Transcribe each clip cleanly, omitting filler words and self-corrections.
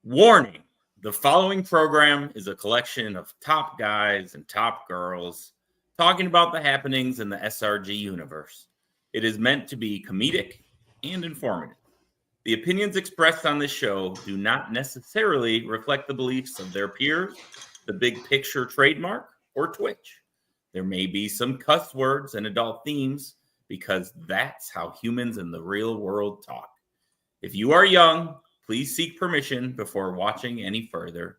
Warning, the following program is a collection of top guys and top girls talking about the happenings in the SRG universe. It is meant to be comedic and informative. The opinions expressed on this show do not necessarily reflect the beliefs of their peers, the Big Picture trademark, or Twitch. There may be some cuss words and adult themes because that's how humans in the real world talk. If you are young, please seek permission before watching any further.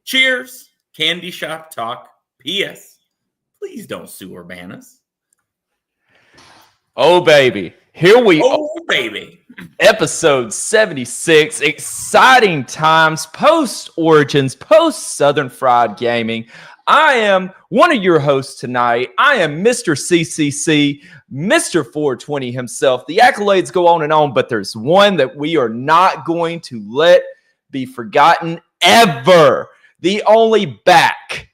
Cheers, Candyshop talk. P.S. Please don't sue or ban us. Oh, baby. Here we are. Oh, baby. Episode 76. Exciting times, post-Origins, post-Southern Fried Gaming. I am one of your hosts tonight. I am Mr. CCC, Mr. 420 himself. The accolades go on, but there's one that we are not going to let be forgotten ever. The only back.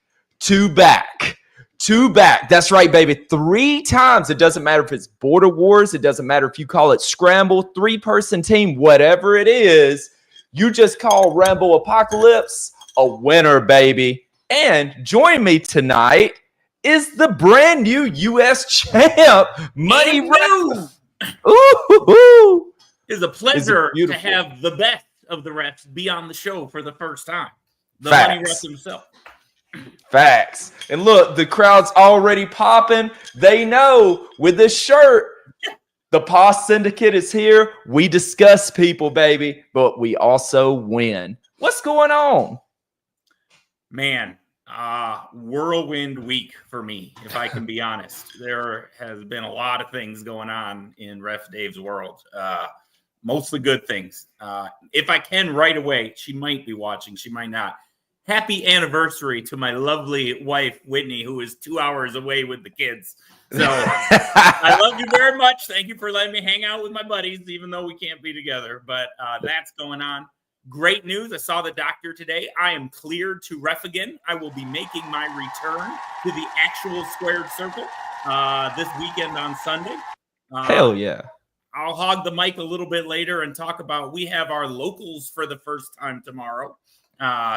That's right, baby. 3 times. It doesn't matter if it's Border Wars. It doesn't matter if you call it Scramble, 3-person team, whatever it is. You just call Rambo Apocalypse a winner, baby. And join me tonight is the brand new U.S. champ, Money Ref. Ooh. It's a pleasure to have the best of the refs be on the show for the first time. The Facts. Money Ref himself. Facts. And look, the crowd's already popping. They know with this shirt, the Pause Syndicate is here. We discuss people, baby, but we also win. What's going on? Man, whirlwind week for me, if I can be honest. There has been a lot of things going on in Ref Dave's world. Mostly good things. If I can right away, she might be watching. She might not. Happy anniversary to my lovely wife, Whitney, who is 2 hours away with the kids. So I love you very much. Thank you for letting me hang out with my buddies, even though we can't be together. But that's going on. Great news. I saw the doctor today. I am cleared to ref again. I will be making my return to the actual squared circle this weekend on Sunday. Hell yeah. I'll hog the mic a little bit later and talk about we have our locals for the first time tomorrow.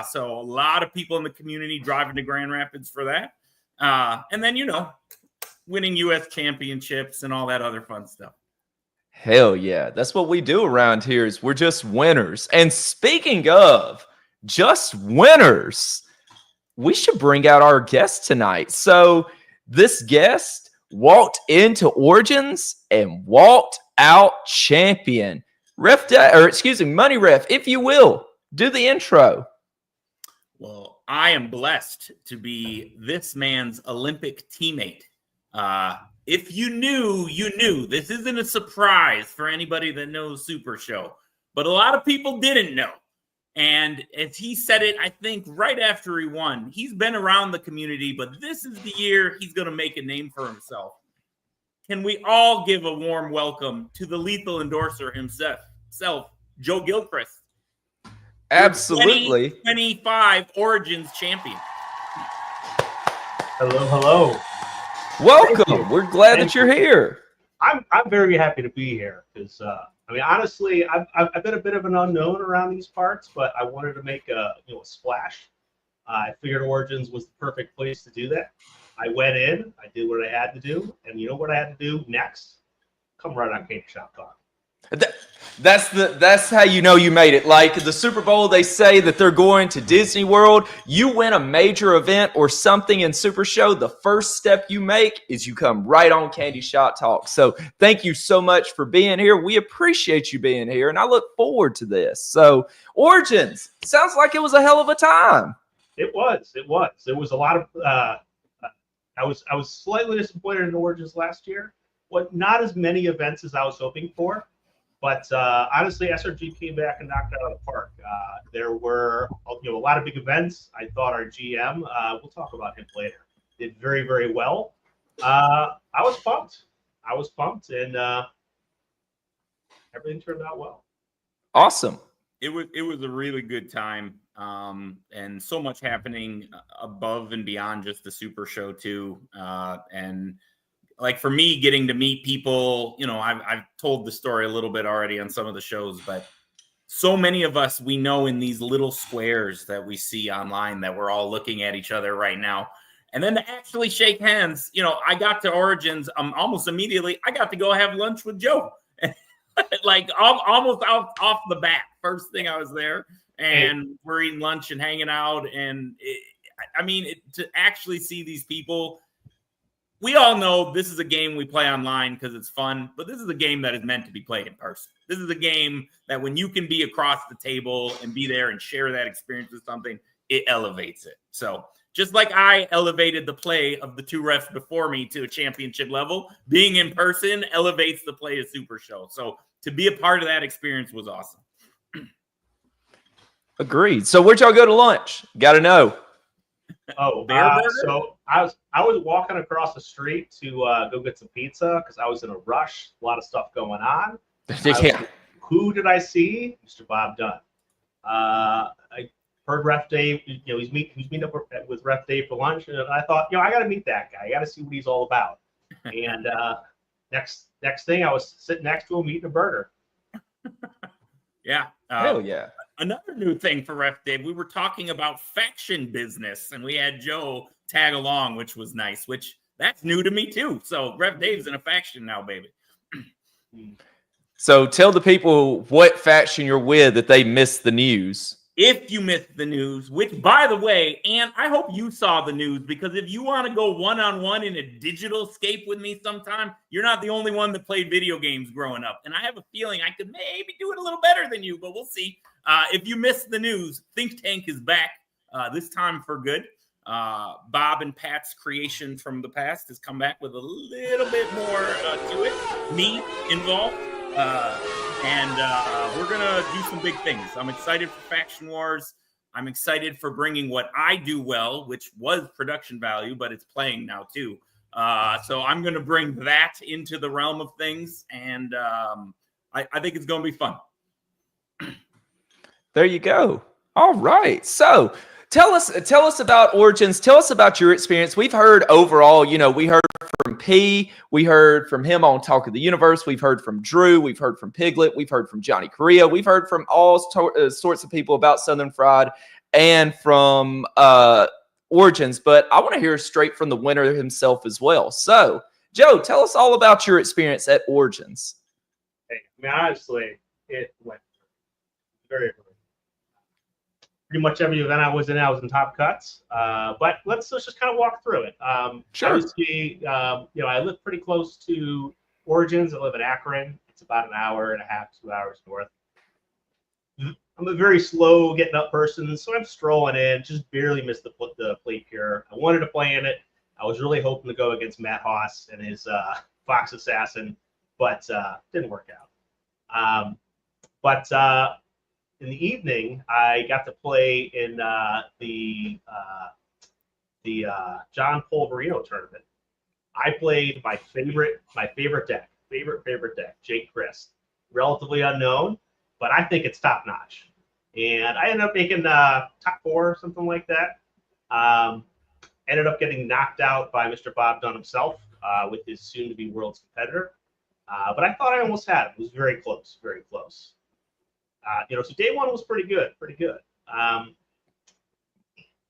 So a lot of people in the community driving to Grand Rapids for that. And then, winning U.S. championships and all that other fun stuff. Hell yeah. That's what we do around here is we're just winners. And speaking of just winners, we should bring out our guest tonight. So this guest walked into Origins and walked out champion. Money Ref, if you will, do the intro. Well, I am blessed to be this man's Olympic teammate. If you knew, you knew. This isn't a surprise for anybody that knows Super Show, but a lot of people didn't know. And as he said it, I think right after he won, he's been around the community, but this is the year he's going to make a name for himself. Can we all give a warm welcome to the lethal endorser himself, Joe Gilchrist? Absolutely. 2025 Origins champion. Hello. Welcome. We're glad that you're here. I'm very happy to be here because honestly, I've been a bit of an unknown around these parts, but I wanted to make a splash. I figured Origins was the perfect place to do that. I went in, I did what I had to do, and you know what I had to do next? Come right on Candyshop Talk. That's how you know you made it. Like the Super Bowl, they say that they're going to Disney World. You win a major event or something in Super Show, the first step you make is you come right on Candy Shot Talk. So thank you so much for being here. We appreciate you being here, and I look forward to this. So Origins, sounds like it was a hell of a time. It was. It was a lot of. I was slightly disappointed in Origins last year. Not as many events as I was hoping for. But honestly, SRG came back and knocked it out of the park. There were a lot of big events. I thought our GM, we'll talk about him later, did very, very well. I was pumped. And everything turned out well. Awesome. It was a really good time, and so much happening above and beyond just the Super Show too, and. Like for me, getting to meet people, I've told the story a little bit already on some of the shows, but so many of us we know in these little squares that we see online that we're all looking at each other right now. And then to actually shake hands, I got to Origins almost immediately. I got to go have lunch with Joe, like almost off the bat. First thing I was there, and we're eating lunch and hanging out. And to actually see these people. We all know this is a game we play online because it's fun, but this is a game that is meant to be played in person. This is a game that when you can be across the table and be there and share that experience with something, it elevates it. So just like I elevated the play of the two refs before me to a championship level, being in person elevates the play of Super Show. So to be a part of that experience was awesome. Agreed. So where'd y'all go to lunch? Got to know. Oh, so I was walking across the street to go get some pizza because I was in a rush. A lot of stuff going on. Who did I see? Mr. Bob Dunn. I heard Ref Dave. He's meeting up with Ref Dave for lunch, and I thought, I got to meet that guy. I got to see what he's all about. And next thing, I was sitting next to him eating a burger. Yeah. Hell yeah. Another new thing for Ref Dave, we were talking about faction business, and we had Joe tag along, which was nice, that's new to me too. So Ref Dave's in a faction now, baby. So tell the people what faction you're with that they missed the news. If you missed the news, which, by the way, and I hope you saw the news, because if you want to go one-on-one in a digital scape with me sometime, you're not the only one that played video games growing up. And I have a feeling I could maybe do it a little better than you, but we'll see. If you missed the news, Think Tank is back, this time for good. Bob and Pat's creation from the past has come back with a little bit more to it. Me involved. And we're going to do some big things. I'm excited for Faction Wars. I'm excited for bringing what I do well, which was production value, but it's playing now too. So I'm going to bring that into the realm of things. And I think it's going to be fun. There you go. All right. So tell us about Origins. Tell us about your experience. We've heard overall, we heard from P. We heard from him on Talk of the Universe. We've heard from Drew. We've heard from Piglet. We've heard from Johnny Correa. We've heard from all sorts of people about Southern Fried and from Origins. But I want to hear straight from the winner himself as well. So, Joe, tell us all about your experience at Origins. Hey, honestly, it went very good. Pretty much every event I was in top cuts. But let's just kind of walk through it. Sure. Obviously, I live pretty close to Origins. I live in Akron. It's about an hour and a half, 2 hours north. I'm a very slow getting up person, so I'm strolling in. Just barely missed the plate here. I wanted to play in it. I was really hoping to go against Matt Haas and his Fox Assassin, but didn't work out. In the evening, I got to play in the John Polverino tournament. I played my favorite deck, Gilchrist. Relatively unknown, but I think it's top notch. And I ended up making top 4 or something like that. Ended up getting knocked out by Mr. Bob Dunn himself with his soon-to-be world's competitor. But I thought I almost had it. It was very close, very close. So day one was pretty good.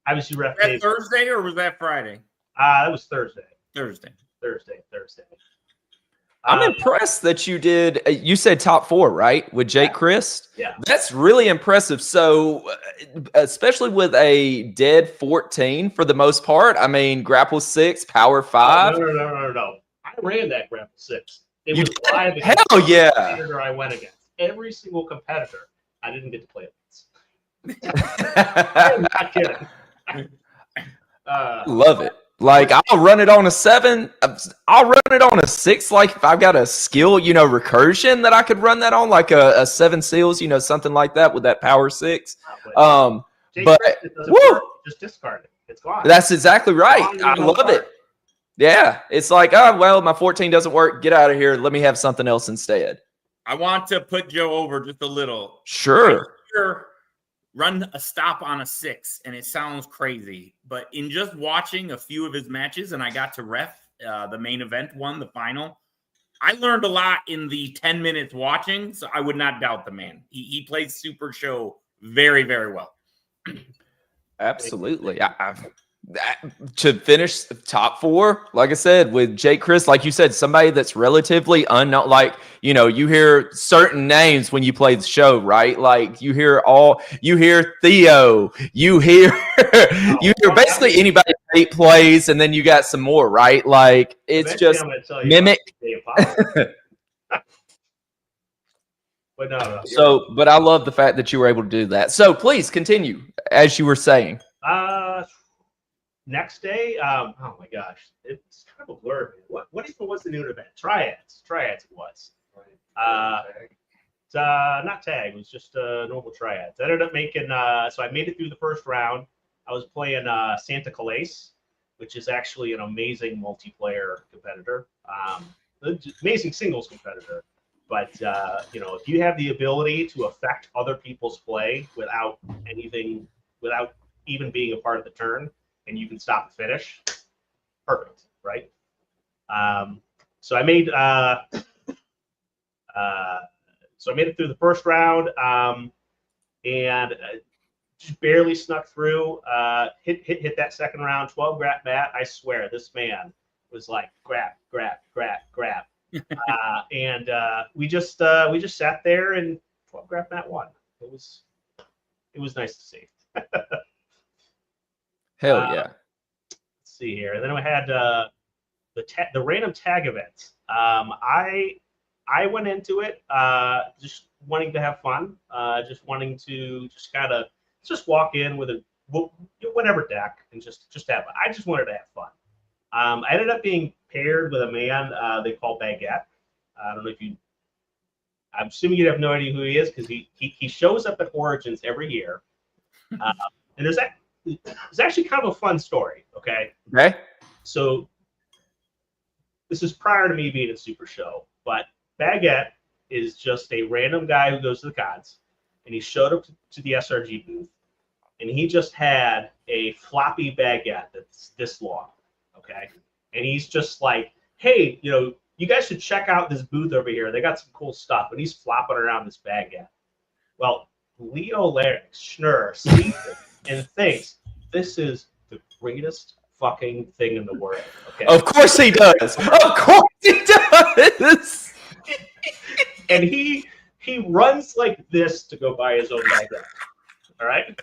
Obviously, Ref Dave. Thursday or was that Friday? That was Thursday. Thursday. I'm impressed that you did. You said top 4, right? With Gilchrist? Yeah. That's really impressive. So, especially with a dead 14 for the most part. I mean, grapple 6, power 5. No. I ran that grapple 6. It was live against Hell every yeah. competitor I went against. Every single competitor. I didn't get to play it. I'm not kidding. Love it. Like, I'll run it on a 7. I'll run it on a 6. Like, if I've got a skill, recursion that I could run that on, like a 7 seals, something like that with that power 6. But woo, just discard it. It's gone. That's exactly right. I love it. Yeah. It's like, oh, well, my 14 doesn't work. Get out of here. Let me have something else instead. I want to put Joe over just a little. Sure. Run a stop on a 6, and it sounds crazy, but in just watching a few of his matches, and I got to ref the main event one, the final, I learned a lot in the 10 minutes watching, so I would not doubt the man. He plays Super Show very, very well. Absolutely. To finish top 4, like I said, with Gilchrist, like you said, somebody that's relatively unknown. Like, you hear certain names when you play the show, right? Like you hear Theo, you hear basically anybody that plays, and then you got some more, right? Like it's just mimic. But no. So, but I love the fact that you were able to do that. So please continue as you were saying. Next day, oh my gosh, it's kind of a blur. What even was the new event? Triads it was. Not tag. It was just normal triads. I ended up making. So I made it through the first round. I was playing Santa Calais, which is actually an amazing multiplayer competitor. Amazing singles competitor. But if you have the ability to affect other people's play without even being a part of the turn, and you can stop and finish, perfect, right? So I made it through the first round, and just barely snuck through. Hit that second round, 12 grab mat. I swear, this man was like grab. And we just sat there and 12 grab mat won. It was nice to see. Hell yeah. Let's see here. And then we had the random tag event. I went into it just wanting to have fun, just wanting to just walk in with a whatever deck and just have. I just wanted to have fun. I ended up being paired with a man they call Baguette. I don't know if you. I'm assuming you have no idea who he is because he shows up at Origins every year, and there's actually kind of a fun story. Okay. So this is prior to me being a Super Show, but Baguette is just a random guy who goes to the cons, and he showed up to the SRG booth, and he just had a floppy Baguette that's this long. Okay. And he's just like, hey, you guys should check out this booth over here. They got some cool stuff. And he's flopping around this Baguette. Well, Leo Larynx Schnurr sees it and thinks this is the greatest fucking thing in the world. Okay. Of course he does. Of course he does. And he runs like this to go buy his own Baguette. All right.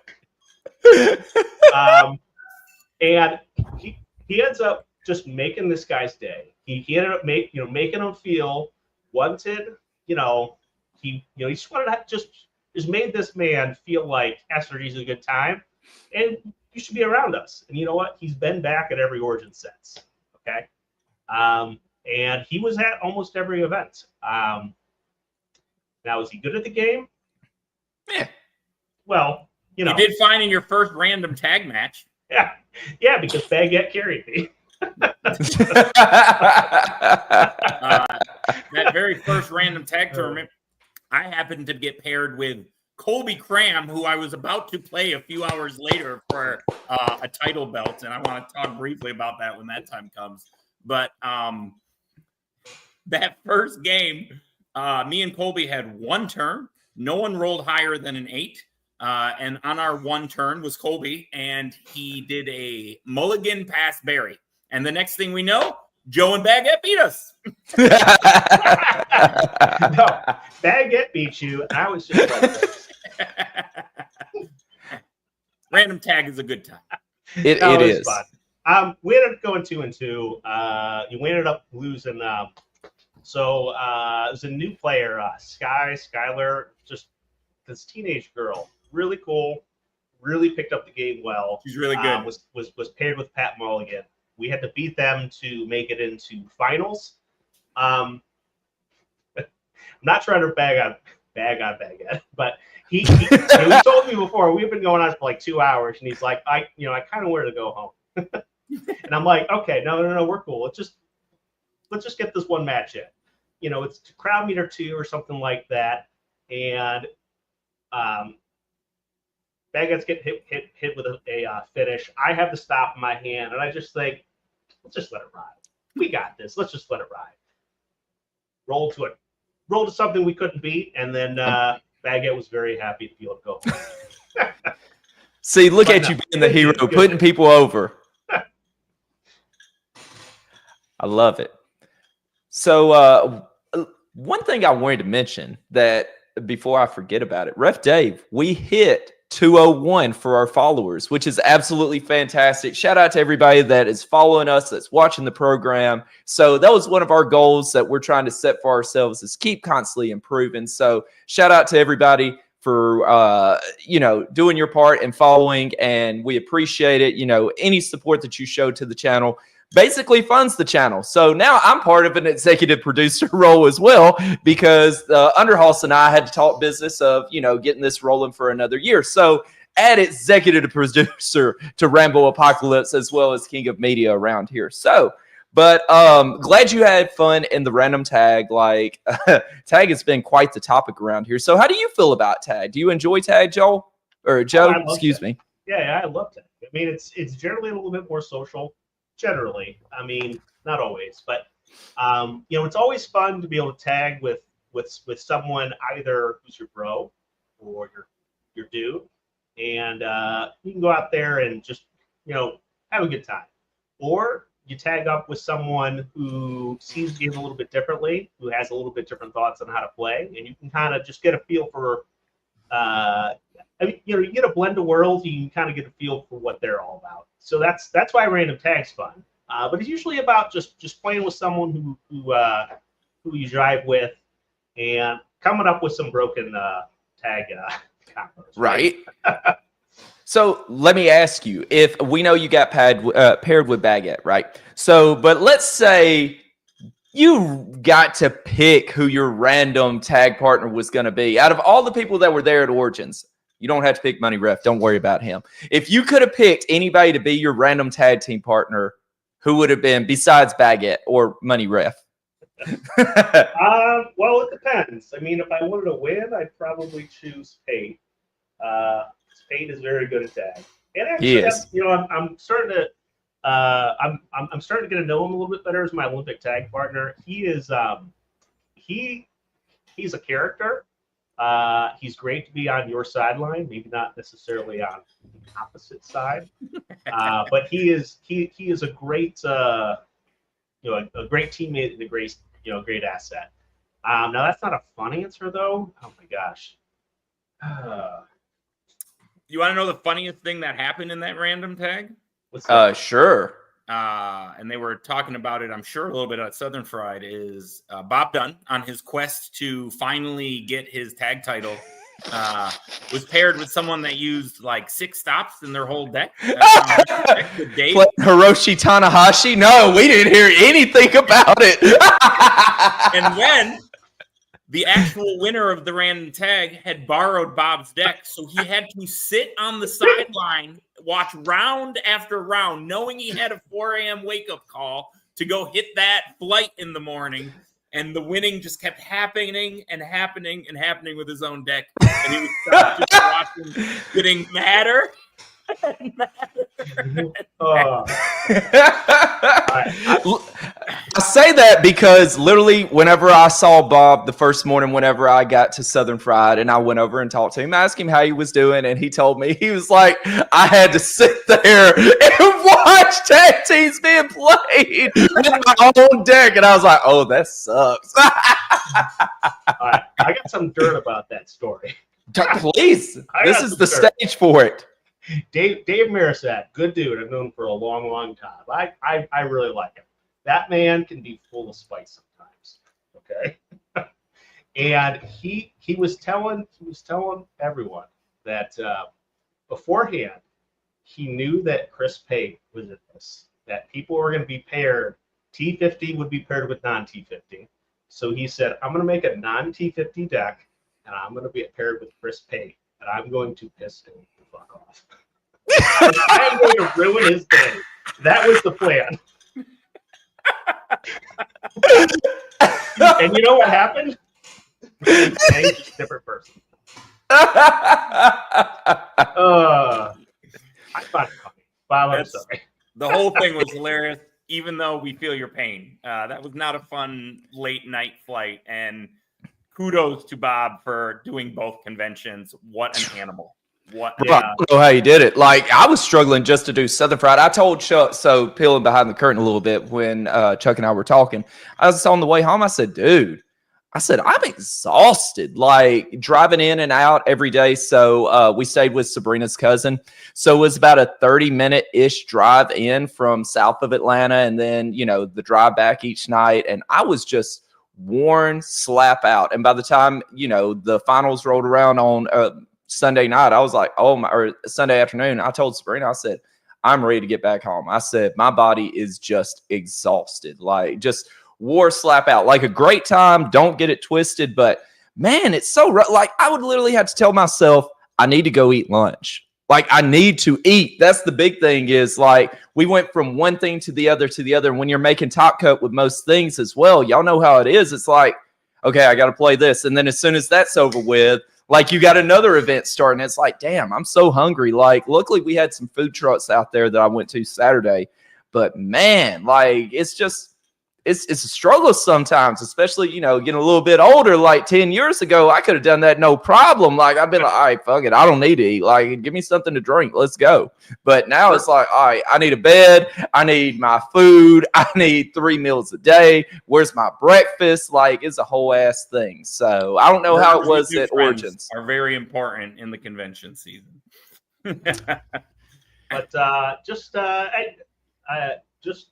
And he ends up just making this guy's day. He ended up making him feel wanted. He just wanted to just made this man feel like SRG is a good time, and you should be around us. And you know what? He's been back at every Origin since. Okay, and he was at almost every event. Now, is he good at the game? Yeah. Well, you did fine in your first random tag match. Yeah, because Baguette carried me. That very first random tag tournament, I happened to get paired with Colby Cram, who I was about to play a few hours later for a title belt, and I want to talk briefly about that when that time comes. But that first game, me and Colby had one turn. No one rolled higher than an 8. And on our one turn was Colby, and he did a mulligan past Barry. And the next thing we know, Joe and Baguette beat us. No, Baguette beat you. I was just like, Random tag is a good time. It was is. fun. We ended up going 2-2. We ended up losing. So it was a new player, Skylar, just this teenage girl, really cool, really picked up the game well. She's really good. Was paired with Pat Mulligan. We had to beat them to make it into finals. I'm not trying to bag on Baguette, but he told me before we've been going on for like 2 hours, and he's like, I kind of wanted to go home, and I'm like, okay, no, we're cool. Let's just get this one match in. It's crowd meter 2 or something like that, and Baguette's get hit with a finish. I have the stop in my hand, and I just think, let's just let it ride. We got this. Let's just let it ride. Roll to something we couldn't beat, and then Baguette was very happy to be able to go home. See, look at you being the hero, putting people over. I love it. So one thing I wanted to mention that before I forget about it, Ref Dave, we hit 201 for our followers, which is absolutely fantastic. Shout out to everybody that is following us, that's watching the program. So that was one of our goals that we're trying to set for ourselves, is keep constantly improving. So shout out to everybody for doing your part and following, and we appreciate it. Any support that you show to the channel basically funds the channel. So now I'm part of an executive producer role as well, because Underhouse and I had to talk business of, getting this rolling for another year. So add executive producer to Rambo Apocalypse, as well as King of Media around here. So, but glad you had fun in the random tag. Like tag has been quite the topic around here. So how do you feel about tag? Do you enjoy tag, Joe? Or Joe, excuse me. Yeah, I love tag. I mean, it's generally a little bit more social. Generally, I mean, not always, but it's always fun to be able to tag with someone, either who's your bro or your dude, and you can go out there and just have a good time. Or you tag up with someone who sees the game a little bit differently, who has a little bit different thoughts on how to play, and you can kind of just get a feel for. You get a blend of worlds. You can kind of get a feel for what they're all about. So that's why random tag's fun. But it's usually about just playing with someone who you drive with, and coming up with some broken tag combos. Right. So let me ask you, if we know you got paired with Baguette, right? So, but let's say you got to pick who your random tag partner was going to be. Out of all the people that were there at Origins, you don't have to pick Money Ref. Don't worry about him. If you could have picked anybody to be your random tag team partner, who would have been besides Baguette or Money Ref? Well, it depends. I mean, if I wanted to win, I'd probably choose Pate. Pate is very good at tag. And actually, I'm starting to I'm starting to get to know him a little bit better as my Olympic tag partner. He is he's a character. He's great to be on your sideline, maybe not necessarily on the opposite side, but he is a great a great teammate and a great asset. Now that's not a fun answer though. Oh my gosh. You want to know the funniest thing that happened in that random tag? What's that? Sure. And they were talking about it, I'm sure, a little bit at Southern Fried, is Bob Dunn, on his quest to finally get his tag title, was paired with someone that used like 6 stops in their whole deck. Hiroshi Tanahashi? No, we didn't hear anything about it. And then the actual winner of the random tag had borrowed Bob's deck, so he had to sit on the sideline, watch round after round, knowing he had a 4 a.m. wake-up call to go hit that flight in the morning, and the winning just kept happening and happening and happening with his own deck, and he was just watching getting madder I say that because literally whenever I saw Bob the first morning, whenever I got to Southern Fried and I went over and talked to him, asked him how he was doing, and he told me, he was like, I had to sit there and watch tag teams being played with my own deck. And I was like, oh, that sucks. All right, I got some dirt about that story. Please, this is the stage for it. Dave Marisat, good dude. I've known him for a long, long time. I really like him. That man can be full of spice sometimes. Okay. And he was telling everyone that beforehand he knew that Chris Pate was at this, that people were going to be paired. T50 would be paired with non-T50. So he said, I'm going to make a non-T50 deck, and I'm going to be paired with Chris Pate, and I'm going to piss him the fuck off. I am going to ruin his day. That was the plan. And you know what happened? He changed a different person. I find it funny. Bob, I'm sorry. The whole thing was hilarious, even though we feel your pain. That was not a fun late night flight. And kudos to Bob for doing both conventions. What an animal. What? Yeah. I don't know how you did it. Like, I was struggling just to do Southern Fried. I told Chuck, so peeling behind the curtain a little bit when Chuck and I were talking, I was on the way home. I said, dude, I'm exhausted, like driving in and out every day. So we stayed with Sabrina's cousin. So it was about a 30-minute-ish drive in from south of Atlanta. And then, you know, the drive back each night. And I was just worn slap out. And by the time, you know, the finals rolled around on Sunday night, I was like, or Sunday afternoon, I told Sabrina, I said, I'm ready to get back home. I said, my body is just exhausted, like just wore slap out. Like a great time, don't get it twisted, but man, it's so rough. Like I would literally have to tell myself, I need to go eat lunch. Like I need to eat. That's the big thing is like we went from one thing to the other to the other. And when you're making top coat with most things as well, y'all know how it is. It's like, okay, I got to play this. And then as soon as that's over with, like you got another event starting. It's like, damn, I'm so hungry. Like, luckily we had some food trucks out there that I went to Saturday, but man, like it's just, it's a struggle sometimes, especially, you know, getting a little bit older. Like 10 years ago, I could have done that no problem. Like I've been like, all right, fuck it. I don't need to eat. Like, give me something to drink. Let's go. But now it's like, all right, I need a bed. I need my food. I need 3 meals a day. Where's my breakfast? Like, it's a whole ass thing. So I don't know how it was at Origins. Are very important in the convention season. But just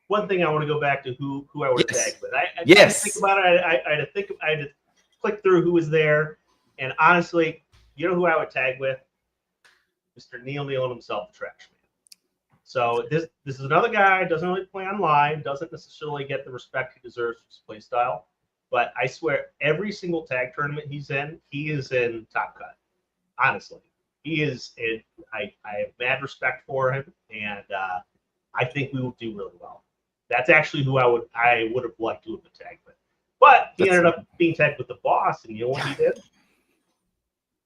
one thing I want to go back to who I would have tagged with. I had to think about it. I had to click through who was there, and honestly, you know who I would tag with? Mr. Neil himself, the Trash Man. So this is another guy, doesn't really play online, doesn't necessarily get the respect he deserves for his play style, but I swear every single tag tournament he's in, he is in top cut. Honestly, he is. I have mad respect for him, and I think we will do really well. That's actually who I would have liked to have been tagged with. But he ended up being tagged with the boss, and you know what he did?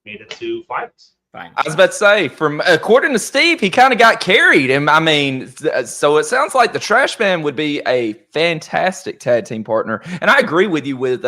Made it to finals. I was about to say, from according to Steve, he kind of got carried. And I mean, so it sounds like the Trash Man would be a fantastic tag team partner. And I agree with you with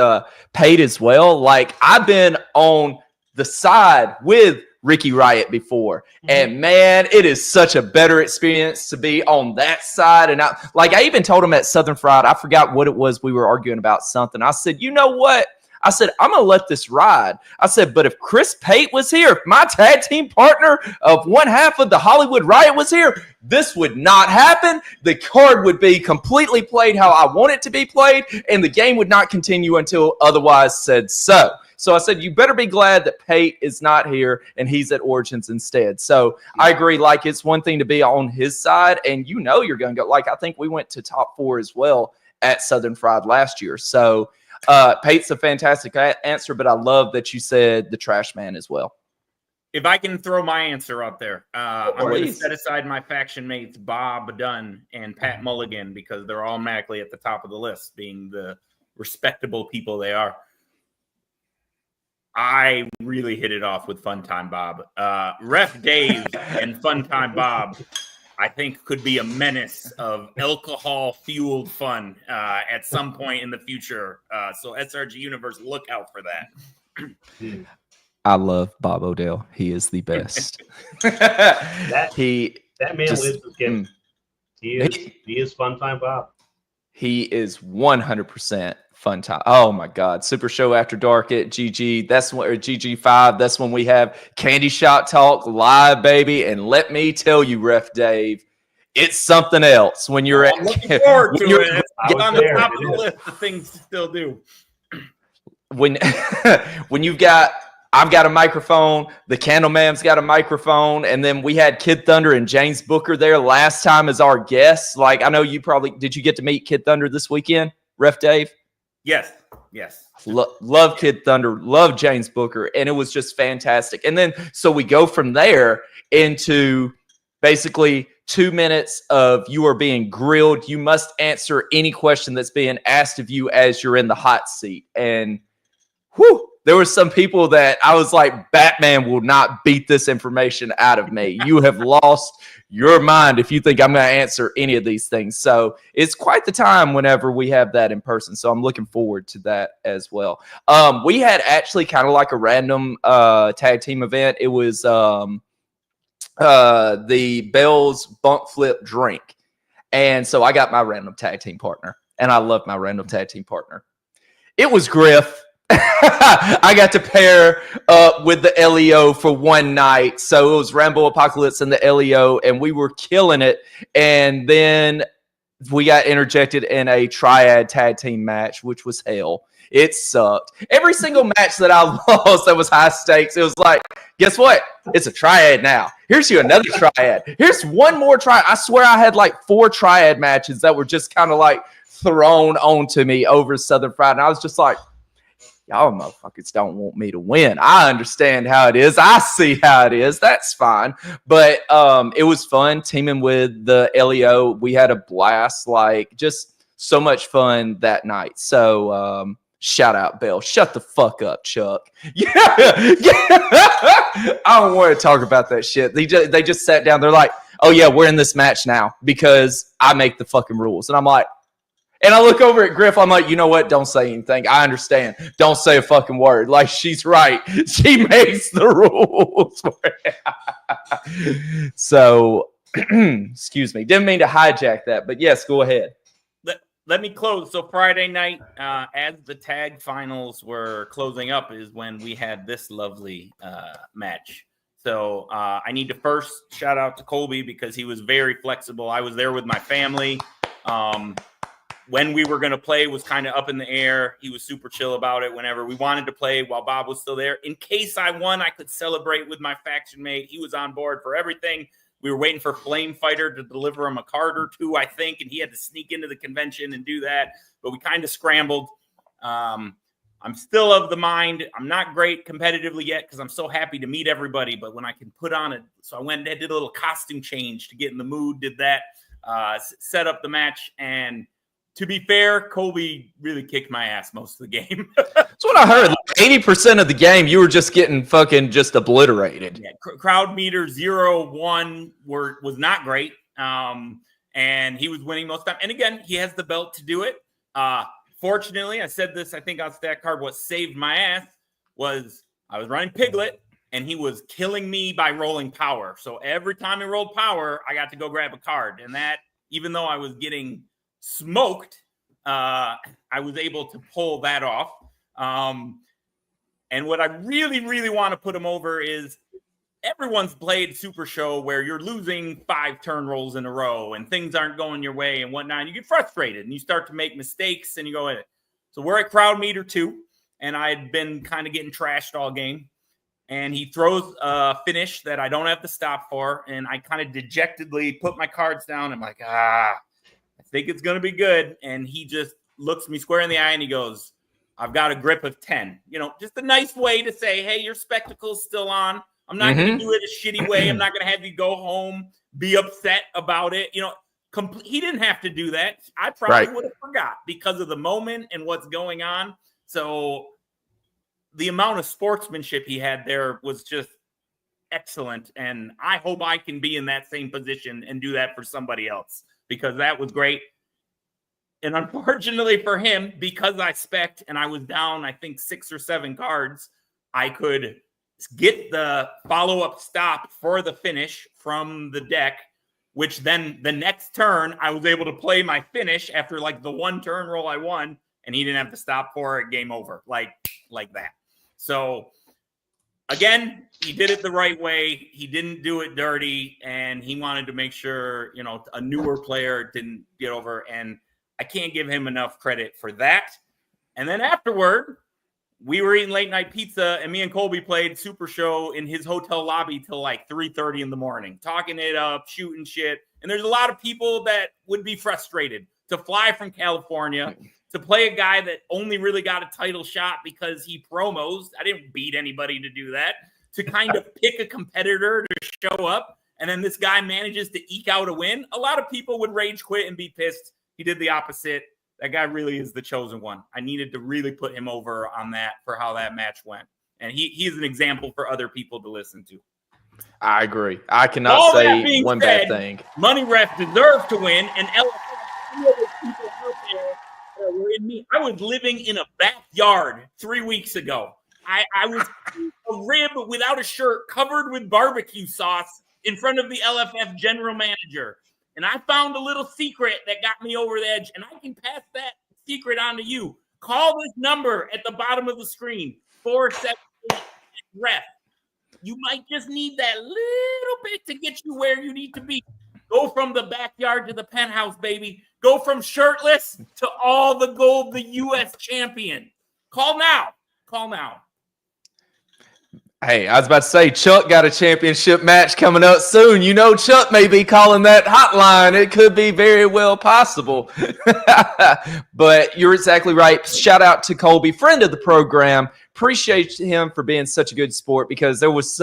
Pate as well. Like I've been on the side with Ricky Riot before. And man, it is such a better experience to be on that side. And I even told him at Southern Fried, I forgot what it was. We were arguing about something. I said, you know what? I said, I'm going to let this ride. I said, but if Chris Pate was here, if my tag team partner of one half of the Hollywood Riot was here, this would not happen. The card would be completely played how I want it to be played, and the game would not continue until otherwise said so. So I said, you better be glad that Pate is not here and he's at Origins instead. So I agree. Like, it's one thing to be on his side, and you know you're going to go. Like, I think we went to top 4 as well at Southern Fried last year. So Pate's a fantastic answer, but I love that you said the Trash Man as well. If I can throw my answer up there, I'm going to set aside my faction mates Bob Dunn and Pat Mulligan because they're automatically at the top of the list, being the respectable people they are. I really hit it off with Fun Time Bob. Ref Dave and Fun Time Bob, I think, could be a menace of alcohol-fueled fun at some point in the future. So SRG Universe, look out for that. I love Bob Odell. He is the best. that man just, lives with Kim. He is Fun Time Bob. He is 100% Fun Time. Oh my God. Super Show After Dark at GG. That's when, or GG5. That's when we have Candyshop Talk live, baby. And let me tell you, Ref Dave, it's something else when you're I'm looking forward to it. It's on the top of the list of things to still do. When you've got, I've got a microphone, the Candleman's got a microphone, and then we had Kid Thunder and James Booker there last time as our guests. Like, I know you probably, did you get to meet Kid Thunder this weekend, Ref Dave? Yes. Love Kid Thunder, love James Booker, and it was just fantastic. And then, so we go from there into basically 2 minutes of you are being grilled. You must answer any question that's being asked of you as you're in the hot seat. And whew, there were some people that I was like, Batman will not beat this information out of me. You have lost your mind if you think I'm going to answer any of these things. So it's quite the time whenever we have that in person. So I'm looking forward to that as well. We had actually kind of like a random tag team event. It was the Bell's Bunk Flip Drink. And so I got my random tag team partner, and I love my random tag team partner. It was Griff. I got to pair up with the LEO for one night. So it was Rambo Apocalypse and the LEO, and we were killing it. And then we got interjected in a triad tag team match, which was hell. It sucked. Every single match that I lost that was high stakes, it was like, guess what? It's a triad now. Here's you another triad. Here's one more triad. I swear I had like 4 triad matches that were just kind of like thrown onto me over Southern Fried. And I was just like, y'all motherfuckers don't want me to win. I understand how it is. I see how it is. That's fine. But it was fun teaming with the LEO. We had a blast, like just so much fun that night. So shout out, Bell. Shut the fuck up, Chuck. Yeah. I don't want to talk about that shit. They just sat down. They're like, oh yeah, we're in this match now because I make the fucking rules. And I'm like, and I look over at Griff. I'm like, you know what? Don't say anything. I understand. Don't say a fucking word. Like, she's right. She makes the rules. So, excuse me. Didn't mean to hijack that, but yes, go ahead. Let me close. So Friday night, as the tag finals were closing up, is when we had this lovely match. So I need to first shout out to Colby because he was very flexible. I was there with my family. When we were going to play was kind of up in the air. He was super chill about it whenever we wanted to play while Bob was still there. In case I won, I could celebrate with my faction mate. He was on board for everything. We were waiting for Flame Fighter to deliver him a card or two, I think, and he had to sneak into the convention and do that. But we kind of scrambled. I'm still of the mind. I'm not great competitively yet because I'm so happy to meet everybody. But when I can put on it, so I went and did a little costume change to get in the mood, did that, set up the match, and to be fair, Colby really kicked my ass most of the game. That's what I heard. Like 80% of the game, you were just getting fucking just obliterated. Yeah, crowd meter 0-1 was not great. And he was winning most of the time. And again, he has the belt to do it. Fortunately, I said this, I think on Stat Card, what saved my ass was I was running Piglet, and he was killing me by rolling power. So every time he rolled power, I got to go grab a card. And that, even though I was getting smoked, I was able to pull that off. And what I really, really want to put him over is everyone's played Super Show where you're losing 5 turn rolls in a row and things aren't going your way and whatnot. And you get frustrated and you start to make mistakes and you go, so we're at crowd meter 2, and I'd been kind of getting trashed all game. And he throws a finish that I don't have to stop for. And I kind of dejectedly put my cards down. I'm like, I think it's going to be good. And he just looks me square in the eye and he goes, I've got a grip of 10. You know, just a nice way to say, hey, your spectacle's still on. I'm not going to do it a shitty way. I'm not going to have you go home, be upset about it. You know, he didn't have to do that. I probably would have forgot because of the moment and what's going on. So the amount of sportsmanship he had there was just excellent. And I hope I can be in that same position and do that for somebody else, because that was great. And unfortunately for him, because I spec'd and I was down, I think 6 or 7 cards, I could get the follow-up stop for the finish from the deck, which then the next turn I was able to play my finish after like the 1 turn roll I won, and he didn't have to stop for it. Game over, like that. So again, he did it the right way. He didn't do it dirty, and he wanted to make sure, you know, a newer player didn't get over, and I can't give him enough credit for that. And then afterward, we were eating late night pizza, and me and Colby played Super Show in his hotel lobby till like 3:30 in the morning, talking it up, shooting shit. And there's a lot of people that would be frustrated to fly from California to play a guy that only really got a title shot because he promos. I didn't beat anybody to do that. To kind of pick a competitor to show up, and then this guy manages to eke out a win. A lot of people would rage quit and be pissed. He did the opposite. That guy really is the chosen one. I needed to really put him over on that for how that match went. And he's an example for other people to listen to. I agree. I cannot say one bad thing. Money Ref deserved to win, and LFF, people out there that were in me. I was living in a backyard 3 weeks ago. I was a rib without a shirt, covered with barbecue sauce in front of the LFF general manager. And I found a little secret that got me over the edge, and I can pass that secret on to you. Call this number at the bottom of the screen, 478-REF. You might just need that little bit to get you where you need to be. Go from the backyard to the penthouse, baby. Go from shirtless to all the gold, the U.S. champion. Call now. Call now. Hey, I was about to say, Chuck got a championship match coming up soon. You know, Chuck may be calling that hotline. It could be very well possible. But you're exactly right. Shout out to Colby, friend of the program. Appreciate him for being such a good sport, because there was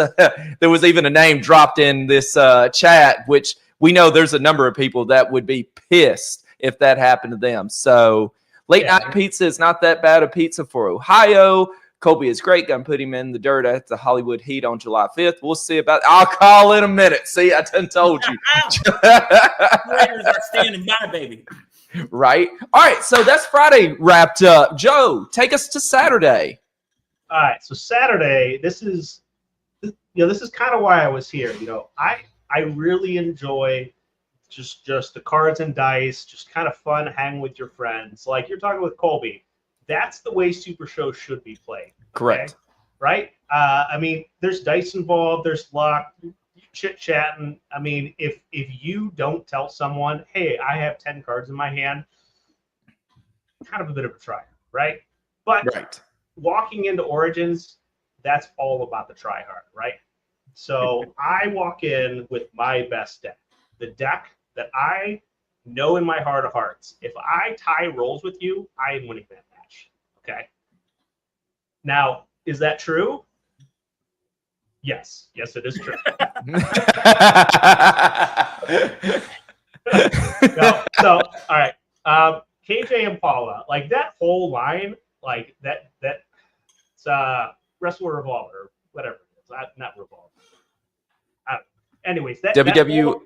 even a name dropped in this chat, which we know there's a number of people that would be pissed if that happened to them. So late night pizza is not that bad a pizza for Ohio. Colby is great. Gonna put him in the dirt at the Hollywood Heat on July 5th. We'll see about it. I'll call in a minute. See, I done told you. Raiders are standing by, baby. Right. All right. So that's Friday wrapped up. Joe, take us to Saturday. All right. So Saturday, this is kind of why I was here. You know, I really enjoy just the cards and dice, just kind of fun, hang with your friends. Like you're talking with Colby. That's the way Super Show should be played. Okay? Correct. Right? I mean, there's dice involved, there's luck, chit-chatting. I mean, if you don't tell someone, hey, I have 10 cards in my hand, kind of a bit of a try, right? But walking into Origins, that's all about the try-hard, right? So I walk in with my best deck, the deck that I know in my heart of hearts, if I tie rolls with you, I am winning that match. Okay. Now, is that true? Yes. Yes, it is true. So, all right. KJ and Paula, like that whole line, like it's Wrestler Revolver, or whatever it is. Not Revolver. Anyways, that WW.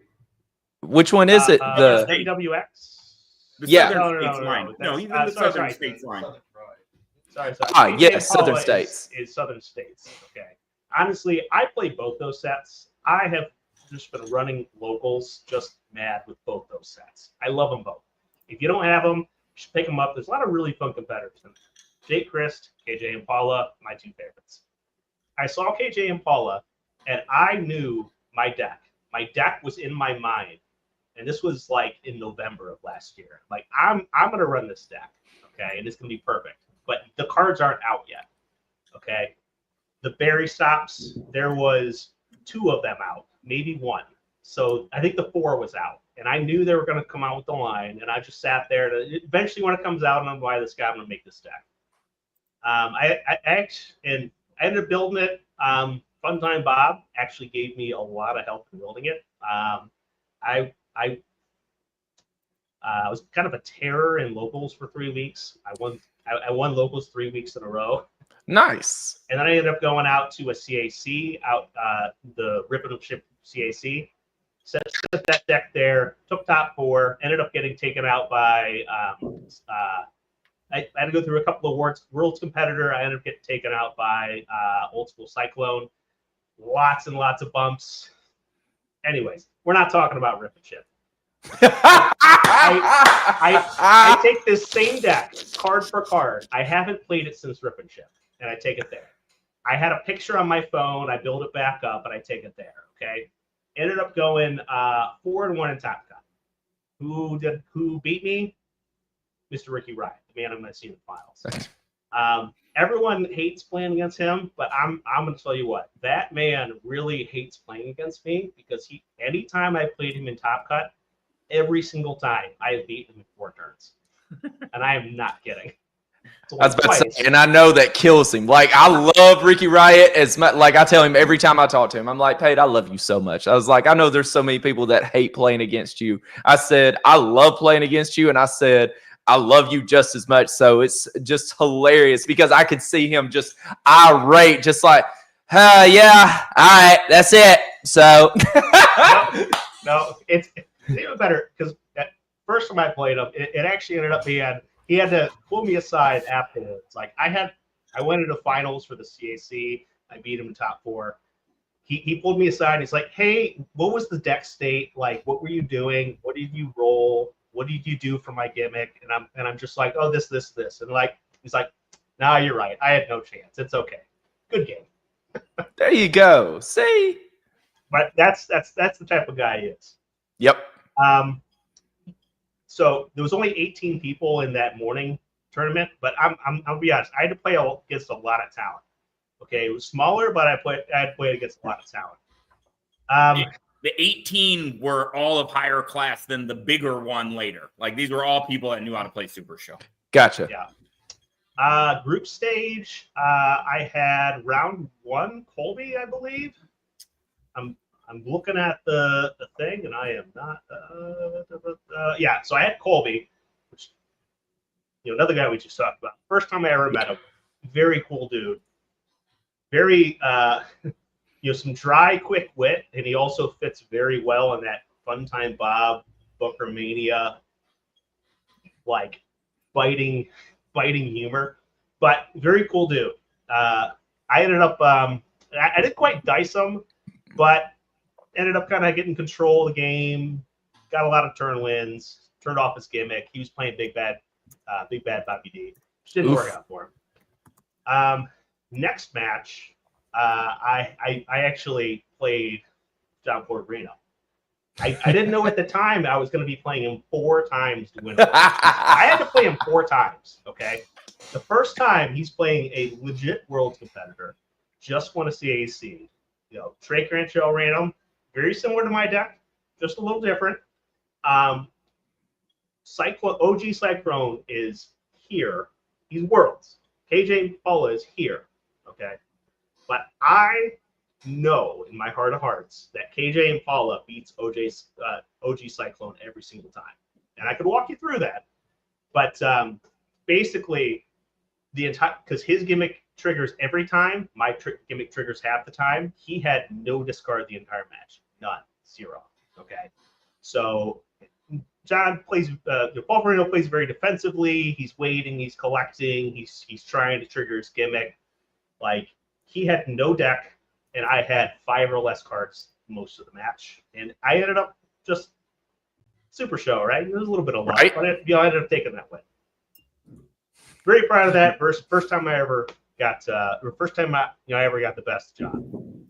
Which one is it? The WWX? The Yeah. Southern States line. No, he's in the Southern States line. Sorry. Yes, Southern States. Is Southern States. Okay. Honestly, I play both those sets. I have just been running locals just mad with both those sets. I love them both. If you don't have them, you should pick them up. There's a lot of really fun competitors in there. Gilchrist, KJ and Paula, my two favorites. I saw KJ and Paula, and I knew my deck. My deck was in my mind. And this was like in November of last year. Like, I'm going to run this deck, okay? And it's going to be perfect. But the cards aren't out yet, okay? The Barry stops, there was 2 of them out, maybe 1. So I think the 4 was out. And I knew they were going to come out with the line. And I just sat there to eventually, when it comes out, and I'm why this guy, I'm going to make this deck. I ended up building it. Funtime Bob actually gave me a lot of help in building it. I was kind of a terror in locals for 3 weeks. I won locals 3 weeks in a row. Nice. And then I ended up going out to a CAC, the Ripple Ship CAC. Set that deck there, took top 4, ended up getting taken out by, I had to go through a couple of Worlds competitor. I ended up getting taken out by Old School Cyclone. Lots and lots of bumps. Anyways, we're not talking about Rip and Chip. I take this same deck, card for card. I haven't played it since Rip and Chip, and I take it there. I had a picture on my phone. I build it back up, and I take it there, okay? Ended up going 4-1 in Top Cut. Who beat me? Mr. Ricky Riot, the man I'm going to see in the finals. Everyone hates playing against him, but I'm going to tell you what, that man really hates playing against me because anytime I played him in Top Cut, every single time I have beaten him in 4 turns, and I am not kidding. I was about to say, and I know that kills him. Like, I love Ricky Riot as much. Like, I tell him every time I talk to him, I'm like, Pate, I love you so much. I was like, I know there's so many people that hate playing against you. I said, I love playing against you, and I said, I love you just as much. So it's just hilarious because I could see him just irate, just like, yeah, all right, that's it. So no, it's even better because first time I played him, it actually ended up being he had to pull me aside afterwards. Like I went into finals for the CAC. I beat him in top 4. He pulled me aside and he's like, "Hey, what was the deck state? Like, what were you doing? What did you roll? What did you do for my gimmick?" And I'm just like, "Oh, this." And like he's like, "Nah, you're right. I had no chance. It's okay. Good game." There you go. See? But that's the type of guy he is. Yep. So there was only 18 people in that morning tournament, but I'll be honest, I had to play against a lot of talent. Okay, it was smaller, but I had played against a lot of talent. The 18 were all of higher class than the bigger one later. Like these were all people that knew how to play Super Show. Gotcha. Yeah. Group stage, I had round 1, Colby, I believe. I'm looking at the thing, and I am not. Yeah, so I had Colby, which another guy we just talked about. First time I ever met him, very cool dude. Very some dry, quick wit, and he also fits very well in that Fun Time Bob, Booker Mania, like biting humor. But very cool dude. I ended up I didn't quite dice him, but ended up kind of getting control of the game, got a lot of turn wins, turned off his gimmick. He was playing Big Bad Bobby D, which didn't work out for him. Next match, I actually played John Portorino. I didn't know at the time I was going to be playing him 4 times to win. I had to play him 4 times, okay? The first time he's playing a legit Worlds competitor, just won a CAC. Trey Cranchell ran him. Very similar to my deck, just a little different. OG Cyclone is here. He's Worlds. KJ Paula is here, okay? But I know in my heart of hearts that KJ and Paula beats OG Cyclone every single time. And I could walk you through that. But basically, because his gimmick triggers every time, my gimmick triggers half the time, he had no discard the entire match. None. 0. Okay. So John plays, Paul Ferrino plays very defensively. He's waiting, he's collecting, he's trying to trigger his gimmick. Like, he had no deck, and I had 5 or less cards most of the match. And I ended up just Super Show, right? There was a little bit of luck, but I ended up taking that win. Very proud of that. First time I ever got, I ever got the best of John.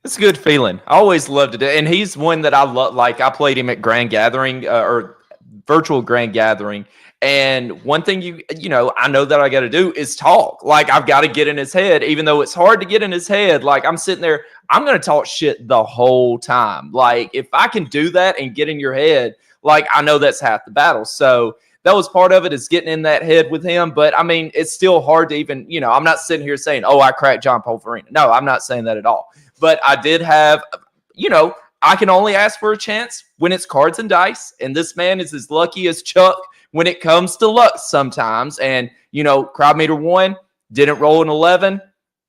It's a good feeling. I always loved it. And he's one that I love. Like, I played him at Grand Gathering or virtual Grand Gathering. And one thing I know that I got to do is talk. Like, I've got to get in his head, even though it's hard to get in his head. Like, I'm sitting there, I'm going to talk shit the whole time. Like, if I can do that and get in your head, like, I know that's half the battle. So that was part of it, is getting in that head with him. But I mean, it's still hard to even, I'm not sitting here saying, oh, I cracked John Paul Farina. No, I'm not saying that at all. But I did have, I can only ask for a chance when it's cards and dice. And this man is as lucky as Chuck when it comes to luck sometimes. And, crowd meter 1, Didn't roll an 11.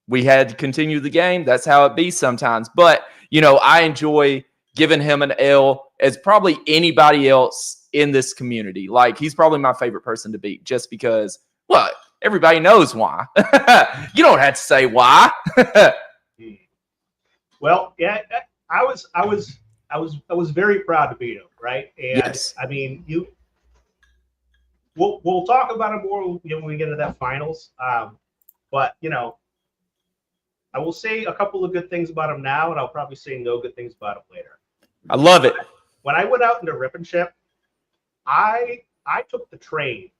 We had to continue the game. That's how it be sometimes. But, I enjoy giving him an L as probably anybody else in this community. Like, he's probably my favorite person to beat just because, well, everybody knows why. You don't have to say why. Well, yeah, I was very proud to beat him, right? And Yes. I mean, we'll talk about it more when we get to that finals. But I will say a couple of good things about him now, and I'll probably say no good things about him later. I love it. When I went out into Rip and Chip, I took the train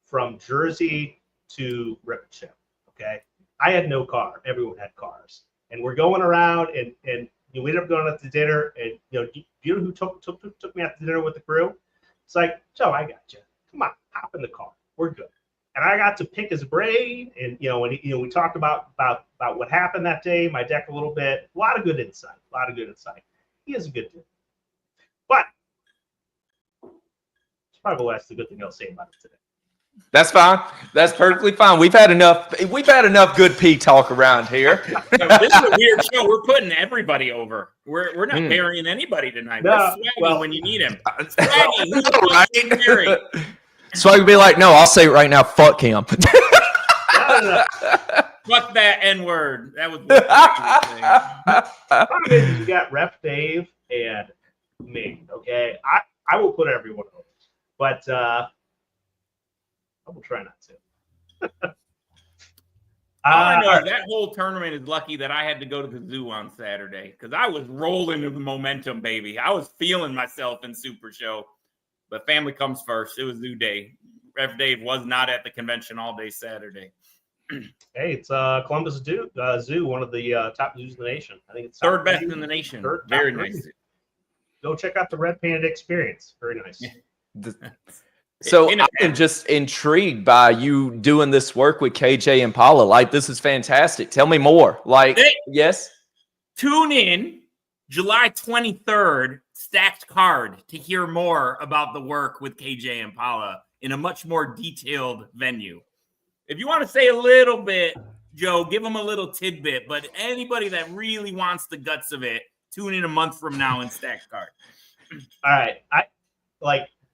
from Jersey to Rip and Chip. Okay, I had no car. Everyone had cars, and we're going around, and we ended up going out to dinner. And do you know who took me out to dinner with the crew? It's like, Joe, I got you. Come on, hop in the car. We're good. And I got to pick his brain, and when we talked about what happened that day, my deck a little bit. A lot of good insight. He is a good dude. But it's probably the last good thing I'll say about him today. That's fine. That's perfectly fine. We've had enough good P talk around here. This is a weird show. We're putting everybody over. We're not burying anybody tonight. No, We're Swaggy when you need him. Swaggy, who the fuck is Barry? So I could be like, no, I'll say it right now. Fuck him. No. Fuck that N-word. That was Problem is, you got Ref Dave and me. Okay, I will put everyone over, but I will try not to. I know that whole tournament is lucky that I had to go to the zoo on Saturday because I was rolling with the momentum, baby. I was feeling myself in Super Show, but family comes first. It was zoo day. Ref Dave was not at the convention all day Saturday. Hey, it's Columbus Zoo, one of the top zoos in the nation. I think it's third best in the nation. Very nice. Go check out the Red Panda Experience. Very nice. So I'm just intrigued by you doing this work with KJ and Paula. Like, this is fantastic. Tell me more. Like, yes. Tune in July 23rd, Stacked Card, to hear more about the work with KJ and Paula in a much more detailed venue. If you want to say a little bit, Joe, give them a little tidbit. But anybody that really wants the guts of it, tune in a month from now in Stacked Card. All right.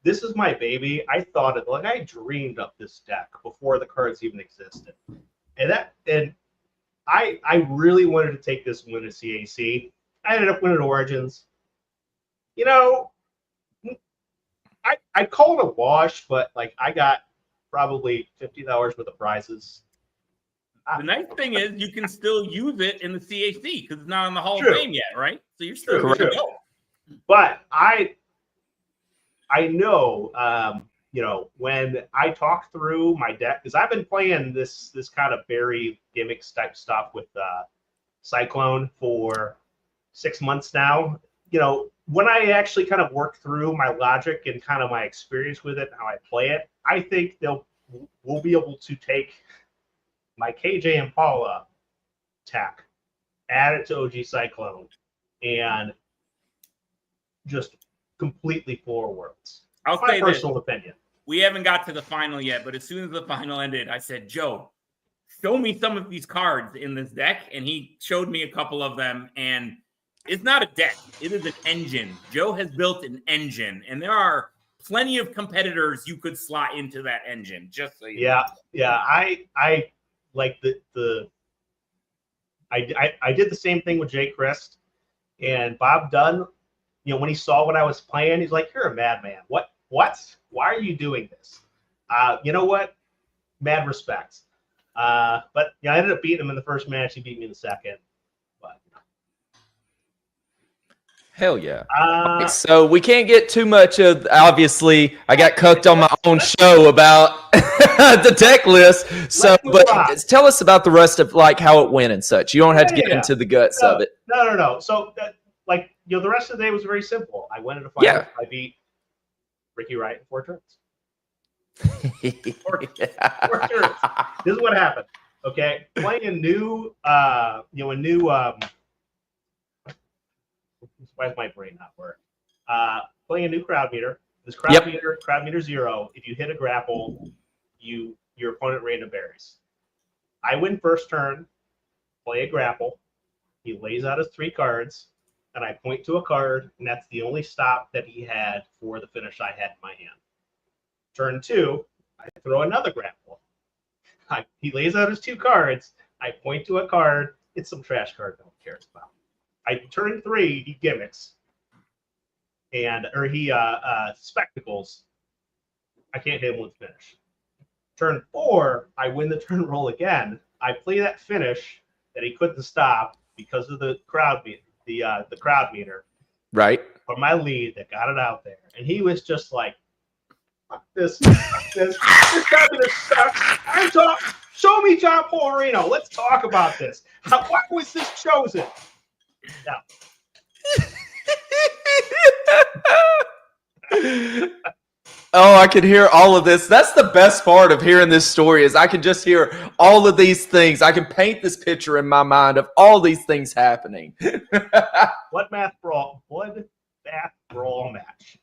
This is my baby. I dreamed up this deck before the cards even existed. And I really wanted to take this win to CAC. I ended up winning Origins. I call it a wash, but I got probably $50 worth of prizes. The nice thing is you can still use it in the CAC because it's not on the Hall True. of Fame yet, right? So you're still good to go. But I know, when I talk through my deck, because I've been playing this kind of Barry gimmicks type stuff with Cyclone for 6 months now. When I actually kind of work through my logic and kind of my experience with it and how I play it, I think we'll be able to take my KJ and Paula tack, add it to OG Cyclone, and just completely forwards. I'll my say personal this. opinion. We haven't got to the final yet, but as soon as the final ended, I said, Joe, show me some of these cards in this deck. And he showed me a couple of them. And it's not a deck. It is an engine. Joe has built an engine. And there are plenty of competitors you could slot into that engine. Just so you know. Yeah. I like I did the same thing with Gilchrist. And Bob Dunn, when he saw what I was playing, he's like, "You're a madman. What? Why are you doing this?" You know what? Mad respect. But I ended up beating him in the first match. He beat me in the second. But hell yeah. So we can't get too much of. Obviously, I got cooked on my own show about the deck list. So, but tell us about the rest of how it went and such. You don't have to get into the guts of it. No. So the rest of the day was very simple. I went into finals. Yeah. I beat Ricky Wright in 4 turns. 4 turns. This is what happened. Okay, playing a new, why is my brain not working? Playing a new crowd meter. This crowd meter 0. If you hit a grapple, your opponent random berries. I win first turn, play a grapple. He lays out his 3 cards, and I point to a card, and that's the only stop that he had for the finish I had in my hand. Turn 2, I throw another grapple. He lays out his 2 cards. I point to a card. It's some trash card no one cares about. I turn 3, he gimmicks. Or he spectacles. I can't hit him with finish. Turn 4, I win the turn roll again. I play that finish that he couldn't stop because of the crowd meter. Right. For my lead that got it out there. And he was just like, fuck this. This happened to show me John Polorino. Let's talk about this. Why was this chosen? Oh, I can hear all of this. That's the best part of hearing this story is I can just hear all of these things. I can paint this picture in my mind of all these things happening. Bloodbath brawl match.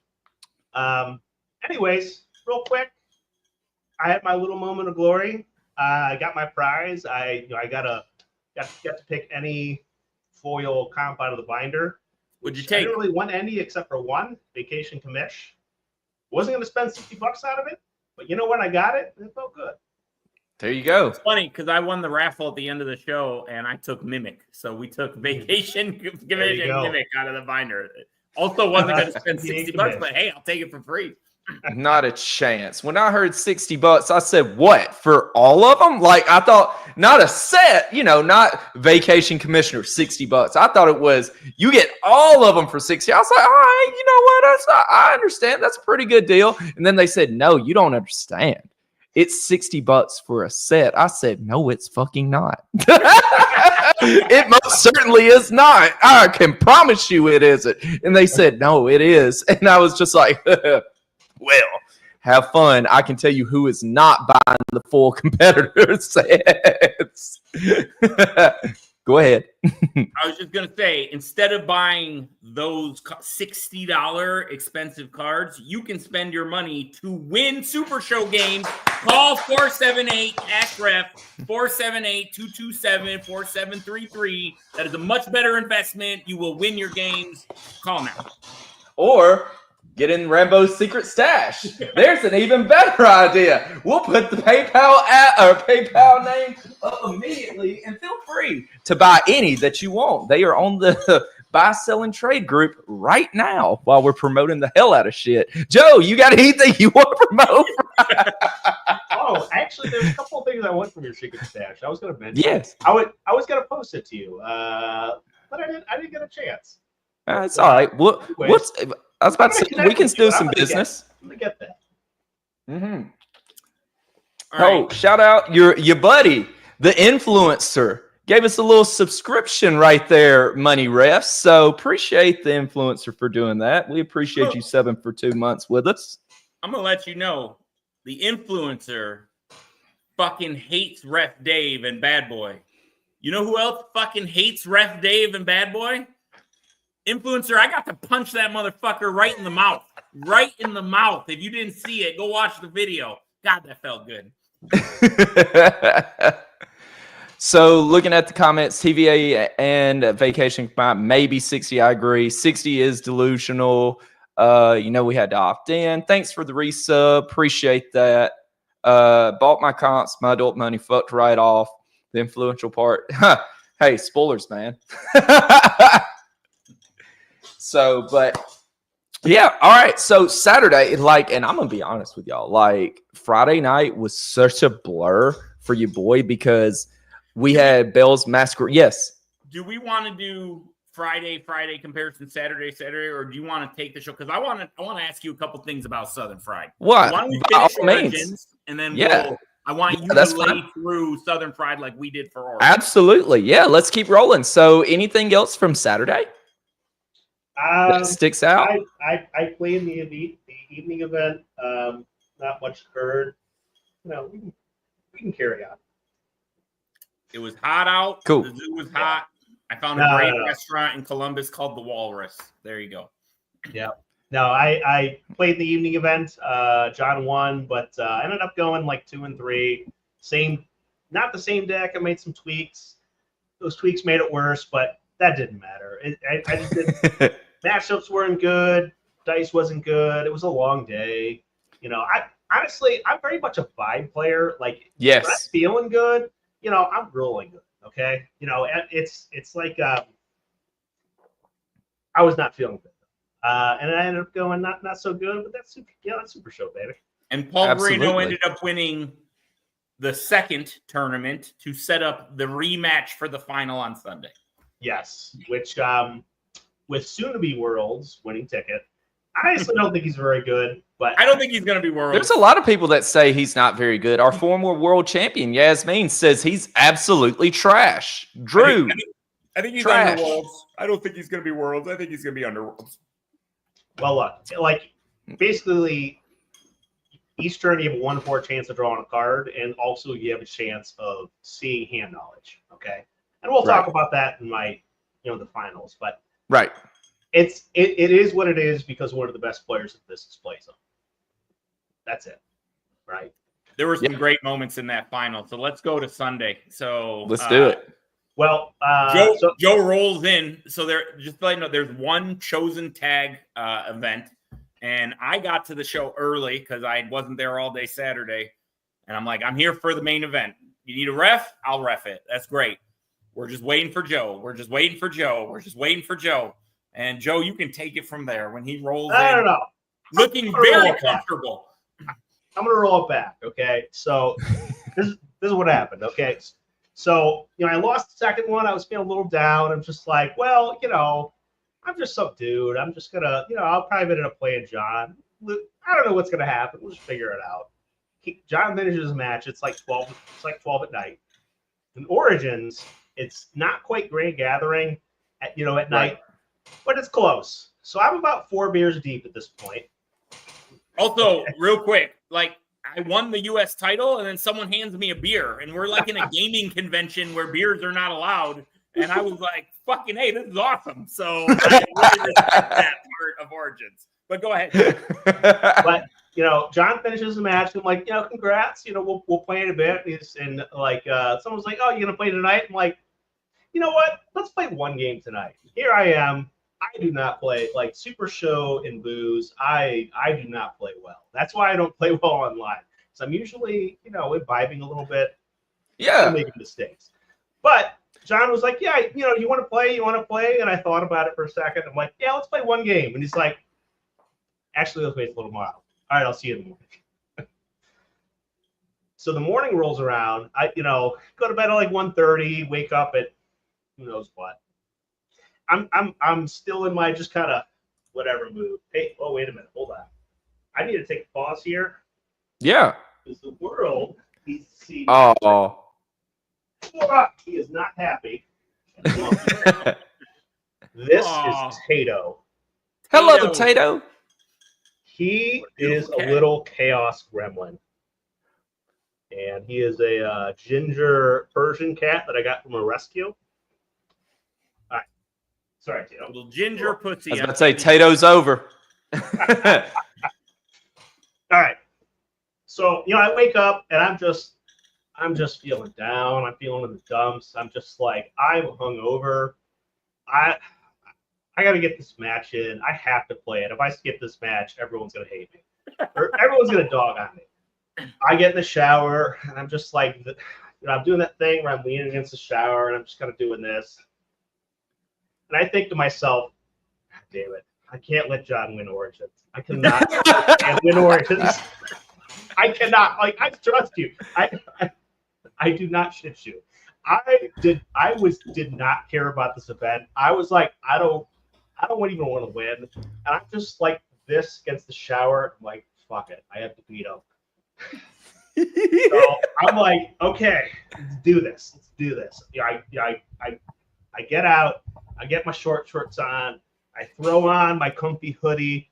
Anyways, real quick, I had my little moment of glory. I got my prize. I got to pick any foil comp out of the binder. What'd you take? I didn't really want any except for one, Vacation Commish. Wasn't going to spend $60 out of it, but you know when I got it, it felt good. There you go. It's funny because I won the raffle at the end of the show and I took Mimic. So we took Vacation Commish and Mimic out of the binder. Also wasn't going to spend $60, but hey, I'll take it for free. Not a chance. When I heard $60, I said, what? For all of them? Like, I thought, not a set, not Vacation Commissioner, $60. I thought it was, you get all of them for $60. I was like, all right, you know what? I understand. That's a pretty good deal. And then they said, no, you don't understand. It's $60 for a set. I said, no, it's fucking not. It most certainly is not. I can promise you it isn't. And they said, no, it is. And I was just like, well, have fun. I can tell you who is not buying the full competitor sets. Go ahead. I was just going to say, instead of buying those $60 expensive cards, you can spend your money to win Super Show games. Call 478-ASK-REF, 478-227-4733. That is a much better investment. You will win your games. Call now. Or get in Rambo's secret stash. There's an even better idea. We'll put the PayPal name up immediately, and feel free to buy any that you want. They are on the buy, sell, and trade group right now while we're promoting the hell out of shit. Joe, you got anything you want to promote? Oh, actually, there's a couple of things I want from your secret stash. I was going to mention. Yes. I was going to post it to you, but I didn't get a chance. It's all right. I was about to say, we can do some business. I'm going to get that. Mm-hmm. Right. Shout out your buddy, the influencer. Gave us a little subscription right there, Money Refs. So appreciate the influencer for doing that. We appreciate you subbing for 2 months with us. I'm going to let you know, the influencer fucking hates Ref Dave and Bad Boy. You know who else fucking hates Ref Dave and Bad Boy? Influencer, I got to punch that motherfucker right in the mouth. Right in the mouth. If you didn't see it, go watch the video. God, that felt good. So looking at the comments, TVA and Vacation maybe 60. I agree. 60 is delusional. We had to opt in. Thanks for the resub. Appreciate that. Bought my comps, my adult money fucked right off. The influential part. Hey, spoilers, man. So, but yeah, all right. So Saturday, and I'm gonna be honest with y'all, Friday night was such a blur for your boy because we had Bell's Masquerade. Yes. Do we want to do Friday comparison, Saturday, or do you want to take the show? Because I want to ask you a couple things about Southern Fried. What? Why don't we finish Origins, and then I want you to lay through Southern Fried like we did for Origins. Absolutely. Yeah, let's keep rolling. So anything else from Saturday that sticks out? I played the evening event. Not much occurred. We can carry on. It was hot out. Cool. The zoo was hot. I found a great restaurant in Columbus called The Walrus. There you go. Yeah. No, I played the evening event. John won, but I ended up going 2 and 3. Same not the same deck. I made some tweaks. Those tweaks made it worse, but that didn't matter. I just didn't. Matchups weren't good. Dice wasn't good. It was a long day. Honestly, I'm very much a vibe player. Like, yes, when I'm feeling good, I'm rolling good. Okay, it's like I was not feeling good, and I ended up going not so good. But that's Super Show, baby. And Paul Absolutely. Moreno ended up winning the second tournament to set up the rematch for the final on Sunday. Yes, which with soon-to-be Worlds winning ticket, I honestly don't think he's very good. But I don't think he's going to be Worlds. There's a lot of people that say he's not very good. Our former world champion, Yasmin, says he's absolutely trash. Drew. I think he's trash. under Worlds. I don't think he's going to be Worlds. I think he's going to be under Worlds. Well, look, like, basically, each turn you have a 1-4 chance of drawing a card, and also you have a chance of seeing hand knowledge, okay? And we'll talk about that in the finals. But right. It is what it is because one of the best players at this plays them. That's it, right? There were some great moments in that final. So let's go to Sunday. So let's do it. Well, Joe rolls in. So just to let you know, there's one chosen tag event, and I got to the show early because I wasn't there all day Saturday, and I'm like, I'm here for the main event. You need a ref? I'll ref it. That's great. We're just waiting for Joe. We're just waiting for Joe. And Joe, you can take it from there when he rolls in. No. Looking very comfortable. I'm going to roll it back, okay? So this is what happened, okay? So, I lost the second one. I was feeling a little down. I'm just like, well, I'm just some dude. I'm just going to, I'll probably end up playing John. I don't know what's going to happen. We'll just figure it out. John finishes his match. It's like 12 at night. In Origins, it's not quite Grand Gathering at night, but it's close. So I'm about 4 beers deep at this point. Also, real quick, like, I won the U.S. title, and then someone hands me a beer, and we're like in a gaming convention where beers are not allowed, and I was like, fucking, hey, this is awesome. So I really respect that part of Origins. But go ahead. But, John finishes the match, and I'm like, congrats, we'll play in a bit. And like, someone's like, oh, you're going to play tonight? I'm like, you know what? Let's play one game tonight. Here I am. I do not play, like, Super Show and booze. I do not play well. That's why I don't play well online. So I'm usually, imbibing a little bit. Yeah. I'm making mistakes. But John was like, yeah, you want to play? And I thought about it for a second. I'm like, yeah, let's play one game. And he's like, actually, let's wait a little while. All right, I'll see you in the morning. So the morning rolls around. I, go to bed at like 1:30, wake up at who knows what. I'm still in my just kind of whatever mood. Hey, oh, wait a minute. Hold on. I need to take a pause here. Yeah. Because the world needs to see. Oh. He is not happy. This is Tato. Hello, Tato. He is a little chaos gremlin. And he is a ginger Persian cat that I got from a rescue. All right. Sorry, Tato. Little ginger pussy. I was about to say, Tato's over. All right. So, I wake up and I'm just feeling down. I'm feeling in the dumps. I'm just like, I'm hungover. I got to get this match in. I have to play it. If I skip this match, everyone's going to hate me. Or everyone's going to dog on me. I get in the shower and I'm just like, I'm doing that thing where I'm leaning against the shower and I'm just kind of doing this. And I think to myself, God damn it, I can't let John win Origins. I cannot win Origins. I cannot. Like, I trust you. I do not shit you. I did not care about this event. I was like, I don't even want to win. And I'm just like this against the shower. I'm like, fuck it. I have to beat him. So I'm like, okay, let's do this. I get out. I get my shorts on. I throw on my comfy hoodie,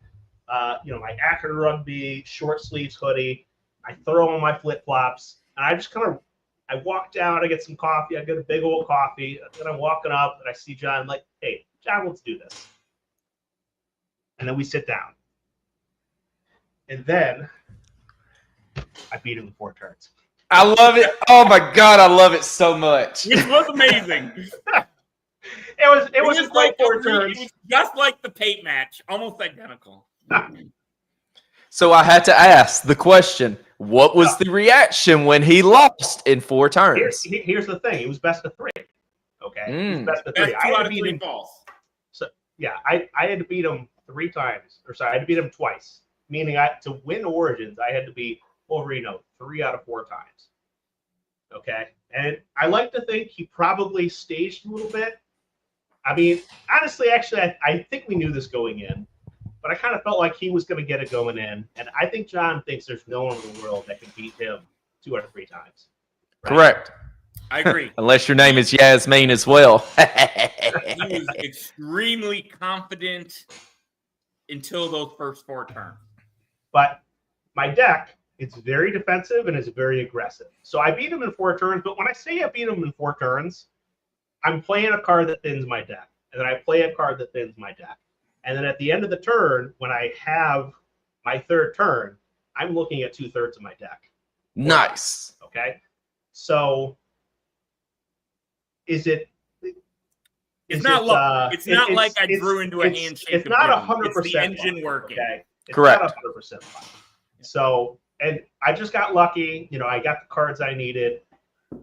my Akron Rugby short sleeves hoodie. I throw on my flip flops, and I just I walk down. I get some coffee. I get a big old coffee. Then I'm walking up, and I see John. I'm like, hey, John, let's do this. And then we sit down, and then I beat him in 4 turns. I love it. Oh my God, I love it so much. Which was amazing. It was a great like 4 turns. It was just like the Pate match, almost identical. So I had to ask the question, what was the reaction when he lost in 4 turns? Here's the thing. It was best of 3. Okay? It was best of 3. Best 2 out of 3 falls. So, yeah, I had to beat him 3 times. Or sorry, I had to beat him twice. Meaning to win Origins, I had to beat Wolverino 3 out of 4 times. Okay? And I like to think he probably staged a little bit. I mean, honestly, actually, I think we knew this going in, but I kind of felt like he was going to get it going in. And I think John thinks there's no one in the world that can beat him 2 out of 3 times. Right? Correct. I agree. Unless your name is Yasmin as well. He was extremely confident until those first 4 turns. But my deck, it's very defensive and it's very aggressive. So I beat him in 4 turns, but when I say I beat him in 4 turns, I'm playing a card that thins my deck. And then I play a card that thins my deck. And then at the end of the turn, when I have my 3rd turn, I'm looking at 2/3 of my deck. Nice. Okay? So is it... It's not luck. It's not like I drew into a handshake. It's not 100%. It's the engine working. Okay? It's Correct. not 100% luck. So, and I just got lucky. You know, I got the cards I needed,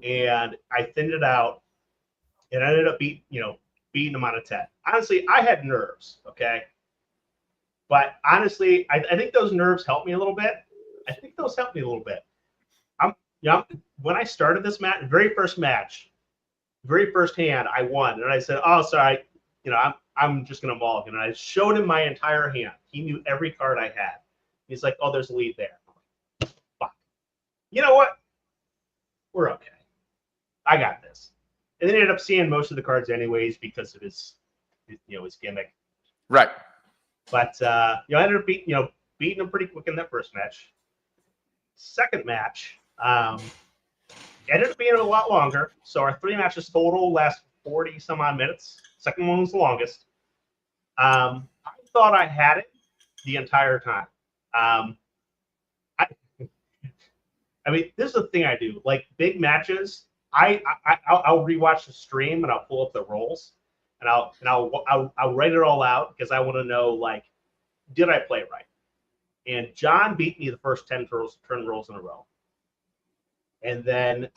and I thinned it out, and I ended up beating him on a 10. Honestly, I had nerves, okay? But honestly, I think those nerves helped me a little bit. When I started this match, very first hand, I won, and I said, "Oh, sorry, I'm just gonna mulligan." And I showed him my entire hand. He knew every card I had. He's like, "Oh, there's a lead there." Fuck. You know what? We're okay. I got this. And then he ended up seeing most of the cards anyways because of his gimmick. Right. But I ended up beating him pretty quick in that first match. Second match, ended up being a lot longer. So our 3 matches total last 40 some odd minutes. Second one was the longest. I thought I had it the entire time. I mean, this is the thing I do. Like big matches, I'll rewatch the stream and I'll pull up the rolls and I'll write it all out because I want to know, like, did I play it right? And John beat me the first 10 turn rolls in a row. And then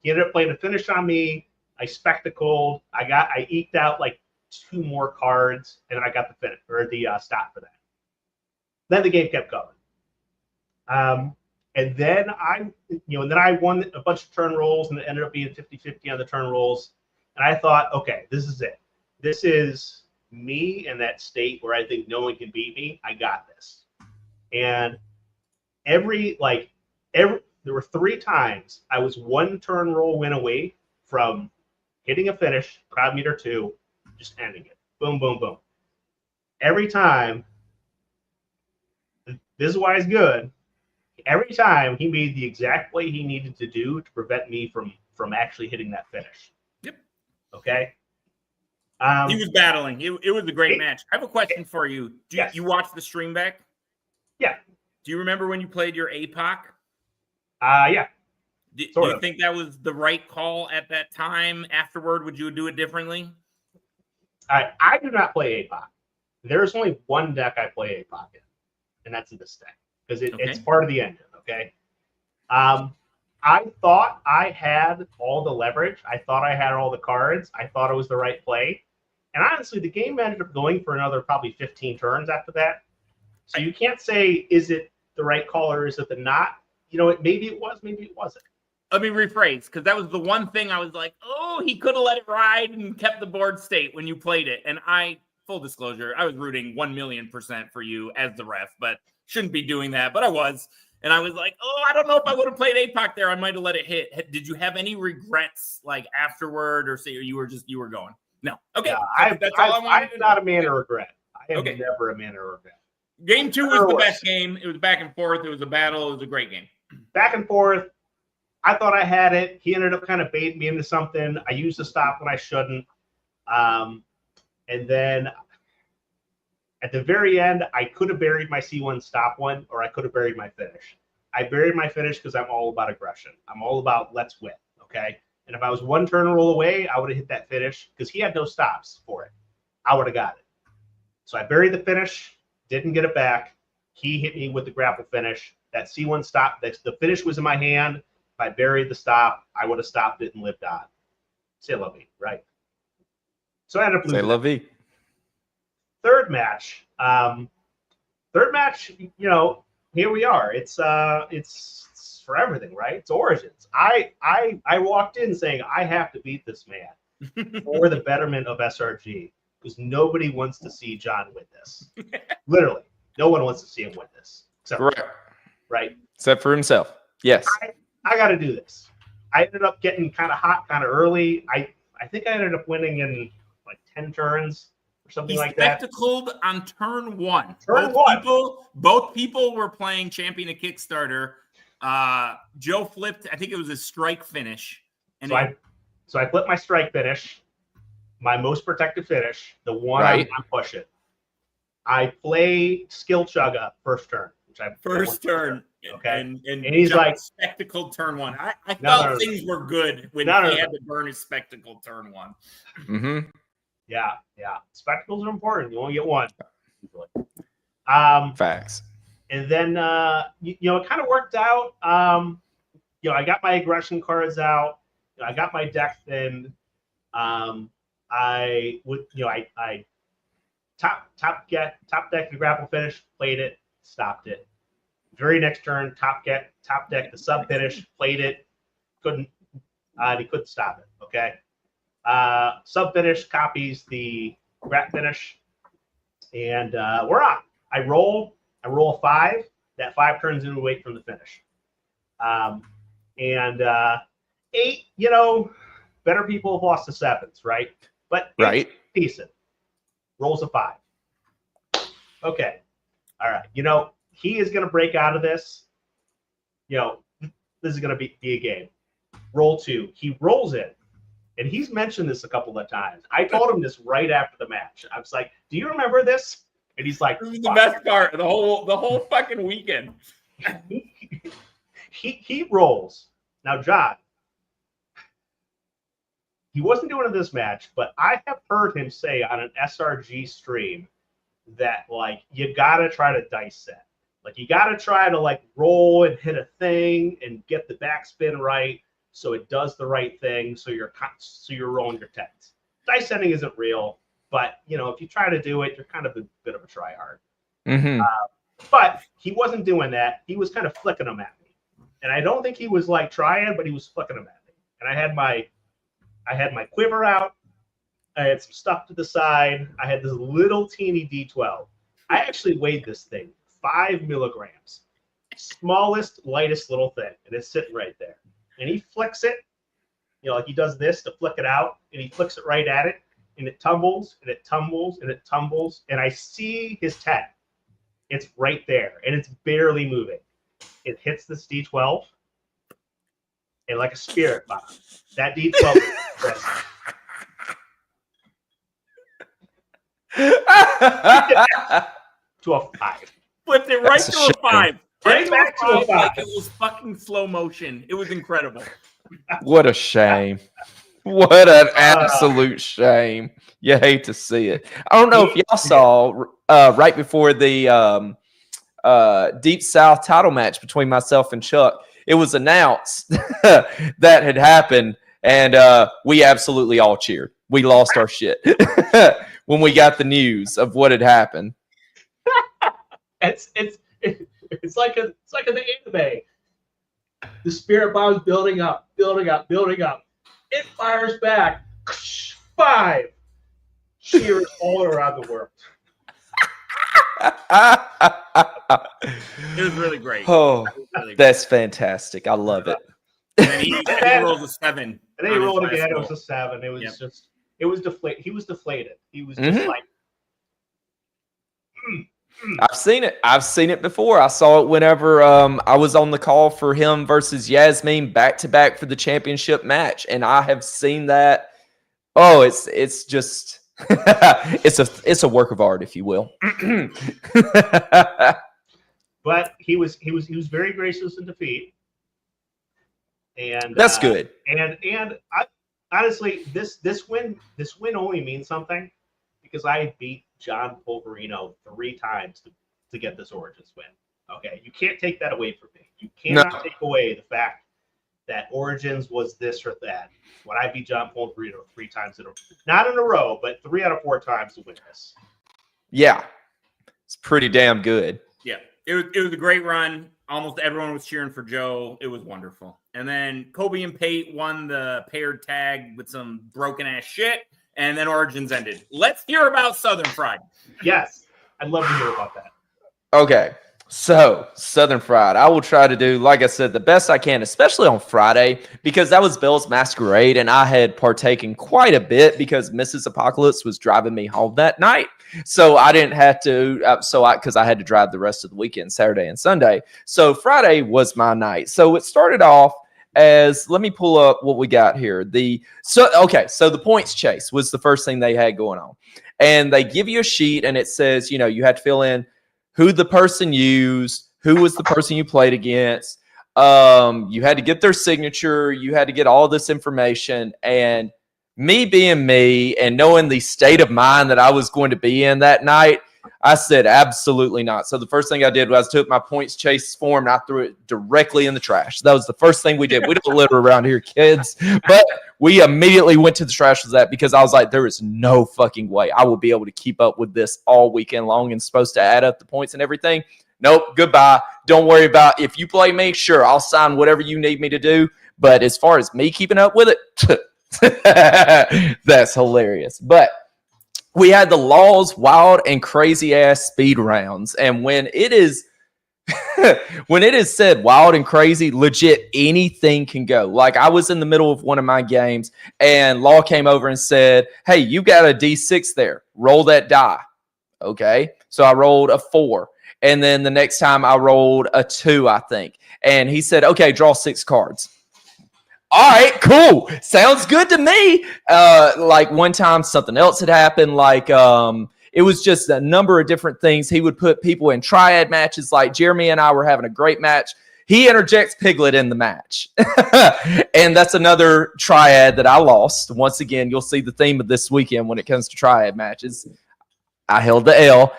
he ended up playing a finish on me. I spectacled. I eked out like 2 more cards, and then I got the finish or the stop for that. Then the game kept going. And then I won a bunch of turn rolls, and it ended up being 50-50 on the turn rolls. And I thought, okay, this is it. This is me in that state where I think no one can beat me. I got this. And there were 3 times I was 1 turn roll win away from hitting a finish, crowd meter 2, just ending it. Boom, boom, boom. Every time, this is why it's good. Every time he made the exact play he needed to do to prevent me from actually hitting that finish. Yep. Okay. He was battling. It was a great match. I have a question for you. Yes. You watch the stream back? Yeah. Do you remember when you played your APOC? Yeah. Do you think that was the right call at that time? Afterward, would you do it differently? I do not play APOC. There's only one deck I play APOC in, and that's this deck because it's part of the engine. Okay. I thought I had all the leverage. I thought I had all the cards. I thought it was the right play. And honestly, the game ended up going for another probably 15 turns after that. So you can't say, is it the right call or is it the not? Maybe it was, maybe it wasn't. Let me rephrase, because that was the one thing I was like, oh, he could have let it ride and kept the board state when you played it. And full disclosure, I was rooting 1,000,000% for you as the ref, but shouldn't be doing that. But I was. And I was like, oh, I don't know if I would have played APOC there. I might have let it hit. Did you have any regrets like afterward or say you were going? No. Okay. Yeah, that's all I wanted. I'm not a man of regret. I am never a man of regret. Game 2 was the best game. It was back and forth. It was a battle. It was a great game. Back and forth. I thought I had it. He ended up kind of baiting me into something. I used the stop when I shouldn't. And then at the very end, I could have buried my C1 stop one, or I could have buried my finish. I buried my finish because I'm all about aggression. I'm all about let's win, okay? And if I was one turn roll away, I would have hit that finish because he had no stops for it. I would have got it. So I buried the finish, didn't get it back. He hit me with the grapple finish. That C1 stop, the finish was in my hand. If I buried the stop, I would have stopped it and lived on. C'est la vie, right? So I ended up losing. C'est la vie. Third match, here we are. It's for everything, right? It's Origins. I walked in saying I have to beat this man for the betterment of SRG because nobody wants to see John win this. Literally, no one wants to see him win this. Right? Except for himself. Yes. I got to do this. I ended up getting kind of hot kind of early. I think I ended up winning in like 10 turns. Something like that. Spectacled on turn one. Both people were playing Champion of Kickstarter. Joe flipped. I think it was a strike finish. And so I flipped my strike finish, my most protected finish, the one I'm pushing. I play Skill Chugga first turn, first turn. Okay, and he's John like spectacled turn one. I felt things were good when he had to burn his spectacled turn one. Mm-hmm. Yeah. Spectacles are important. You only get one. Facts. And then, it kind of worked out. I got my aggression cards out. I got my deck thinned. I top deck the grapple finish, played it, stopped it. Very next turn, top deck the sub finish, played it, he couldn't stop it. Okay. Sub finish copies the grap finish, and we're on. I roll a 5. That 5 turns into a weight from the finish. 8, better people have lost to 7s, right? But right, decent. Rolls a 5. Okay, all right. He is going to break out of this. This is going to be a game. Roll 2. He rolls it. And he's mentioned this a couple of times. I told him this right after the match. I was like, "Do you remember this?" And he's like, "This is the best part of the whole fucking weekend." he rolls. Now, John, he wasn't doing it this match, but I have heard him say on an SRG stream that you gotta try to dice set. You gotta try to roll and hit a thing and get the backspin right. So it does the right thing. So you're rolling your 10s. Dice setting isn't real, but if you try to do it, you're kind of a bit of a tryhard. Mm-hmm. But he wasn't doing that. He was kind of flicking them at me, and I don't think he was trying, but he was flicking them at me. And I had my quiver out. I had some stuff to the side. I had this little teeny D12. I actually weighed this thing 5 milligrams, smallest, lightest little thing, and it's sitting right there. And he flicks it, he does this to flick it out, and he flicks it right at it, and it tumbles, and it tumbles, and it tumbles, and I see his 10. It's right there, and it's barely moving. It hits this D12, and like a spirit bomb, that D12 to a 5. Flipped it right to a 5. Right back to a 5. Like it was fucking slow motion. It was incredible. What a shame. What an absolute shame. You hate to see it. I don't know if y'all saw right before the Deep South title match between myself and Chuck, it was announced that had happened, and we absolutely all cheered. We lost our shit when we got the news of what had happened. It's like in the anime. The spirit bomb's building up. It fires back. 5. Cheers all around the world. It was really great. Oh, really that's fantastic. I love it. And then he rolled a 7. And then he rolled again. It was a 7. It was just, it was deflated. He was deflated. He was just like, I've seen it. I've seen it before. I saw it whenever I was on the call for him versus Yasmin back-to-back for the championship match. And I have seen that. Oh, it's just it's a work of art, if you will. but he was very gracious in defeat. And That's good. And honestly, this win only means something because I beat John Polverino 3 times to get this Origins win. Okay, you can't take that away from me. You cannot take away the fact that Origins was this or that. When I beat John Polverino 3 times not in a row, but 3 out of 4 times to win this. Yeah, it's pretty damn good. Yeah, it was a great run. Almost everyone was cheering for Joe. It was wonderful. And then Kobe and Pate won the paired tag with some broken ass shit. And then Origins ended. Let's hear about Southern Fried. Yes, I'd love to hear about that. Okay, so Southern Fried. I will try to do, like I said, the best I can, especially on Friday, because that was Bill's Masquerade, and I had partaken quite a bit because Mrs. Apocalypse was driving me home that night. So I didn't have to, because I had to drive the rest of the weekend, Saturday and Sunday. So Friday was my night. So it started off as, let me pull up what we got here. So the points chase was the first thing they had going on. And they give you a sheet and it says, you had to fill in who the person used, who was the person you played against. You had to get their signature. You had to get all this information. And me being me and knowing the state of mind that I was going to be in that night, I said, absolutely not. So the first thing I did was I took my points chase form and I threw it directly in the trash. That was the first thing we did. We don't litter around here, kids. But we immediately went to the trash with that because I was like, there is no fucking way I will be able to keep up with this all weekend long and supposed to add up the points and everything. Nope, goodbye. Don't worry about if you play me, sure, I'll sign whatever you need me to do. But as far as me keeping up with it, that's hilarious. But we had the Laws wild and crazy ass speed rounds. And when it is said wild and crazy, legit anything can go. Like I was in the middle of one of my games and Law came over and said, hey, you got a D6 there. Roll that die. Okay. So I rolled a 4. And then the next time I rolled a 2, I think. And he said, okay, draw 6 cards. All right, cool. Sounds good to me. Like one time something else had happened. Like it was just a number of different things. He would put people in triad matches. Like Jeremy and I were having a great match. He interjects Piglet in the match. And that's another triad that I lost. Once again, you'll see the theme of this weekend when it comes to triad matches. I held the L.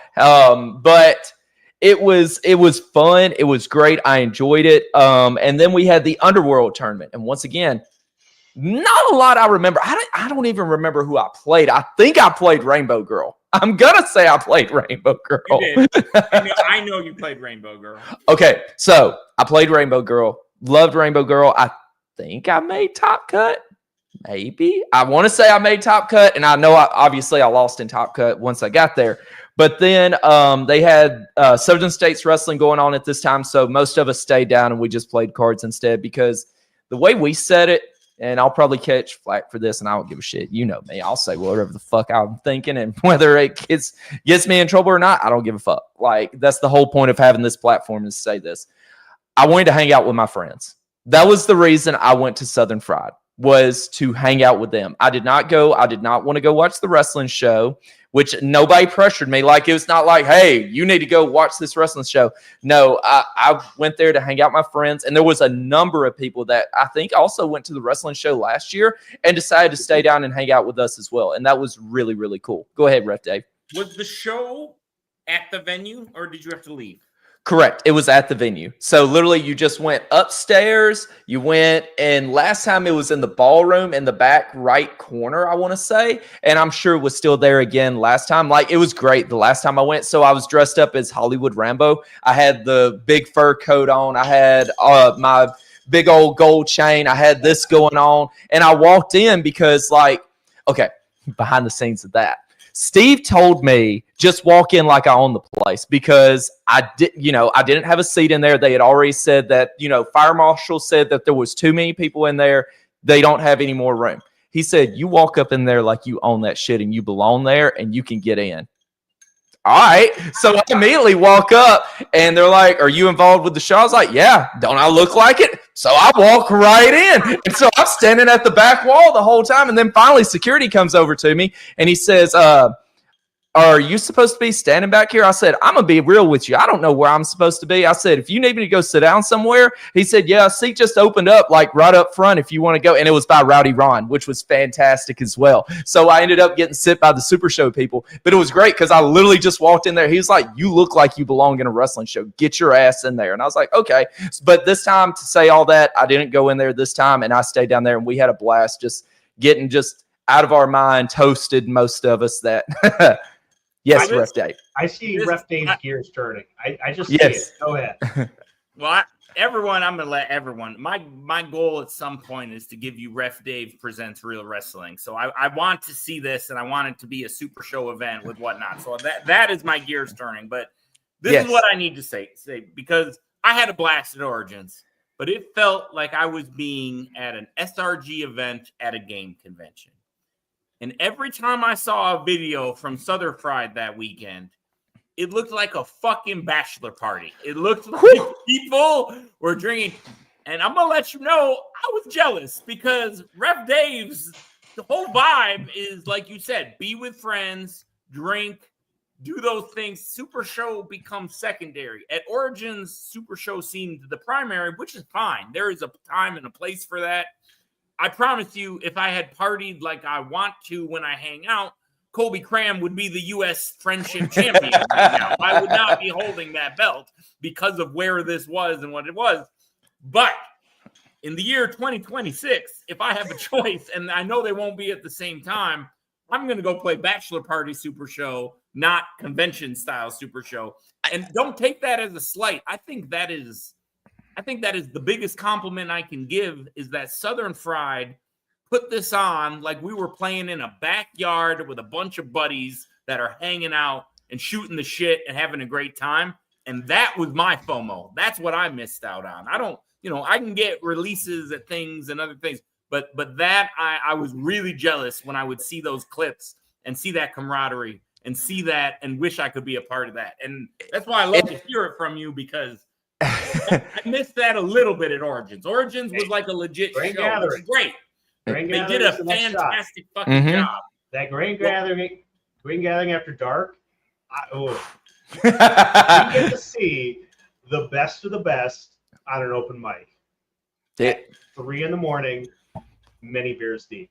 But it was fun. It was great. I enjoyed it. And then we had the Underworld tournament. And once again, not a lot I remember. I don't even remember who I played. I think I played Rainbow Girl. I'm going to say I played Rainbow Girl. You did. I know you played Rainbow Girl. Okay, so I played Rainbow Girl. Loved Rainbow Girl. I think I made Top Cut. Maybe. I want to say I made Top Cut. And I know obviously I lost in Top Cut once I got there. But then they had Southern States Wrestling going on at this time, so most of us stayed down and we just played cards instead because the way we said it, and I'll probably catch flack for this, and I don't give a shit. You know me. I'll say whatever the fuck I'm thinking, and whether it gets me in trouble or not, I don't give a fuck. Like, that's the whole point of having this platform is to say this. I wanted to hang out with my friends. That was the reason I went to Southern Fried, was to hang out with them. I did not want to go watch the wrestling show, which nobody pressured me. Like, it was not like, hey, you need to go watch this wrestling show. No, I went there to hang out with my friends. And there was a number of people that I think also went to the wrestling show last year and decided to stay down and hang out with us as well. And that was really, really cool. Go ahead, Ref Dave. Was the show at the venue or did you have to leave? Correct. It was at the venue. So literally you just went upstairs. You went, and last time it was in the ballroom in the back right corner, I want to say. And I'm sure it was still there again last time. Like, it was great the last time I went. So I was dressed up as Hollywood Rambo. I had the big fur coat on. I had my big old gold chain. I had this going on. And I walked in because, like, okay, behind the scenes of that, Steve told me just walk in like I own the place because I didn't have a seat in there. They had already said that, fire marshal said that there was too many people in there. They don't have any more room. He said, you walk up in there like you own that shit and you belong there and you can get in. All right. So I immediately walk up and they're like, are you involved with the show? I was like, yeah. Don't I look like it? So I walk right in. And so I'm standing at the back wall the whole time. And then finally security comes over to me and he says, are you supposed to be standing back here? I said, I'm going to be real with you. I don't know where I'm supposed to be. I said, if you need me to go sit down somewhere, he said, yeah, a seat just opened up like right up front if you want to go. And it was by Rowdy Ron, which was fantastic as well. So I ended up getting sit by the Super Show people. But it was great because I literally just walked in there. He was like, you look like you belong in a wrestling show. Get your ass in there. And I was like, okay. But this time, to say all that, I didn't go in there this time. And I stayed down there and we had a blast just getting just out of our mind, toasted most of us that – Yes, Ref Dave. I see Ref Dave's gears turning. I just see yes. it. Go ahead. Well, everyone, I'm going to let everyone. My goal at some point is to give you Ref Dave Presents Real Wrestling. So I want to see this, and I want it to be a Super Show event with whatnot. So that is my gears turning. But this is what I need to say, because I had a blast at Origins, but it felt like I was being at an SRG event at a game convention. And every time I saw a video from Southern Fried that weekend, it looked like a fucking bachelor party. It looked like people were drinking. And I'm going to let you know, I was jealous because Ref Dave's, the whole vibe is, like you said, be with friends, drink, do those things. Super Show becomes secondary. At Origins, Super Show seemed the primary, which is fine. There is a time and a place for that. I promise you, if I had partied like I want to when I hang out, Colby Cram would be the U.S. Friendship Champion right now. I would not be holding that belt because of where this was and what it was. But in the year 2026, if I have a choice, and I know they won't be at the same time, I'm going to go play Bachelor Party Super Show, not convention-style Super Show. And don't take that as a slight. I think that is the biggest compliment I can give, is that Southern Fried put this on like we were playing in a backyard with a bunch of buddies that are hanging out and shooting the shit and having a great time. And that was my FOMO. That's what I missed out on. I can get releases at things and other things, but that I was really jealous when I would see those clips and see that camaraderie and see that and wish I could be a part of that. And that's why I love to hear it from you, because I missed that a little bit at Origins. Origins was like a legit show. It was great. They did a fantastic fucking job. That grain gathering after dark. You get to see the best of the best on an open mic. At 3 a.m, many beers deep.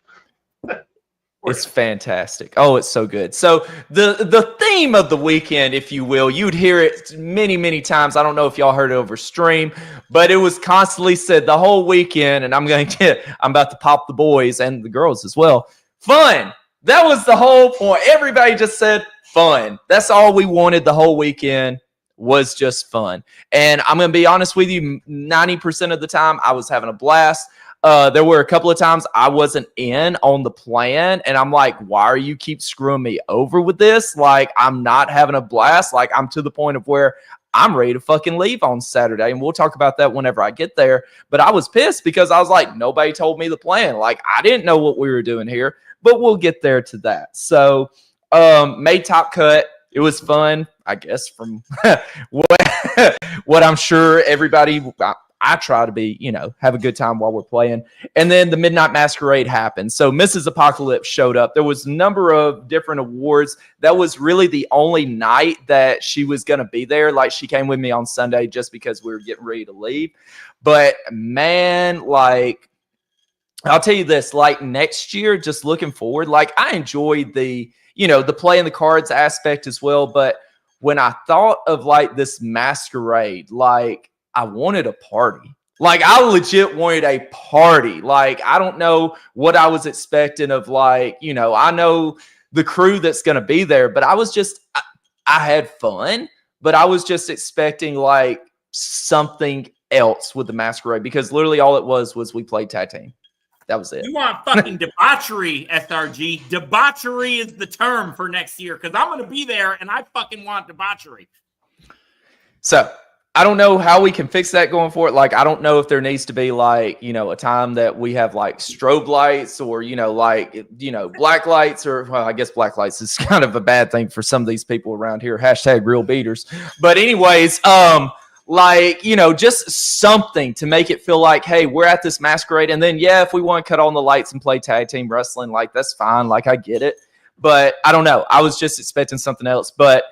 It's fantastic. Oh, it's so good. So the theme of the weekend, if you will, you'd hear it many, many times. I don't know if y'all heard it over stream, but it was constantly said the whole weekend, and I'm about to pop the boys and the girls as well. Fun. That was the whole point. Everybody just said fun. That's all we wanted the whole weekend, was just fun. And I'm going to be honest with you, 90% of the time I was having a blast. There were a couple of times I wasn't in on the plan, and I'm like, why are you keep screwing me over with this? Like, I'm not having a blast. Like, I'm to the point of where I'm ready to fucking leave on Saturday, and we'll talk about that whenever I get there. But I was pissed because I was like, nobody told me the plan. Like, I didn't know what we were doing here, but we'll get there to that. So, made top cut. It was fun, I guess, from what I'm sure everybody... I try to be, have a good time while we're playing. And then the Midnight Masquerade happened. So Mrs. Apocalypse showed up. There was a number of different awards. That was really the only night that she was going to be there. Like, she came with me on Sunday just because we were getting ready to leave. But man, like, I'll tell you this, like, next year, just looking forward, like, I enjoyed the playing the cards aspect as well. But when I thought of like this masquerade, like, I wanted a party. Like, I legit wanted a party. Like, I don't know what I was expecting of, like, I know the crew that's going to be there, but I was just, I had fun, but I was just expecting like something else with the masquerade, because literally all it was we played tag team. That was it. You want fucking debauchery, SRG. Debauchery is the term for next year, because I'm going to be there and I fucking want debauchery. So, I don't know how we can fix that going forward. Like, I don't know if there needs to be like, a time that we have like strobe lights or, black lights, or, well, I guess black lights is kind of a bad thing for some of these people around here. # real beaters. But anyways, just something to make it feel like, hey, we're at this masquerade. And then, if we want to cut on the lights and play tag team wrestling, like, that's fine. Like, I get it. but I don't know. I was just expecting something else. But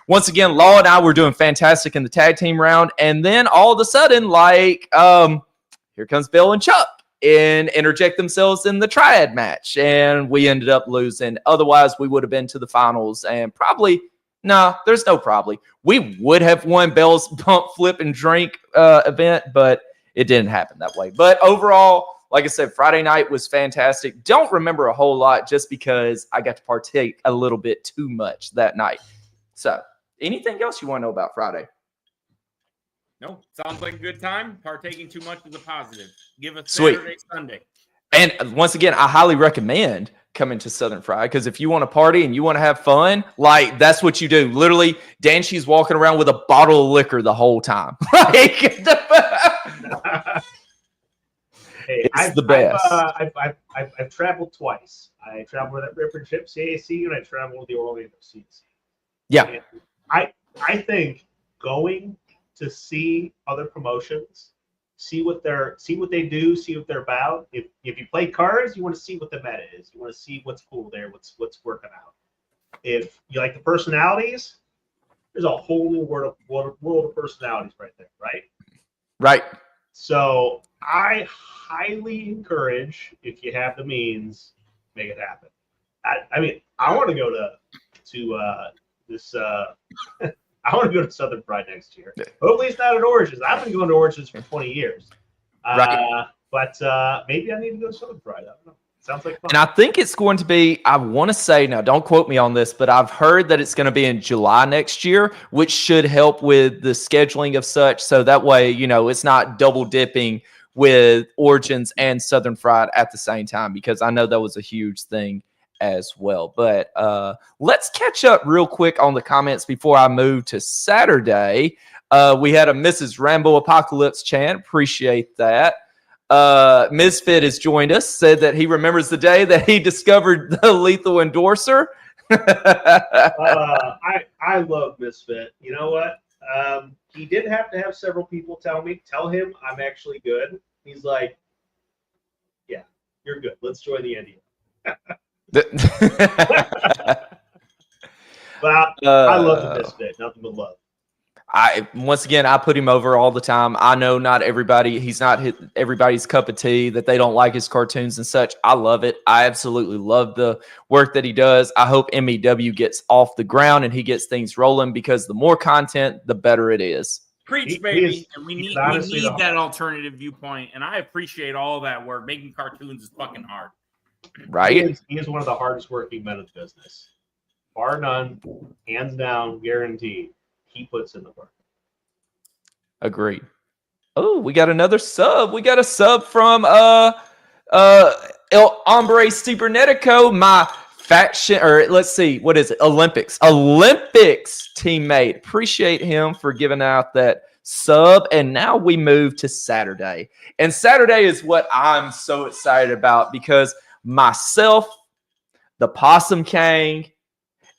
once again, Law and I were doing fantastic in the tag team round. And then all of a sudden, like, here comes Bill and Chuck and interject themselves in the triad match. And we ended up losing. Otherwise, we would have been to the finals and probably, no, there's no probably. We would have won Bell's Pump, Flip, and Drink event, but it didn't happen that way. But overall, like I said, Friday night was fantastic. Don't remember a whole lot just because I got to partake a little bit too much that night. So, anything else you want to know about Friday? No, sounds like a good time. Partaking too much is a positive. Give us Sweet. Saturday, Sunday. And once again, I highly recommend coming to Southern Fried because if you want to party and you want to have fun, like that's what you do. Literally, Danshi's walking around with a bottle of liquor the whole time. Like, it's the best. I've traveled twice. I traveled with that Ripper Chip CAC and I traveled with the Orlando CAC. Yeah. And I think going to see other promotions, see what they do, see what they're about. If you play cards, you want to see what the meta is. You want to see what's cool there, what's working out. If you like the personalities, there's a whole new world of personalities right there, right? Right. So I highly encourage, if you have the means, make it happen. I mean, I want to go to this. I want to go to Southern Pride next year. Hopefully, it's not at Origins. I've been going to Origins for 20 years. Right. But maybe I need to go to Southern Pride. I don't know. Sounds like fun. And I think it's going to be, I want to say, now don't quote me on this, but I've heard that it's going to be in July next year, which should help with the scheduling of such. So that way, you know, it's not double dipping with Origins and Southern Fried at the same time, because I know that was a huge thing as well. But let's catch up real quick on the comments before I move to Saturday. We had a Mrs. Rambo Apocalypse chant. Appreciate that. Misfit has joined us, said that he remembers the day that he discovered the lethal endorser. I love Misfit. You know what? He did have to have several people tell him I'm actually good. He's like, yeah, you're good. Let's join the Indian. But I love the Misfit. Nothing but love. Once again, I put him over all the time. I know not everybody, he's not everybody's cup of tea, that they don't like his cartoons and such. I love it. I absolutely love the work that he does. I hope MEW gets off the ground and he gets things rolling, because the more content, the better it is. Preach, baby. And we need that alternative viewpoint. And I appreciate all that work. Making cartoons is fucking hard. Right? He is one of the hardest working men in the business. Bar none, hands down, guaranteed. He puts in the work. Agreed. Oh, we got another sub. We got a sub from El Hombre Cibernetico, my faction, or let's see, what is it? Olympics teammate. Appreciate him for giving out that sub. And now we move to Saturday. And Saturday is what I'm so excited about, because myself, the Possum King,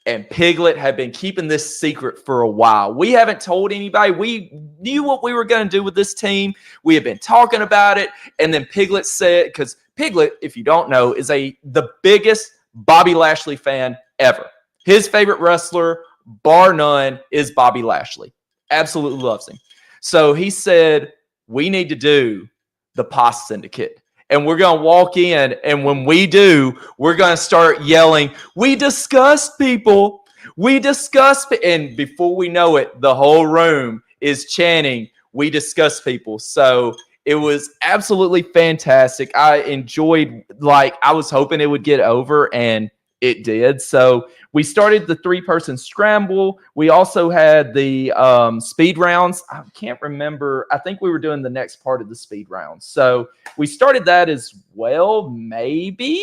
and Piglet have been keeping this secret for a while. We haven't told anybody. We knew what we were going to do with this team. We have been talking about it. And then Piglet said, because Piglet, if you don't know, is the biggest Bobby Lashley fan ever. His favorite wrestler, bar none, is Bobby Lashley. Absolutely loves him. So he said, we need to do the Posse Syndicate. And we're going to walk in, and when we do, we're going to start yelling, we discuss people. We discuss. And before we know it, the whole room is chanting, we discuss people. So it was absolutely fantastic. I enjoyed, I was hoping it would get over, and it did. So we started the 3-person scramble. We also had the speed rounds. I can't remember. I think we were doing the next part of the speed rounds. So we started that as well, maybe.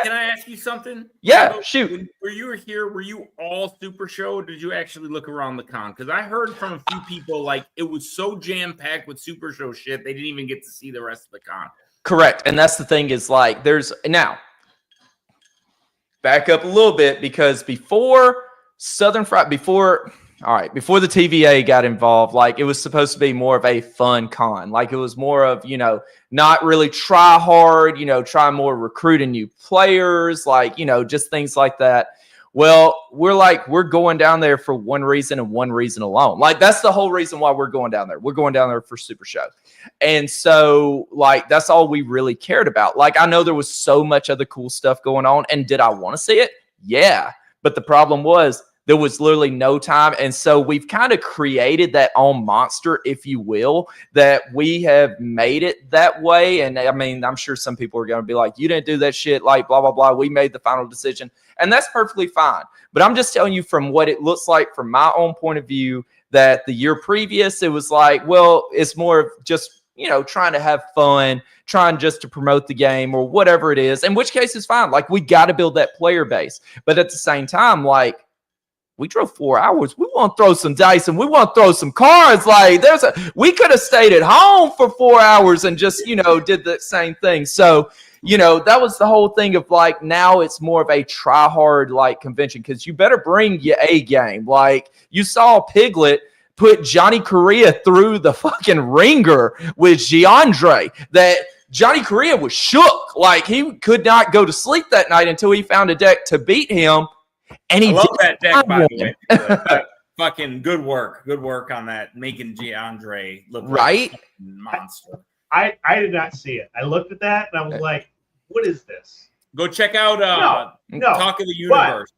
Can I ask you something? Yeah, shoot. When you were here, were you all Super Show, or did you actually look around the con? Because I heard from a few people, it was so jam-packed with Super Show shit, they didn't even get to see the rest of the con. Correct. And that's the thing is, there's now, back up a little bit, because before Southern Fried, before the TVA got involved, it was supposed to be more of a fun con. It was more of, not really try hard, try more recruiting new players, just things like that. Well, we're going down there for one reason and one reason alone. Like, that's the whole reason why we're going down there. We're going down there for Super Show. And so, like, that's all we really cared about. Like, I know there was so much other cool stuff going on. And did I want to see it? Yeah. But the problem was there was literally no time. And so we've kind of created that own monster, if you will, that we have made it that way. And I mean, I'm sure some people are going to be like, you didn't do that shit, like blah, blah, blah. We made the final decision. And that's perfectly fine. But I'm just telling you from what it looks like from my own point of view, that the year previous, it was like, well, it's more of just, trying to have fun, trying just to promote the game or whatever it is, in which case is fine. Like, we got to build that player base. But at the same time, like, we drove 4 hours. We want to throw some dice and we want to throw some cards. Like, we could have stayed at home for 4 hours and just, did the same thing. So, that was the whole thing of like, now it's more of a try hard like convention, because you better bring your A game. Like, you saw Piglet put Johnny Correa through the fucking ringer with Giandre, that Johnny Correa was shook. Like, he could not go to sleep that night until he found a deck to beat him. And he I love that deck, by the way. Fucking good work. Good work on that, making Giandre look right. Like a monster. I did not see it. I looked at that and I was like, what is this? Go check out no, Talk of the Universe.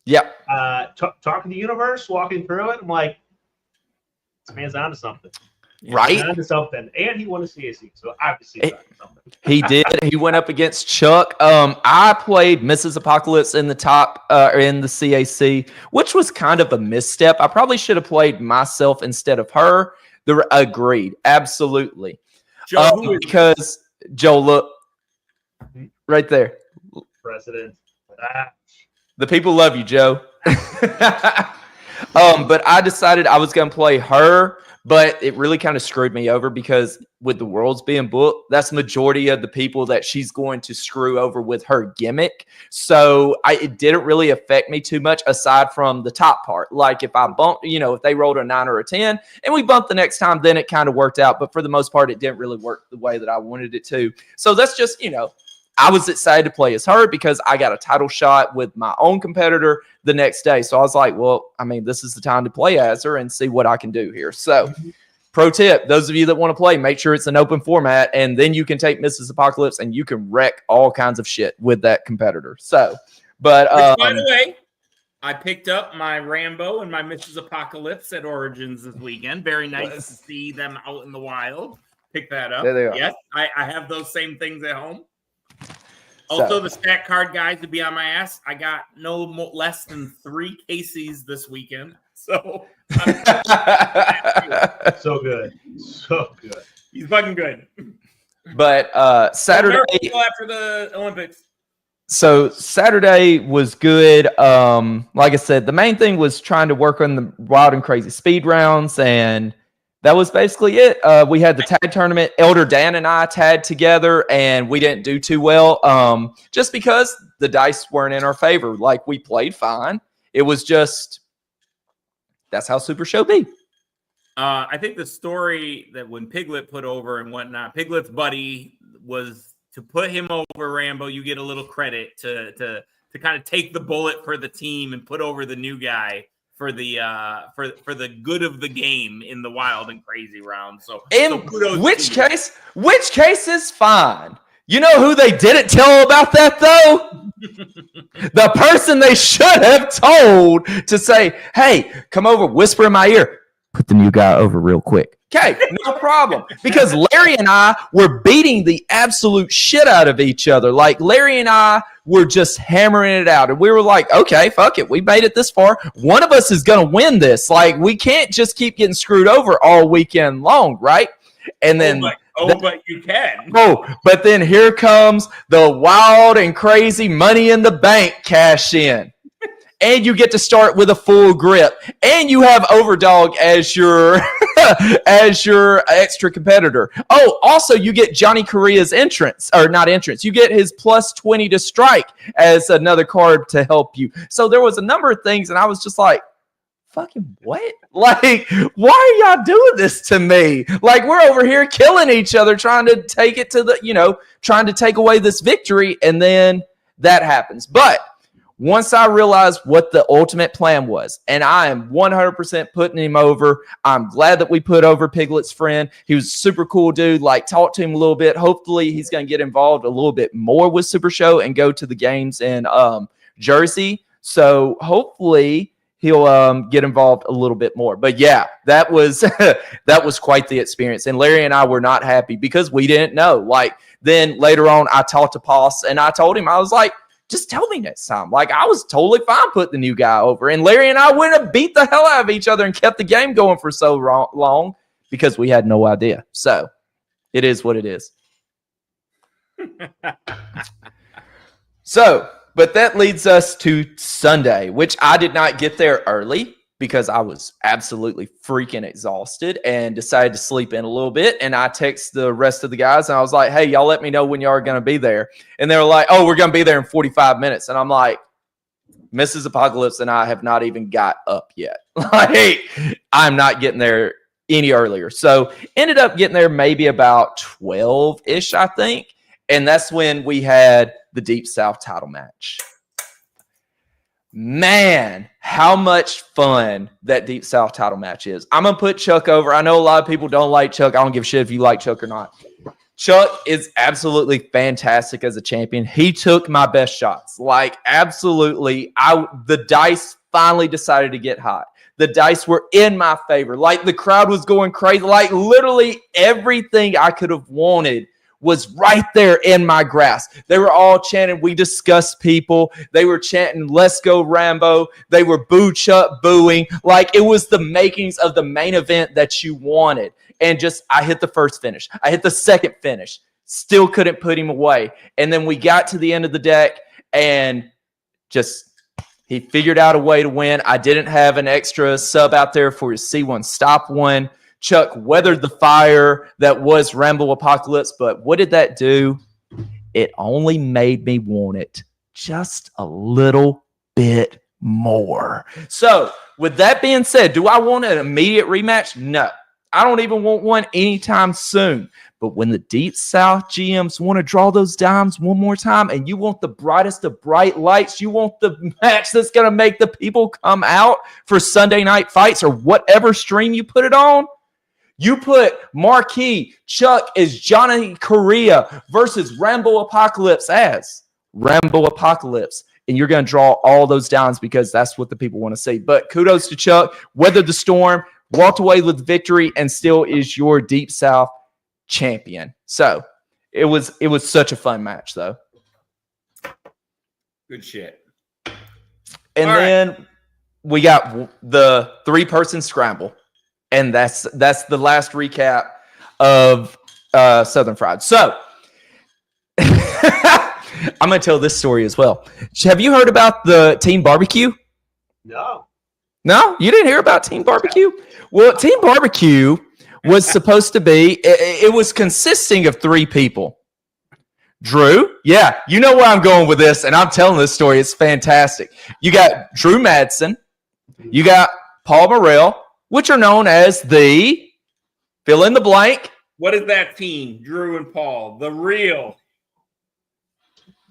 Yep. Talk of the Universe, walking through it, I'm like, this man's onto something. Right? Onto something. And he won a CAC, so obviously he's onto something. He did. He went up against Chuck. I played Mrs. Apocalypse in the top in the CAC, which was kind of a misstep. I probably should have played myself instead of her. Agreed. Absolutely. Joe, because Joe, look right there. President. The people love you, Joe. But I decided I was going to play her, but it really kind of screwed me over, because with the worlds being booked, that's majority of the people that she's going to screw over with her gimmick. So it didn't really affect me too much, aside from the top part. Like, if I bumped, if they rolled a 9 or a 10 and we bumped the next time, then it kind of worked out. But for the most part, it didn't really work the way that I wanted it to. So that's just, I was excited to play as her because I got a title shot with my own competitor the next day. So I was like, well, I mean, this is the time to play as her and see what I can do here. So pro tip, those of you that want to play, make sure it's an open format, and then you can take Mrs. Apocalypse and you can wreck all kinds of shit with that competitor. So, but by the way, I picked up my Rambo and my Mrs. Apocalypse at Origins this weekend. Very nice to see them out in the wild. Pick that up. There they are. Yes, I have those same things at home. Also, the stat card guys to be on my ass. I got less than 3 cases this weekend. So, so good. So good. He's fucking good. But Saturday after the Olympics. So Saturday was good. Like I said, the main thing was trying to work on the wild and crazy speed rounds, and that was basically it. We had the tag tournament. Elder Dan and I tagged together, and we didn't do too well, just because the dice weren't in our favor. Like, we played fine. It was just, that's how Super Show be. I think the story that when Piglet put over and whatnot, Piglet's buddy was to put him over Rambo. You get a little credit to kind of take the bullet for the team and put over the new guy for the for the good of the game in the wild and crazy round. So which case is fine. You know who they didn't tell about that, though? The person they should have told to say, hey, come over, whisper in my ear, put the new guy over real quick. Okay, no problem. Because Larry and I were beating the absolute shit out of each other. Like, Larry and I were just hammering it out. And we were like, okay, fuck it. We made it this far. One of us is going to win this. Like, we can't just keep getting screwed over all weekend long, right? And then... but you can. But then here comes the wild and crazy Money in the Bank cash in. And you get to start with a full grip. And you have Overdog as your as your extra competitor. Oh, also you get Johnny Correa's entrance, or not entrance. You get his plus 20 to strike as another card to help you. So there was a number of things, and I was just like, fucking what? Like, why are y'all doing this to me? Like, we're over here killing each other, trying to take it to the, trying to take away this victory, and then that happens. But Once I realized what the ultimate plan was, and I am 100% putting him over. I'm glad that we put over Piglet's friend. He was a super cool dude. Like, talk to him a little bit. Hopefully, he's going to get involved a little bit more with Super Show and go to the games in Jersey. So hopefully he'll get involved a little bit more. But yeah, that was that was quite the experience. And Larry and I were not happy because we didn't know. Like, then later on, I talked to Poss and I told him, I was like, just tell me next time. Like, I was totally fine putting the new guy over. And Larry and I wouldn't have beat the hell out of each other and kept the game going for so long because we had no idea. So it is what it is. So, but that leads us to Sunday, which I did not get there early because I was absolutely freaking exhausted and decided to sleep in a little bit. And I text the rest of the guys and I was like, hey, y'all let me know when y'all are going to be there. And they were like, oh, we're going to be there in 45 minutes. And I'm like, Mrs. Apocalypse and I have not even got up yet. Like, I'm not getting there any earlier. So ended up getting there maybe about 12-ish, I think. And that's when we had the Deep South title match. Man, how much fun that Deep South title match is. I'm going to put Chuck over. I know a lot of people don't like Chuck. I don't give a shit if you like Chuck or not. Chuck is absolutely fantastic as a champion. He took my best shots. Like, absolutely. The dice finally decided to get hot. The dice were in my favor. Like, the crowd was going crazy. Like, literally everything I could have wanted was right there in my grasp. They were all chanting, we discuss people. They were chanting, let's go Rambo. They were boo Chuck booing. Like, it was the makings of the main event that you wanted. And just, I hit the first finish. I hit the second finish. Still couldn't put him away. And then we got to the end of the deck and just, he figured out a way to win. I didn't have an extra sub out there for his C1 stop one. Chuck weathered the fire that was Rambo Apocalypse, but what did that do? It only made me want it just a little bit more. So, with that being said, do I want an immediate rematch? No. I don't even want one anytime soon. But when the Deep South GMs want to draw those dimes one more time and you want the brightest of bright lights, you want the match that's going to make the people come out for Sunday night fights or whatever stream you put it on, you put Marquis Chuck as Johnny Correa versus Rambo Apocalypse as Rambo Apocalypse. And you're going to draw all those downs because that's what the people want to see. But kudos to Chuck. Weathered the storm, walked away with victory, and still is your Deep South champion. So it was such a fun match, though. Good shit. And all then right, we got the 3-person scramble. And that's the last recap of Southern Fried. So I'm going to tell this story as well. Have you heard about the Team Barbecue? No. No? You didn't hear about Team Barbecue? Well, Team Barbecue was supposed to be, it was consisting of 3 people. Drew, yeah, you know where I'm going with this, and I'm telling this story. It's fantastic. You got Drew Madsen. You got Paul Morrell, which are known as the fill in the blank. What is that team? Drew and Paul, the real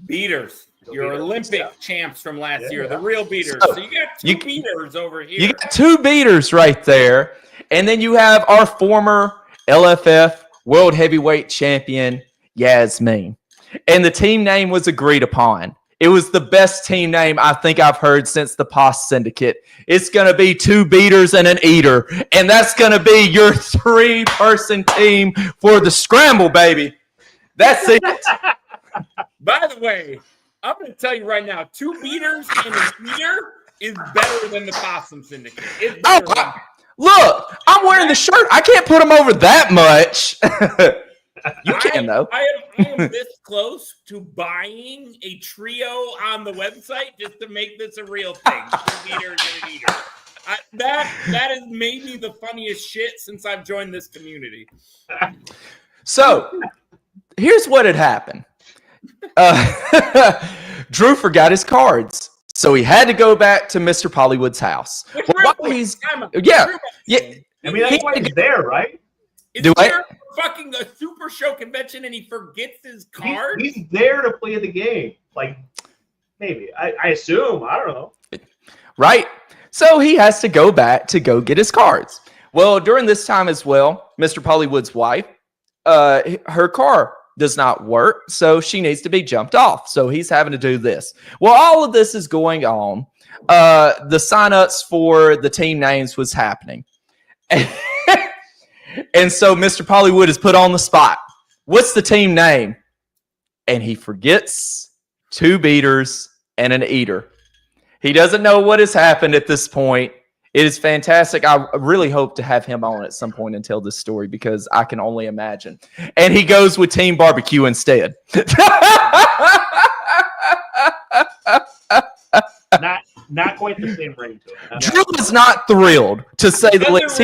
beaters. Your Olympic champs from last year, the real beaters. So you got 2 beaters over here. You got 2 beaters right there. And then you have our former LFF World Heavyweight Champion, Yasmin. And the team name was agreed upon. It was the best team name I think I've heard since the Poss Syndicate. It's going to be 2 beaters and an eater. And that's going to be your 3-person team for the scramble, baby. That's it. By the way, I'm going to tell you right now, 2 beaters and an eater is better than the Possum Syndicate. It's better look, I'm wearing the shirt. I can't put them over that much. You can, though. I am this close to buying a trio on the website just to make this a real thing. 2 beaters and an eater. That is maybe the funniest shit since I've joined this community. So, here's what had happened. Drew forgot his cards, so he had to go back to Mr. Pollywood's house. I mean, that's why he's there, right? Is there fucking a Super Show convention and he forgets his card? He's there to play the game. Like, Maybe. I assume. I don't know. Right. So he has to go back to go get his cards. Well, during this time as well, Mr. Pollywood's wife, her car does not work, so she needs to be jumped off. So he's having to do this. Well, all of this is going on. The signups for the team names was happening. And so Mr. Pollywood is put on the spot. What's the team name? And he forgets 2 beaters and an eater. He doesn't know what has happened at this point. It is fantastic. I really hope to have him on at some point and tell this story because I can only imagine. And he goes with Team Barbecue instead. Not quite the same ring to it. Drew is not thrilled, to say the least.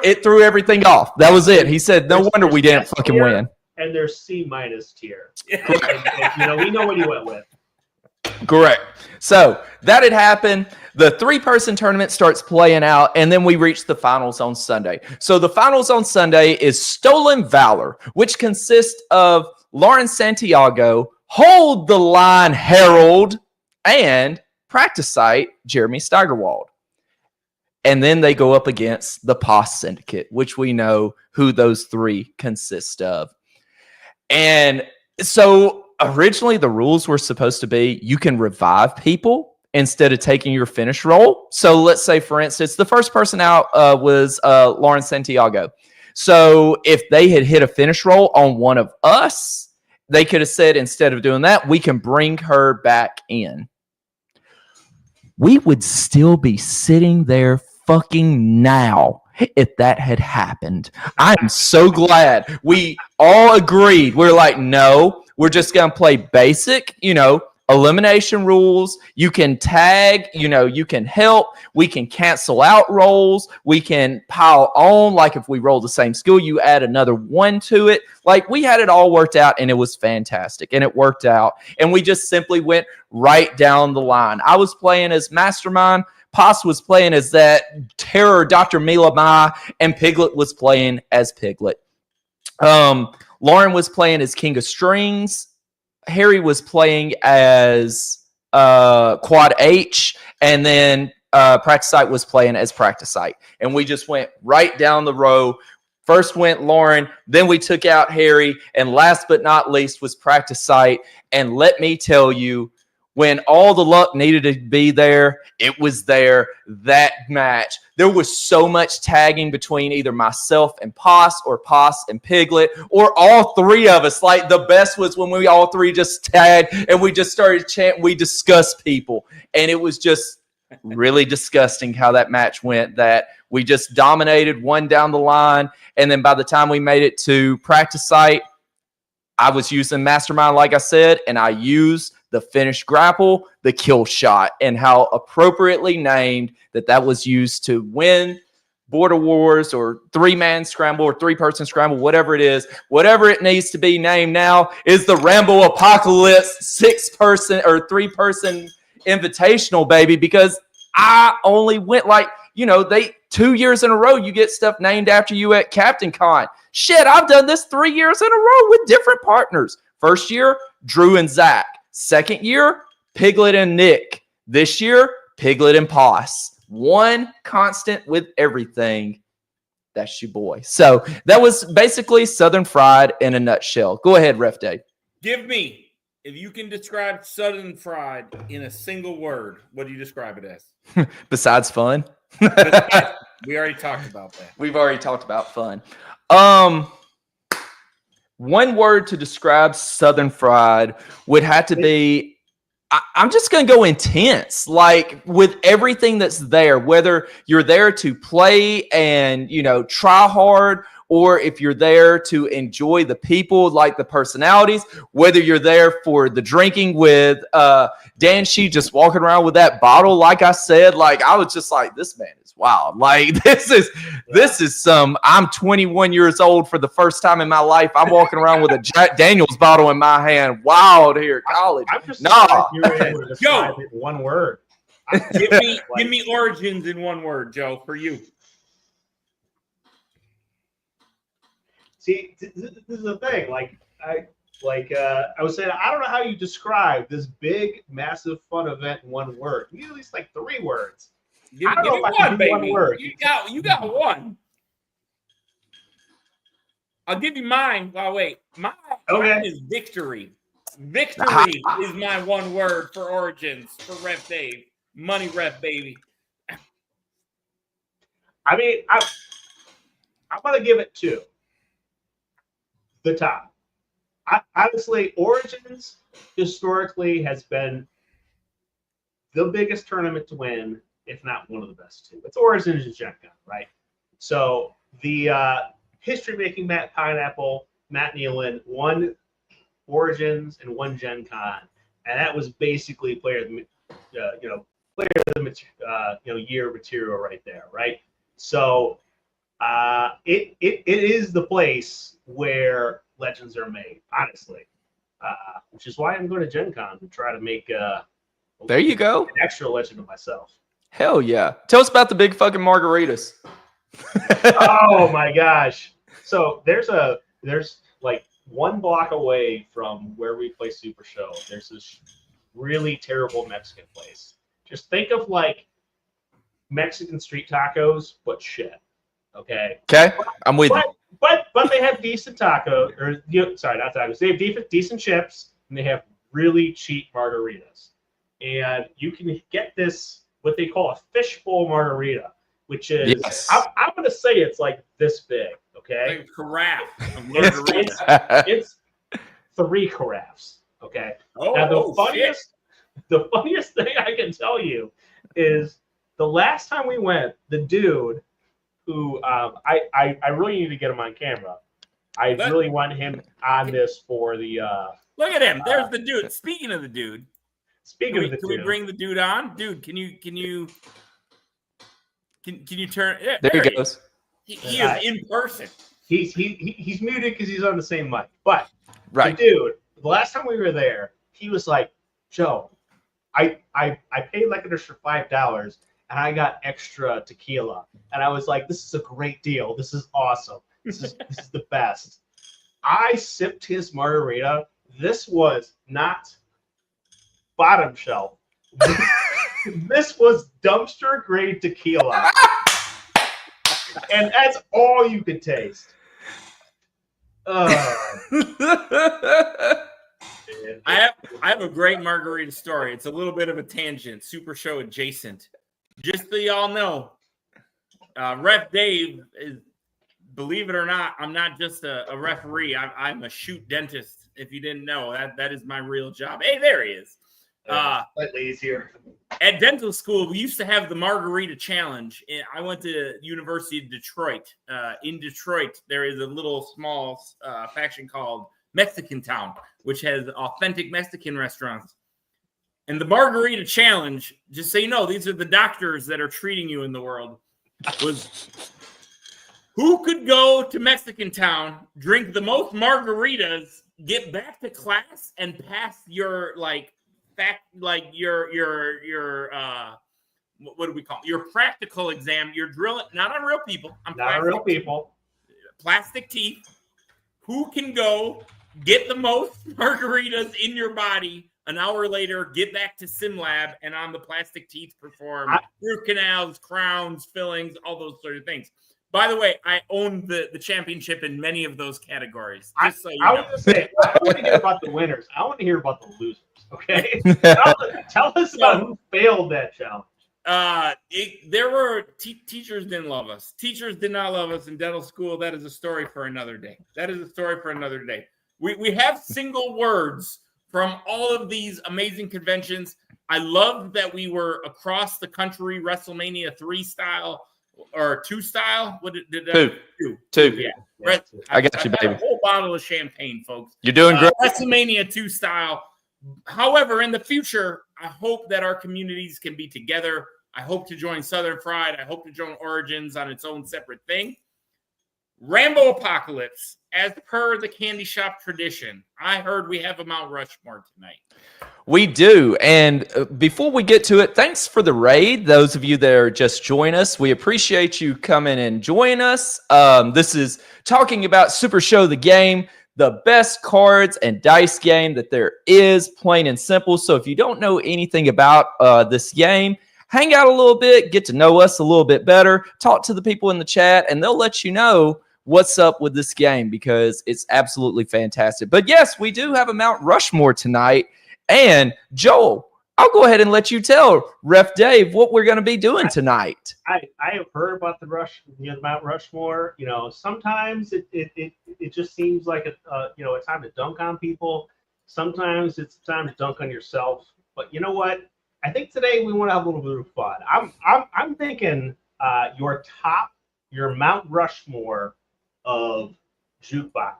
He threw everything off. That was it. He said, "No wonder we didn't fucking win." And there's C- tier. And, we know what he went with. Correct. So that had happened. The 3-person tournament starts playing out, and then we reach the finals on Sunday. So the finals on Sunday is Stolen Valor, which consists of Lauren Santiago, Hold the Line Harold, and Practice Site Jeremy Steigerwald. And then they go up against the POS Syndicate, which we know who those 3 consist of. And so originally the rules were supposed to be you can revive people instead of taking your finish roll. So let's say, for instance, the first person out was Lauren Santiago. So if they had hit a finish roll on one of us, they could have said, instead of doing that, we can bring her back in. We would still be sitting there fucking now if that had happened. I'm so glad we all agreed. We're like, no, we're just going to play basic, elimination rules. You can tag, you can help. We can cancel out rolls. We can pile on. Like if we roll the same skill, you add another 1 to it. Like we had it all worked out and it was fantastic and it worked out. And we just simply went right down the line. I was playing as Mastermind. Poss was playing as that terror, Dr. Mila Mai, and Piglet was playing as Piglet. Lauren was playing as King of Strings. Harry was playing as Quad H, and then Practice Site was playing as Practice Site. And we just went right down the row. First went Lauren, then we took out Harry, and last but not least was Practice Site. And let me tell you, when all the luck needed to be there, it was there. That match, there was so much tagging between either myself and Poss or Poss and Piglet or all 3 of us. Like the best was when we all 3 just tagged and we just started chanting. We discussed people, and it was just really disgusting how that match went. That we just dominated, one down the line, and then by the time we made it to Practice Site, I was using Mastermind, like I said, and I used the finish grapple, the kill shot, and how appropriately named that was used to win Border Wars or 3-man scramble or 3-person scramble, whatever it is, whatever it needs to be named now is the Rambo Apocalypse 6-person or 3-person invitational, baby, because I only went they 2 years in a row, you get stuff named after you at Captain Con. Shit, I've done this 3 years in a row with different partners. First year, Drew and Zach. Second year, Piglet and Nick. This year, Piglet and Poss. One constant with everything. That's your boy. So that was basically Southern Fried in a nutshell. Go ahead, Ref Dave. Give me, if you can describe Southern Fried in a single word, what do you describe it as? Besides fun. We already talked about that. We've already talked about fun. One word to describe Southern Fried would have to be, I'm just going to go intense, like with everything that's there, whether you're there to play and, try hard, or if you're there to enjoy the people, like the personalities, whether you're there for the drinking with Dan Shee just walking around with that bottle, like I said, like I was just like, this man is wild. Like this is some, I'm 21 years old for the first time in my life. I'm walking around with a Jack Daniels bottle in my hand. Wild here at college. I'm just you were able to describe it in one word. Give me origins in one word, Joe, for you. See, this is the thing. Like, Like I was saying, I don't know how you describe this big, massive, fun event in one word. You need at least like 3 words. Give I don't know me if I can one, do one baby. word. You got one. I'll give you mine. Oh, wait. Mine is victory. Victory is my one word for Origins, for Ref Dave. Money Ref, baby. I mean, I'm going to give it 2. The top. Honestly, Origins historically has been the biggest tournament to win, if not one of the best 2. It's Origins and Gen Con, right? So the history-making Matt Pineapple, Matt Nealon, won Origins and won Gen Con, and that was basically player of the year material right there, right? So it is the place where legends are made, honestly, which is why I'm going to Gen Con to try to make there you go, an extra legend of myself. Hell yeah. Tell us about the big fucking margaritas. Oh my gosh. So there's like 1 block away from where we play Super Show. There's this really terrible Mexican place. Just think of like Mexican street tacos, but shit. Okay. Okay, I'm with you. But they have decent tacos, or sorry, not tacos. They have decent chips, and they have really cheap margaritas. And you can get this what they call a fishbowl margarita, which is I'm going to say it's like this big. Okay. Like a carafe of margarita. It's 3 carafes. Okay. Oh, now the funniest thing I can tell you is the last time we went, the dude who I really need to get him on camera. I really want him on this for the. Look at him. There's the dude. Speaking of the dude. Can we bring the dude on? Dude, can you turn? Yeah, there he goes. He is in person. He's muted because he's on the same mic. But right, dude, the last time we were there, he was like, Joe, I paid like an extra $5 and I got extra tequila. And I was like, this is a great deal. This is awesome. This is the best. I sipped his margarita. This was not bottom shelf. This was dumpster grade tequila. And that's all you could taste. I have a great margarita story. It's a little bit of a tangent, Super Show adjacent. Just so y'all know, Ref Dave is, believe it or not, I'm not just a referee. I'm a shoot dentist. If you didn't know, that is my real job. Hey, there he is. Slightly easier. At dental school, we used to have the Margarita Challenge. I went to University of Detroit. In Detroit, there is a little small faction called Mexican Town, which has authentic Mexican restaurants. And the Margarita Challenge, just so you know, these are the doctors that are treating you in the world, was who could go to Mexican Town, drink the most margaritas, get back to class, and pass your what do we call it? Your practical exam. You're drilling, not on real people. Not on real people. Plastic teeth. Who can go get the most margaritas in your body? An hour later, get back to sim lab and on the plastic teeth perform root canals, crowns, fillings, all those sort of things. By the way, I own the championship in many of those categories. Just so you know. I was going to say, I don't want to hear about the winners. I want to hear about the losers. Okay, tell us about who failed that challenge. There were teachers didn't love us. Teachers did not love us in dental school. That is a story for another day. We have single words from all of these amazing conventions. I loved that we were across the country, WrestleMania 3 style or 2 style. What did two? Yeah, I got you, baby. A whole bottle of champagne, folks. You're doing great. WrestleMania 2 style. However, in the future, I hope that our communities can be together. I hope to join Southern Fried. I hope to join Origins on its own separate thing. Rambo Apocalypse, as per the Candyshop tradition, I heard we have a Mount Rushmore tonight. We do. And before we get to it, thanks for the raid. Those of you that are just joining us, we appreciate you coming and joining us. This is talking about Super Show the game. the best cards and dice game that there is, plain and simple. So if you don't know anything about this game, hang out a little bit, get to know us a little bit better, talk to the people in the chat, and they'll let you know what's up with this game because it's absolutely fantastic. But yes, we do have a Mount Rushmore tonight. And Joel, I'll go ahead and let you tell Ref Dave what we're going to be doing tonight. I have heard about the Mount Rushmore. Sometimes it just seems like a time to dunk on people. Sometimes it's time to dunk on yourself. But you know what? I think today we want to have a little bit of fun. I'm thinking your Mount Rushmore of jukebox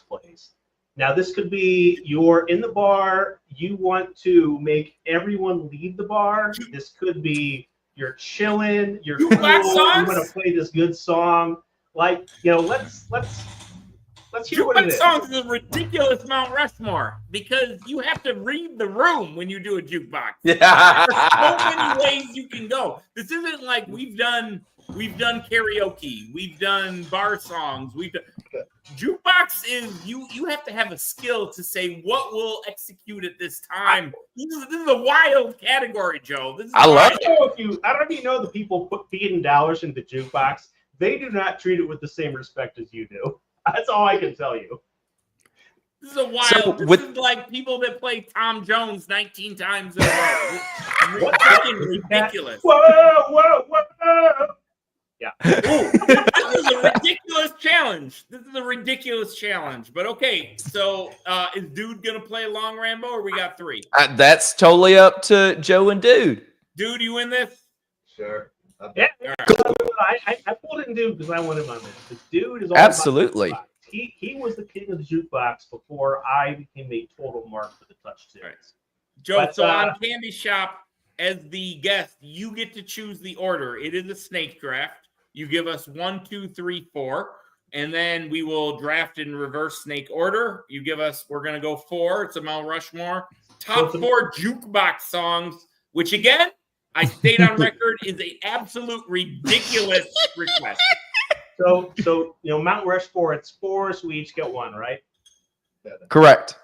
plays. Now this could be you're in the bar, you want to make everyone leave the bar. This could be you're chilling, you're cool, you want to play this good song. Let's hear what it is. Jukebox songs is a ridiculous Mount Rushmore because you have to read the room when you do a jukebox. Yeah. There's so many ways you can go. This isn't like we've done karaoke, we've done bar songs, jukebox is you have to have a skill to say what will execute at this time. This is a wild category, Joe. I love it. I don't know if you know the people feeding dollars into jukebox. They do not treat it with the same respect as you do. That's all I can tell you. This is a wild. This is like people that play Tom Jones 19 times in a row. It's fucking ridiculous. Whoa. Yeah. Ooh, this is a ridiculous challenge. But okay, so is Dude gonna play along, Rambo, or we got three? That's totally up to Joe and Dude. Dude, you in this? Sure. Yeah. Right. I pulled in Dude because I wanted him on this. The Dude is all absolutely. About he was the king of the jukebox before I became a total mark for the touch series. Right. Joe, so on Candyshop, as the guest, you get to choose the order. It is a snake draft. You give us 1, 2, 3, 4, and then we will draft in reverse snake order. You give us, we're going to go 4. It's a Mount Rushmore. Top 4 jukebox songs, which again, I state on record, is an absolute ridiculous request. So Mount Rushmore, it's 4, so we each get 1, right? Correct.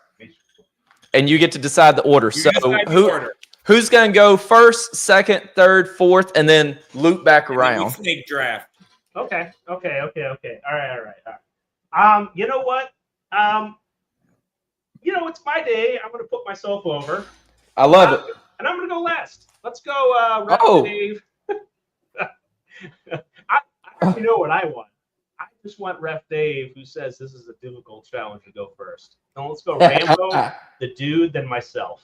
And you get to decide the order. Who's going to go first, second, third, fourth, and then loop back around? Snake draft. Okay. All right. You know what? It's my day. I'm going to put myself over. I love it. And I'm going to go last. Let's go, Ref Dave. I already know what I want. I just want Ref Dave, who says this is a difficult challenge, to go first. Now let's go Rambo, the Dude, then myself.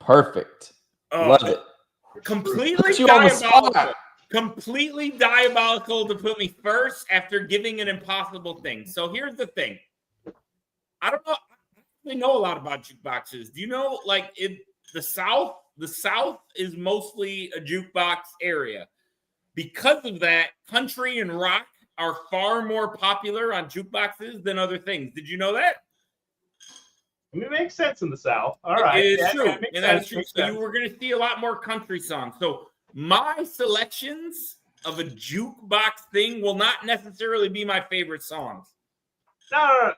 Perfect. Love it. Completely diabolical. Completely diabolical to put me first after giving an impossible thing. So here's the thing. I don't know. I don't know a lot about jukeboxes. Do you know, like, the South? The South is mostly a jukebox area. Because of that, country and rock are far more popular on jukeboxes than other things. Did you know that? I mean, it makes sense in the South. All right. It is true. And that's true. So we're going to see a lot more country songs. So my selections of a jukebox thing will not necessarily be my favorite songs. No.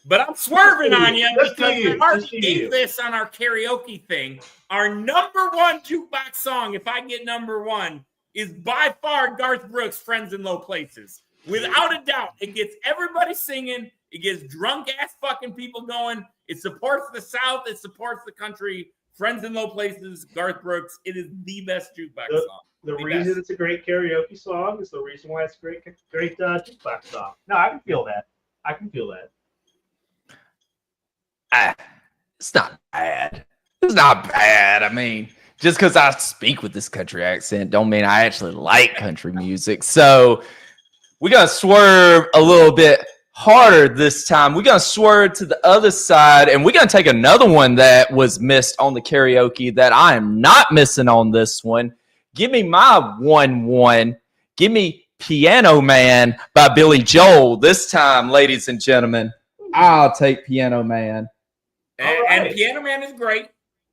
But I'm swerving on you because Mark gave this on our karaoke thing. Our number 1 jukebox song, if I get number 1, is by far Garth Brooks' Friends in Low Places. Without a doubt. It gets everybody singing. It gets drunk-ass fucking people going. It supports the South. It supports the country. Friends in Low Places, Garth Brooks. It is the best jukebox song. The reason it's a great karaoke song is the reason why it's a great jukebox song. No, I can feel that. It's not bad. It's not bad. I mean, just because I speak with this country accent don't mean I actually like country music. So we're going to swerve a little bit harder this time. We're going to swerve to the other side, and we're going to take another one that was missed on the karaoke that I am not missing on this one. Give me my 1-1. Give me Piano Man by Billy Joel. This time, ladies and gentlemen, I'll take Piano Man. And Piano Man is great,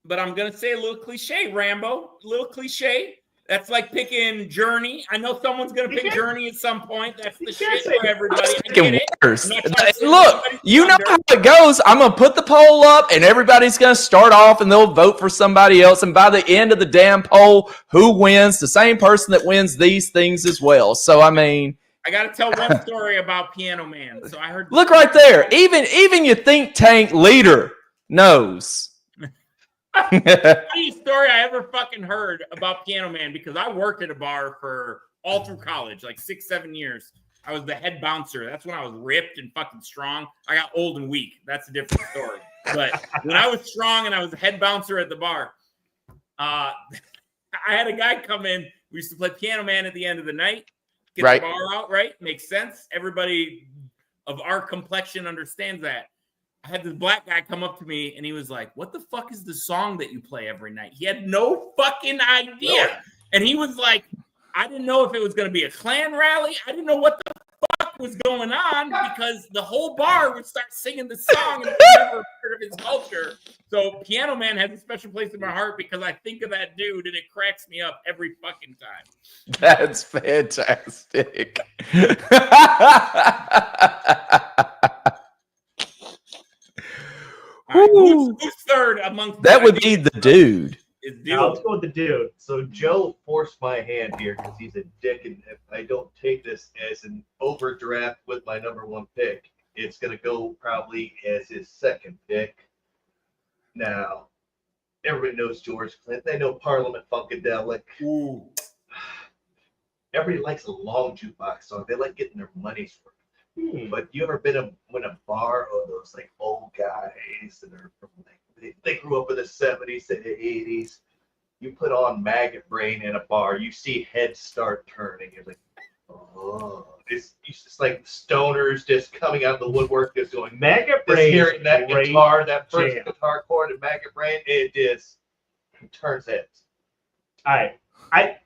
but I'm going to say a little cliche, Rambo. A little cliche. That's like picking Journey. I know someone's gonna pick Journey at some point. That's the shit say for everybody. I Fucking get it. worse. I'm not trying to Look, you know how it goes. I'm gonna put the poll up, and everybody's gonna start off, and they'll vote for somebody else. And by the end of the damn poll, who wins? The same person that wins these things as well. So I mean, I gotta tell one story about Piano Man. So I heard. look right there. Even your think tank leader knows. Funniest story I ever fucking heard about Piano Man, because I worked at a bar for all through college, like 6-7 years. I was the head bouncer. That's when I was ripped and fucking strong. I got old and weak. That's a different story. But when I was strong and I was the head bouncer at the bar, I had a guy come in. We used to play Piano Man at the end of the night. Get right. the bar out, right? Makes sense. Everybody of our complexion understands that. I had this black guy come up to me and he was like, "What the fuck is the song that you play every night?" He had no fucking idea. Really? And he was like, I didn't know if it was going to be a Klan rally. I didn't know what the fuck was going on, because the whole bar would start singing the song, and I never heard of his culture. So Piano Man has a special place in my heart because I think of that dude and it cracks me up every fucking time. That's fantastic. Right, who's third amongst that? Would be the dude. Now, let's go with the dude. So Joe forced my hand here because he's a dick, and if I don't take this as an overdraft with my number one pick, it's going to go probably as his second pick. Now, everybody knows George Clinton. They know Parliament Funkadelic. Ooh. Everybody likes a long jukebox song. They like getting their money's worth. But you ever been in a bar of those like old guys that are from like they grew up in the 70s and the 80s? You put on Maggot Brain in a bar, you see heads start turning. You're like, oh, it's just like stoners just coming out of the woodwork, just going Maggot Brain. Just hearing that guitar, that first guitar chord in Maggot Brain, it just turns heads. All right,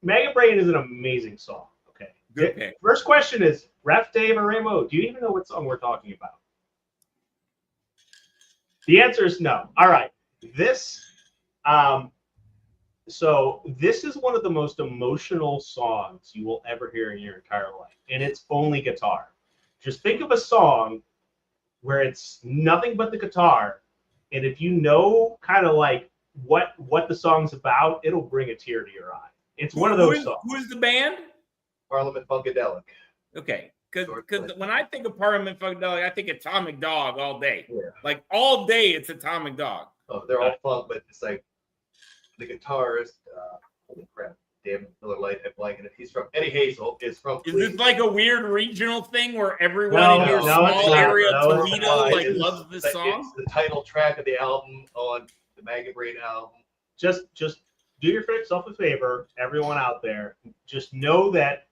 Maggot Brain is an amazing song. Okay, good pick. First question is, Ref Dave or Ramo, do you even know what song we're talking about? The answer is no. All right. So this is one of the most emotional songs you will ever hear in your entire life, and it's only guitar. Just think of a song where it's nothing but the guitar, and if you know kind of like what the song's about, it'll bring a tear to your eye. It's one of those songs. Who's the band? Parliament Funkadelic. Okay. Because when I think of Parliament Funkadelic, I think Atomic Dog all day. Yeah. Like all day, it's Atomic Dog. Oh, they're all funk, but it's like the guitarist. Holy crap! Damn, Miller Lite, I'm blanking it. He's from Eddie Hazel. Is from. Is this like a weird regional thing where everyone in your small area of Toledo loves this song? It's the title track of the album on the Maggot Brain album. Just do yourself a favor, everyone out there. Just know that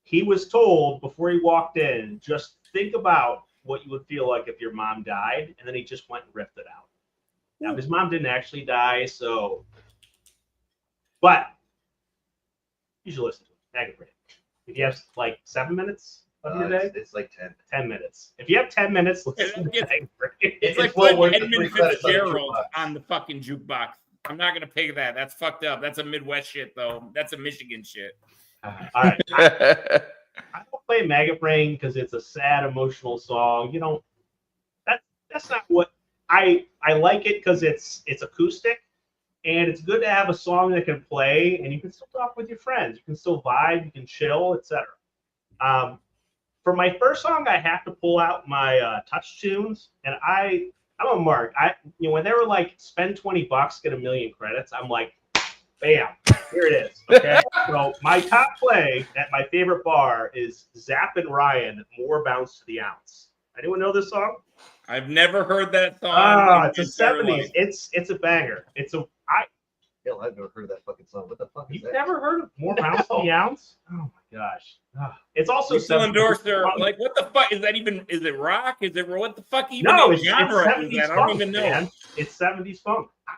he was told before he walked in, just think about what you would feel like if your mom died, and then he just went and ripped it out. Now, his mom didn't actually die, but you should listen to it. Maggot Brain. If you have like 7 minutes of your day, it's like 10 minutes. If you have 10 minutes, listen to Maggot Brain. It's like putting Edmund Fitzgerald on the fucking jukebox. I'm not gonna pick that. That's fucked up. That's a Midwest shit, though. That's a Michigan shit. All right. I don't play Maggot Brain because it's a sad, emotional song. You know, that's not what I like it because it's acoustic, and it's good to have a song that can play, and you can still talk with your friends. You can still vibe, you can chill, etc. For my first song, I have to pull out my touch tunes, and I'm a mark. When they were like, spend $20, get 1,000,000 credits, I'm like, bam, here it is. Okay, so my top play at my favorite bar is Zapp and Ryan, More Bounce to the Ounce. Anyone know this song? I've never heard that song. It's a 70s. It's a banger. Hell, I've never heard of that fucking song. What the fuck is that? You've never heard of More Bounce to the Ounce? Oh my gosh. It's also still endorsed there. Like, what the fuck is that even? Is it rock? Is it what the fuck even? No, it's 70s funk, I don't even know. Man. It's 70s funk. I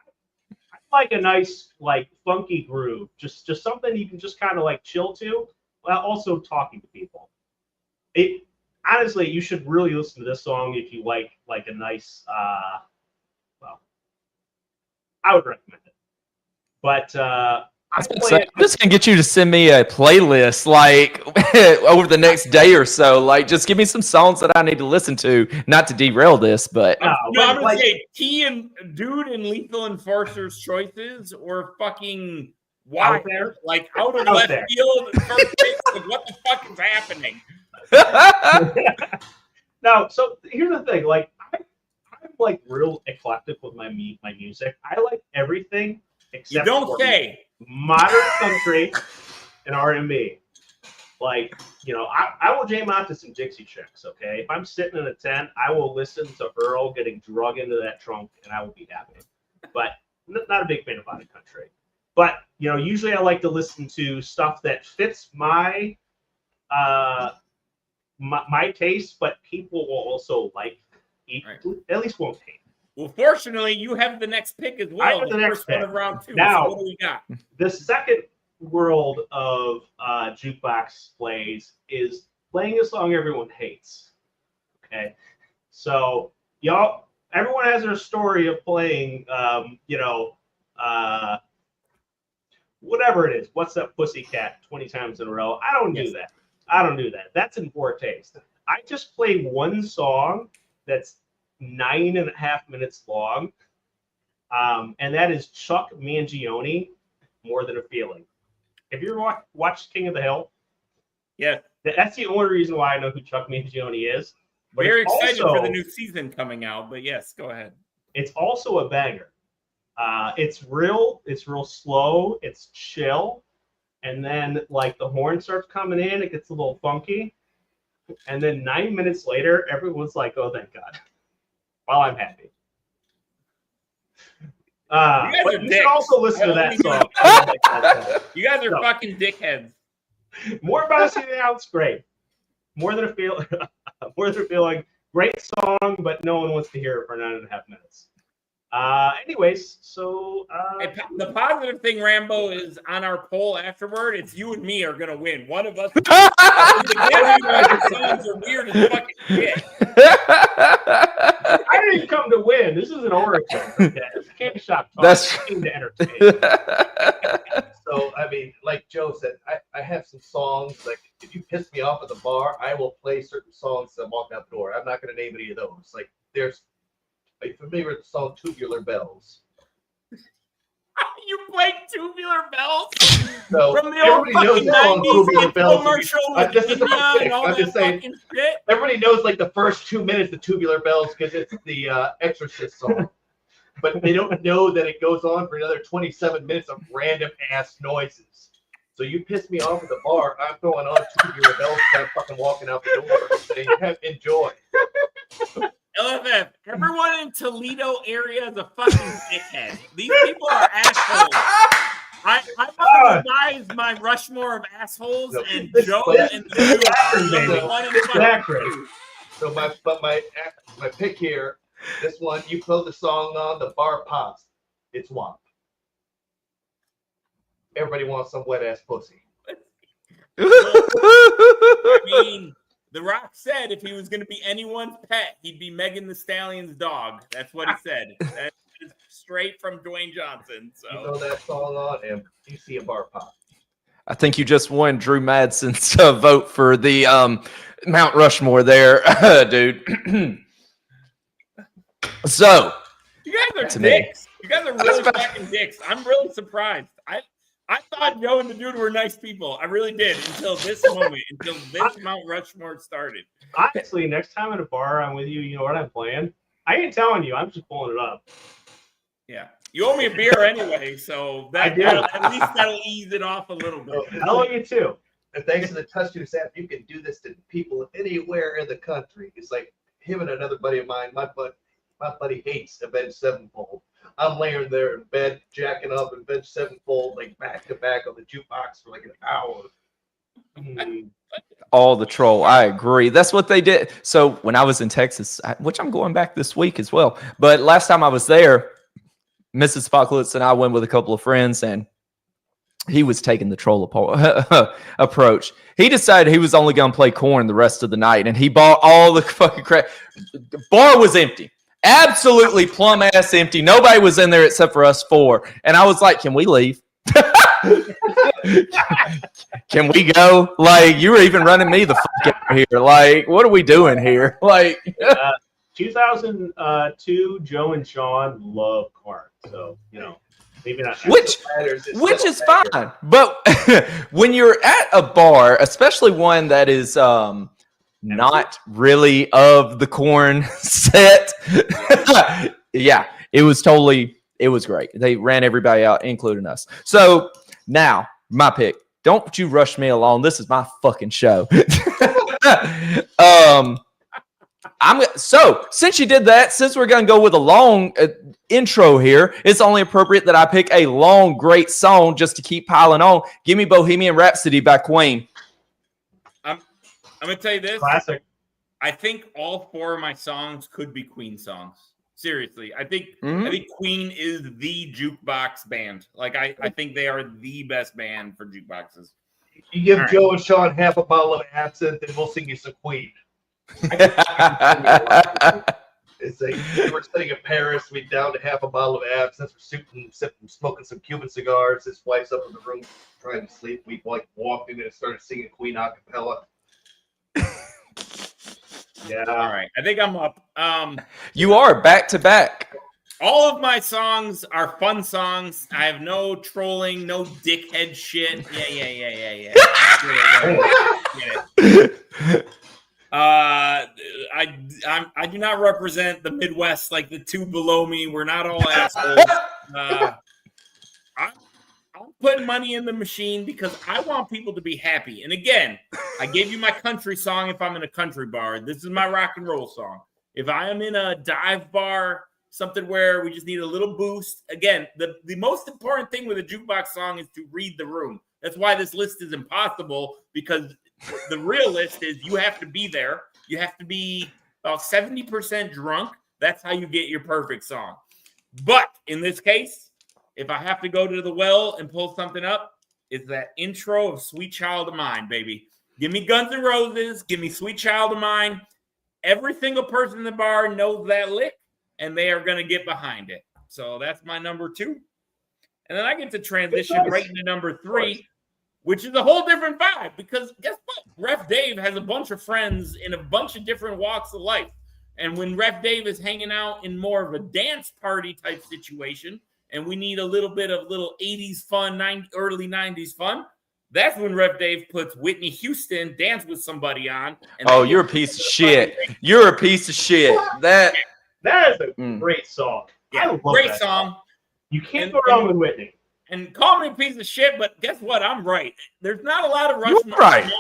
like a nice, like, funky groove. Just something you can just kind of like chill to, while also talking to people. Honestly, you should really listen to this song if you like a nice. Well, I would recommend it. But I I'm play it. just gonna get you to send me a playlist like over the next day or so. Like, just give me some songs that I need to listen to. Not to derail this, but No, I'm gonna like, say T and Dude and Lethal Enforcer's choices or fucking Out wild, there? like out of Out left there. field. First pick, like, what the fuck is happening? No, so here's the thing. Like, I'm like real eclectic with my music. I like everything You except don't for say. modern country and R&B. Like, you know, I will jam out to some Dixie Chicks, okay? If I'm sitting in a tent, I will listen to Earl getting drug into that trunk, and I will be happy. But not a big fan of modern country. But, you know, usually I like to listen to stuff that fits my taste, but people will also like at least won't hate. Well, fortunately, you have the next pick as well. I have the next first one pick. of round 2. Now, so what do we got? The second world of jukebox plays is playing a song everyone hates. Okay, so everyone has their story of playing, whatever it is. What's That Pussycat 20 times in a row? I don't do that. I don't do that. That's in poor taste. I just play one song that's 9.5 minutes long, and that is Chuck Mangione, More Than a Feeling. Have you ever watched King of the Hill? Yeah. That's the only reason why I know who Chuck Mangione is. But Very excited for the new season coming out, but yes, go ahead. It's also a banger. It's real slow, it's chill, and then like the horn starts coming in, it gets a little funky, and then 9 minutes later, everyone's like, "Oh, thank God!" While I'm happy. But you should also listen to that song. You guys are fucking dickheads. More About Us Out's great. More Than a Feeling. More Than a Feeling. Great song, but no one wants to hear it for 9.5 minutes. Anyways, so the positive thing, Rambo, is on our poll afterward. It's you and me are gonna win. One of us. The songs are weird as fucking shit. I didn't come to win. This is an oracle. Okay? It's a Candyshop talk. That's I came to entertain. So, I mean, like Joe said, I have some songs. Like, if you piss me off at the bar, I will play certain songs that walk out the door. I'm not going to name any of those. Like, are you familiar with the song Tubular Bells? You played Tubular Bells? So, from the old everybody knows the song Tubular Bells. Commercial with this is India and all I'm that just saying, fucking shit. everybody knows like the first 2 minutes of Tubular Bells because it's the Exorcist song. But they don't know that it goes on for another 27 minutes of random ass noises. So you piss me off at the bar, I'm throwing on Tubular Bells and I'm fucking walking out the door saying, enjoy. LFF, everyone in Toledo area is a fucking dickhead. These people are assholes. I want to devise my Rushmore of assholes, and Joe and the one in front of you. So my pick here, this one, you throw the song on, the bar pops. It's WAP. Everybody wants some wet ass pussy. I mean, The Rock said if he was going to be anyone's pet, he'd be Megan Thee Stallion's dog. That's what he said. That's straight from Dwayne Johnson. So you throw that song on, and you see a bar pop. I think you just won Drew Madsen's vote for the Mount Rushmore there, dude. So, you guys are dicks. You guys are really fucking dicks. I'm really surprised. I thought Joe and the dude were nice people. I really did until this moment, until this Mount Rushmore started. Honestly, next time at a bar I'm with you, you know what I'm playing? I ain't telling you. I'm just pulling it up. Yeah. You owe me a beer anyway, so at least that'll ease it off a little bit. I owe you too. And thanks to the Touch Juice app, you can do this to people anywhere in the country. It's like him and another buddy of mine. My buddy hates Avenged Sevenfold. I'm laying there in bed, jacking up Avenged Sevenfold, like back to back on the jukebox for like an hour. All the troll. I agree. That's what they did. So when I was in Texas, which I'm going back this week as well, but last time I was there, Mrs. Apocalypse and I went with a couple of friends, and he was taking the troll approach. He decided he was only going to play corn the rest of the night, and he bought all the fucking crap. The bar was empty. Absolutely plum ass empty. Nobody was in there except for us four. And I was like, can we leave? Can we go? Like, you were even running me the fuck out here. Like, what are we doing here? Like, 2002, Joe and Sean love corn. So, maybe not. which is fine. But when you're at a bar, especially one that is not really of the corn set, yeah, it was great. They ran everybody out, including us. So now, my pick. Don't you rush me along. This is my fucking show. So since you did that, since we're gonna go with a long intro here, it's only appropriate that I pick a long, great song just to keep piling on. Give me Bohemian Rhapsody by Queen. I'm gonna tell you this. Classic. I think all 4 of my songs could be Queen songs. Seriously, I think Queen is the jukebox band. Like I think they are the best band for jukeboxes. You give Joe and Sean half a bottle of absinthe, and we'll sing you some Queen. It's like we're sitting in Paris, we down to half a bottle of absinthe, we're smoking some Cuban cigars. His wife's up in the room trying to sleep. We walked in and started singing Queen a cappella. Yeah. All right. I think I'm up. You are back to back. All of my songs are fun songs. I have no trolling, no dickhead shit. Yeah. I do not represent the Midwest like the 2 below me. We're not all assholes. I'm putting money in the machine because I want people to be happy. And again, I gave you my country song if I'm in a country bar. This is my rock and roll song. If I am in a dive bar, something where we just need a little boost. Again, the most important thing with a jukebox song is to read the room. That's why this list is impossible, because the real list is you have to be there. You have to be about 70% drunk. That's how you get your perfect song. But in this case, if I have to go to the well and pull something up, it's that intro of Sweet Child of Mine, baby. Give me Guns N' Roses. Give me Sweet Child of Mine. Every single person in the bar knows that lick, and they are going to get behind it. So that's my number 2. And then I get to transition right into number 3, which is a whole different vibe, because guess what? Ref Dave has a bunch of friends in a bunch of different walks of life. And when Ref Dave is hanging out in more of a dance party type situation, and we need a little bit of little 80s fun, early 90s fun, that's when Ref Dave puts Whitney Houston, Dance With Somebody on. And you're a piece of shit. You're a piece of shit. That is a great song. Yeah, great song. You can't go wrong with Whitney. And call me a piece of shit, but guess what? I'm right. There's not a lot of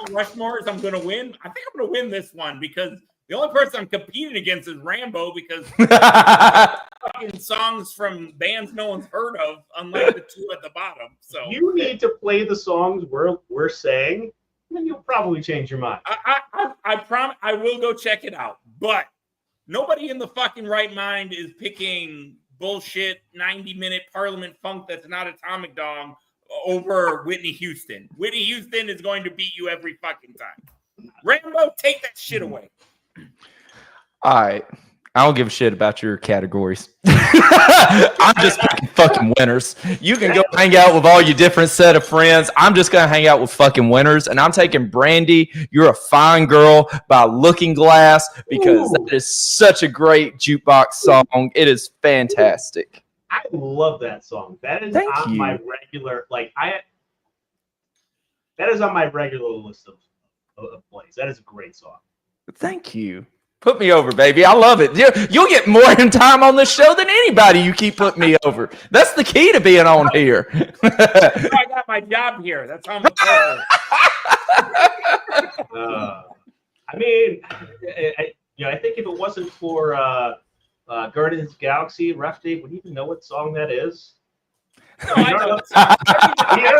Rushmores I'm going to win. I think I'm going to win this one because the only person I'm competing against is Rambo, because fucking songs from bands no one's heard of, unlike the 2 at the bottom. So you need to play the songs we're saying, and then you'll probably change your mind. I promise I will go check it out. But nobody in the fucking right mind is picking bullshit 90-minute Parliament funk that's not Atomic Dog over Whitney Houston. Whitney Houston is going to beat you every fucking time. Rambo, take that shit away. All right. I don't give a shit about your categories. I'm just picking fucking winners. You can go hang out with all your different set of friends. I'm just going to hang out with fucking winners. And I'm taking Brandy, You're a Fine Girl by Looking Glass, because that is such a great jukebox song. It is fantastic. I love that song. That is my regular, that is on my regular list of plays. That is a great song. Thank you. Put me over, baby. I love it. You'll get more in time on this show than anybody. You keep putting me over. That's the key to being on here. I got my job here. That's how much. I think if it wasn't for Guardians of the Galaxy, Ref Dave would even know what song that is. No, I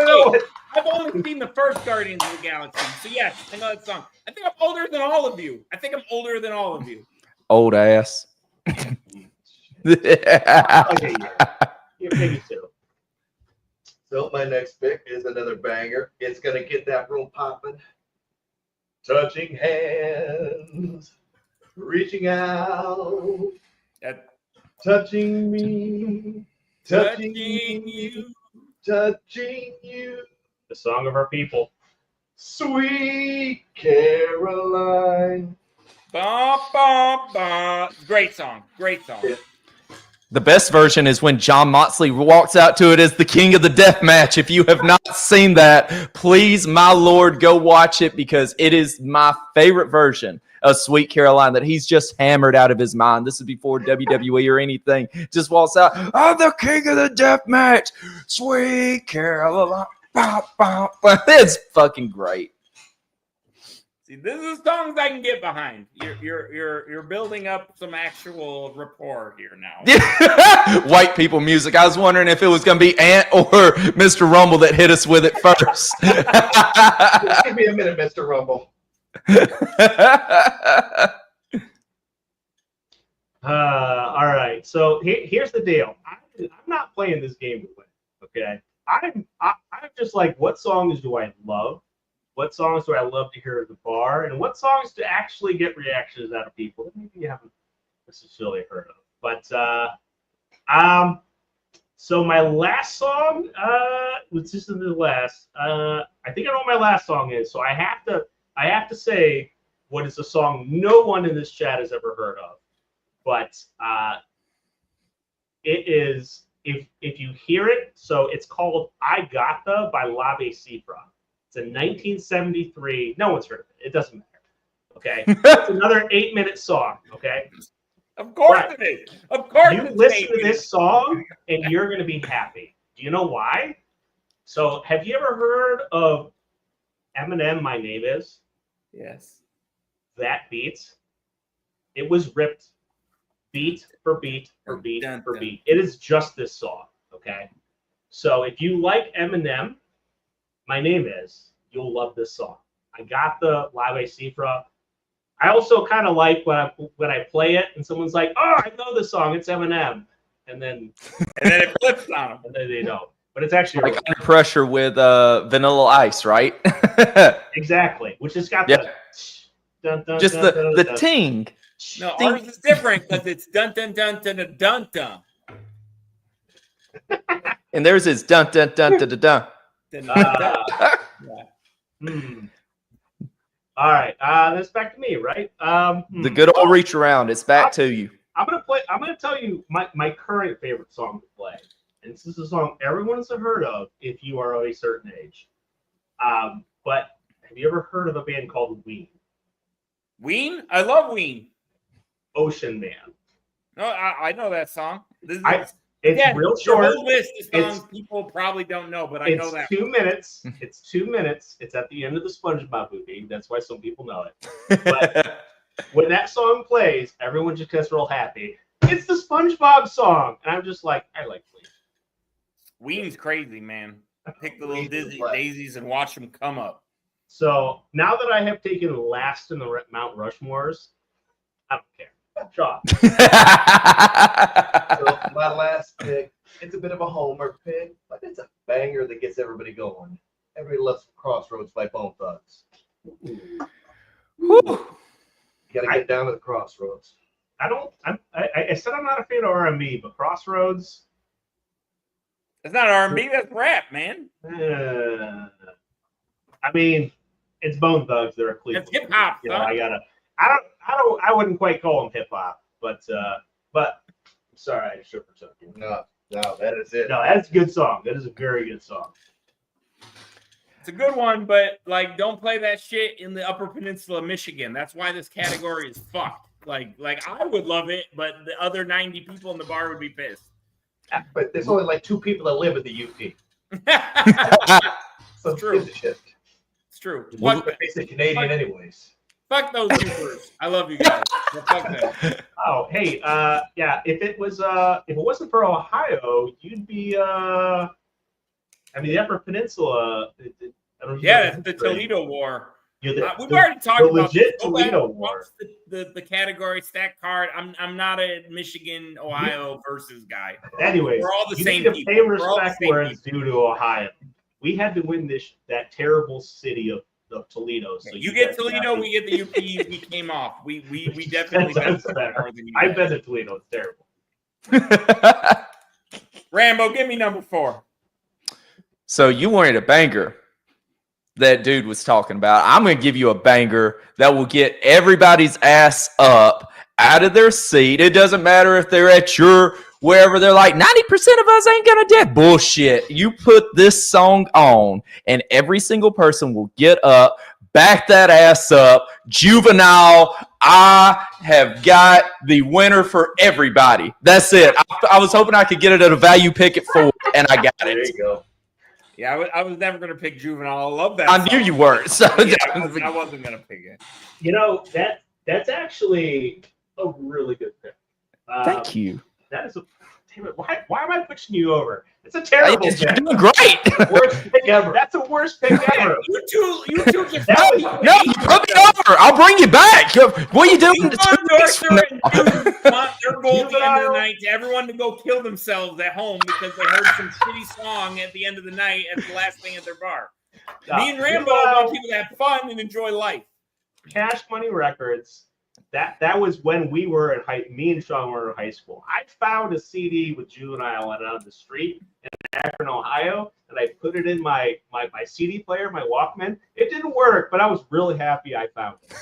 know. I've only seen the first Guardians of the Galaxy. So, yes, I know that song. I think I'm older than all of you. Old ass. You're maybe too. So my next pick is another banger. It's going to get that room popping. Touching hands. Reaching out. Touching me. Touching you. touching you, The song of our people. sweet Caroline. Bum, bum, bum. Great song. Great song. Yeah. The best version is when John Moxley walks out to it as the king of the death match. If you have not seen that, please, my lord, go watch it because it is my favorite version of Sweet Caroline that he's just hammered out of his mind. This is before WWE or anything. Just walks out, I'm the king of the death match. Sweet Caroline. It's fucking great. See, this is songs I can get behind. You're building up some actual rapport here now. White people music. I was wondering if it was going to be Ant or Mr. Rumble that hit us with it first. Just give me a minute, Mr. Rumble. All right. So here's the deal. I'm not playing this game to win. Okay. I'm just like, what songs do I love? What songs do I love to hear at the bar? And what songs to actually get reactions out of people that maybe you haven't necessarily heard of? But so my last song, this isn't the last. I think I know what my last song is. So I have to say what is a song no one in this chat has ever heard of. But it is, if you hear it, so it's called I Gotha by Lave Cifra. It's a 1973. No one's heard of it. It doesn't matter. Okay. It's another 8-minute song. Okay. Of course it is. Of course You it's listen to 8 this song and you're going to be happy. Do you know why? So have you ever heard of Eminem, My Name Is? Yes. That beat. It was ripped beat for beat for beat for beat. It is just this song. Okay. So if you like Eminem, My Name Is, you'll love this song. I got the Lave Cifra. I also kind of like when I play it and someone's like, "Oh, I know this song. It's Eminem," and then it flips on them. and then they don't. But it's actually Like Under Pressure with Vanilla Ice, right? exactly, which has got Yeah. the Just the ting. No, ours is different because it's dun dun dun dun dun dun dun. And there's his dun dun dun dun dun dun. Dun, dun, dun. Hmm. All right, that's back to me, right? The good old reach around. It's back to you. I'm gonna tell you my current favorite song to play, and this is a song everyone has heard of if you are of a certain age. But have you ever heard of a band called Ween? Ween? I love Ween. Ocean Man. No, I know that song. This is, It's again, real your short. whole list of songs It's- people probably don't know, but I know It's that. 2 minutes. It's 2 minutes. It's at the end of the SpongeBob movie. That's why some people know it. But when that song plays, everyone just gets real happy. It's the SpongeBob song, and I'm just like, I like Ween. Ween's crazy, man. Pick the little Ween is Disney black. daisies and watch them come up. So now that I have taken last in the Mount Rushmores, I don't care. Shaw. So my last pick, it's a bit of a homer pick, but it's a banger that gets everybody going. Everybody loves Crossroads by Bone Thugs. Whew. You gotta get down to the Crossroads. I said I'm not a fan of R&B, but Crossroads. It's not R&B, that's rap, man. I mean, it's Bone Thugs. They're a Cleveland. It's hip-hop, You know, son. I wouldn't quite call them hip hop, but I'm sorry, I should have took you. No, that is it. No, that's a good song. That is a very good song. It's a good one, but like, don't play that shit in the Upper Peninsula of Michigan. That's why this category is fucked. Like I would love it, but the other 90 people in the bar would be pissed. But there's only like 2 people that live in the UP. So It's true. gives a shit. It's true. Well, Fuck, It's Canadian anyways. fuck those Ubers. I love you guys. But fuck them. Oh, hey, yeah. If it wasn't for Ohio, you'd be. I mean, the Upper Peninsula. I don't know if you know Yeah, that's the Toledo War. You're We've already talked about legit this. Go back Toledo and War. watch the category stack card. I'm not a Michigan Ohio versus guy. Anyways, We're all the you same need to people. pay We're all the respect same where it's due to Ohio. We had to win that terrible city of Toledo. So You get guys Toledo, happy. we get the UP. We came off. We definitely That's better better. more than you I've guys. been to Toledo. It's terrible. Rambo, give me number 4. So you wanted a banger that dude was talking about. I'm going to give you a banger that will get everybody's ass up out of their seat. It doesn't matter if they're at your wherever. They're like, 90% of us ain't going to dead. Bullshit. You put this song on and every single person will get up, back that ass up. Juvenile, I have got the winner for everybody. That's it. I was hoping I could get it at a value pick at 4, and I got it. There you go. Yeah, I was never going to pick Juvenile. I love that I song. knew you weren't. So Yeah, I wasn't going to pick it. You know, that's actually a really good pick. Thank you. That is a damn it. Why am I pushing you over? It's a terrible You're pick. doing great. Worst pick ever. That's the worst pick ever. You two just No, you put me over. I'll bring you back. What are you doing? Their goal at the end of the night to everyone to go kill themselves at home because they heard some shitty song at the end of the night as the last thing at their bar. Me and Rambo want people to have fun and enjoy life. Cash Money Records. That was when we were me and Sean were in high school. I found a CD with Juvenile on the street in Akron, Ohio, and I put it in my CD player, my Walkman. It didn't work, but I was really happy I found it.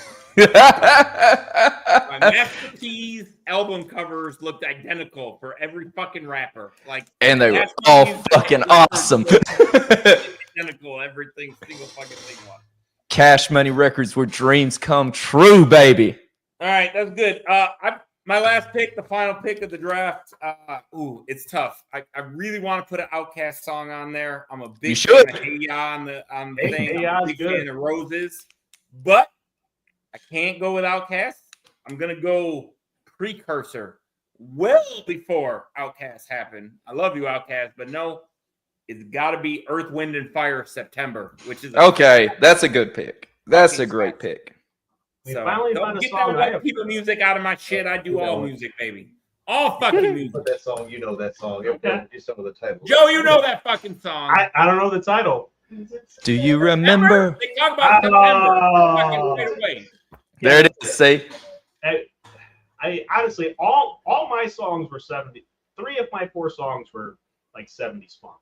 My Master P's album covers looked identical for every fucking rapper. And they were all fucking awesome. Identical, everything, single fucking thing was. Cash Money Records, where dreams come true, baby. All right, that's good. My last pick, the final pick of the draft. It's tough. I really want to put an Outkast song on there. I'm a big fan of Hey Ya on the thing. I'm a big fan of Roses, but I can't go with Outkast. I'm gonna go precursor, well before Outkast happened. I love you, Outkast, but no, it's got to be Earth, Wind, and Fire September, which is okay. That's a good pick. That's a great pick. We So finally don't found a get song. that white people music out of my shit. I do all music, baby. All fucking music. But that song, you know that song. Okay. Do some of the titles. Joe, you know that fucking song. I don't know the title. Do you remember? They talk about September. Fucking right away. There it is. See? I honestly, all my songs were 70. 3 of my 4 songs were like 70s funk.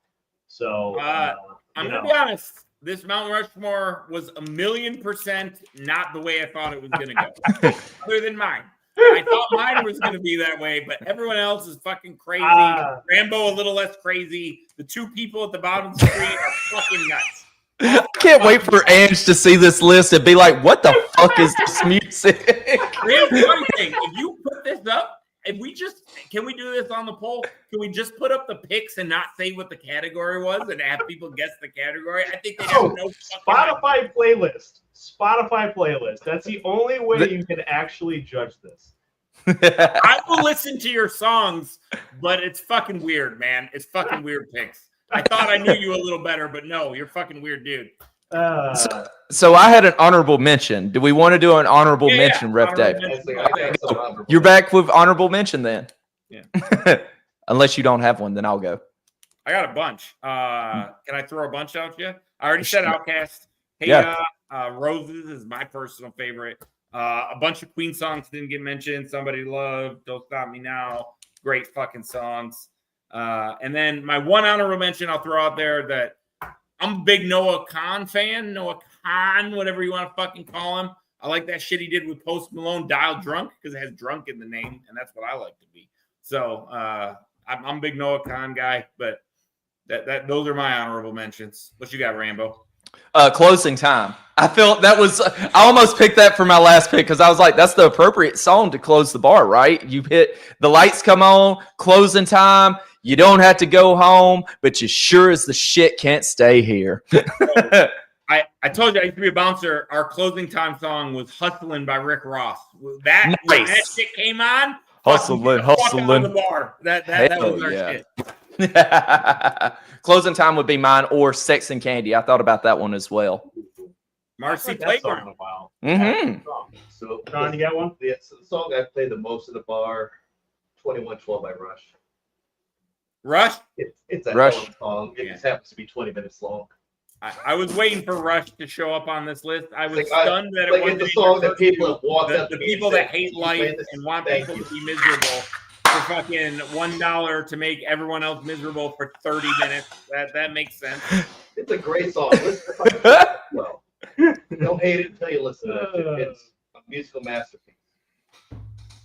So I'm gonna be honest. This Mount Rushmore was 1,000,000% not the way I thought it was gonna go. Other than mine. I thought mine was gonna be that way, but everyone else is fucking crazy. Rambo a little less crazy. The 2 people at the bottom of the screen are fucking nuts. I can't wait for Ange to see this list and be like, what the fuck is this music? Here's one thing. If you put this up, can we do this on the poll? Can we just put up the picks and not say what the category was and have people guess the category? I think they have no Spotify playlist. Spotify playlist. That's the only way you can actually judge this. I will listen to your songs, but it's fucking weird, man. It's fucking weird picks. I thought I knew you a little better, but no, you're fucking weird, dude. So I had an honorable mention. Do we want to do an honorable mention, Ref Dave? You're back with honorable mention then. Yeah. Unless you don't have one, then I'll go. I got a bunch. Can I throw a bunch out to you? I already said Outkast. Hey, Roses is my personal favorite. A bunch of Queen songs didn't get mentioned. Somebody Love, Don't Stop Me Now. Great fucking songs. And then my one honorable mention I'll throw out there that I'm a big Noah Khan fan. Noah Khan, whatever you want to fucking call him. I like that shit he did with Post Malone, Dial Drunk, because it has drunk in the name, and that's what I like to be. So I'm a big Noah Khan guy, but those are my honorable mentions. What you got, Rambo? Closing Time. I felt that was, I almost picked that for my last pick because I was like, that's the appropriate song to close the bar, right? You hit, the lights come on, closing time. You don't have to go home, but you sure as the shit can't stay here. I told you I used to be a bouncer. Our closing time song was Hustlin' by Rick Ross. When that shit came on, Hustlin'. The bar. That was our shit. Closing Time would be mine, or Sex and Candy. I thought about that one as well. Marcy Playground. Playground. Mm-hmm. So, John, you got one? the song I played the most at the bar, 2112 by Rush. Rush? It's a Rush. hell of a song. It just happens to be 20 minutes long. I was waiting for Rush to show up on this list. I was stunned that it wasn't the song that people have walked up the to me people and said, that hate "You life played this? and want Thank people you." to be miserable. For fucking $1 to make everyone else miserable for 30 minutes. That makes sense. It's a great song. Listen to it. Well, don't hate it until you listen to it. It's a musical masterpiece.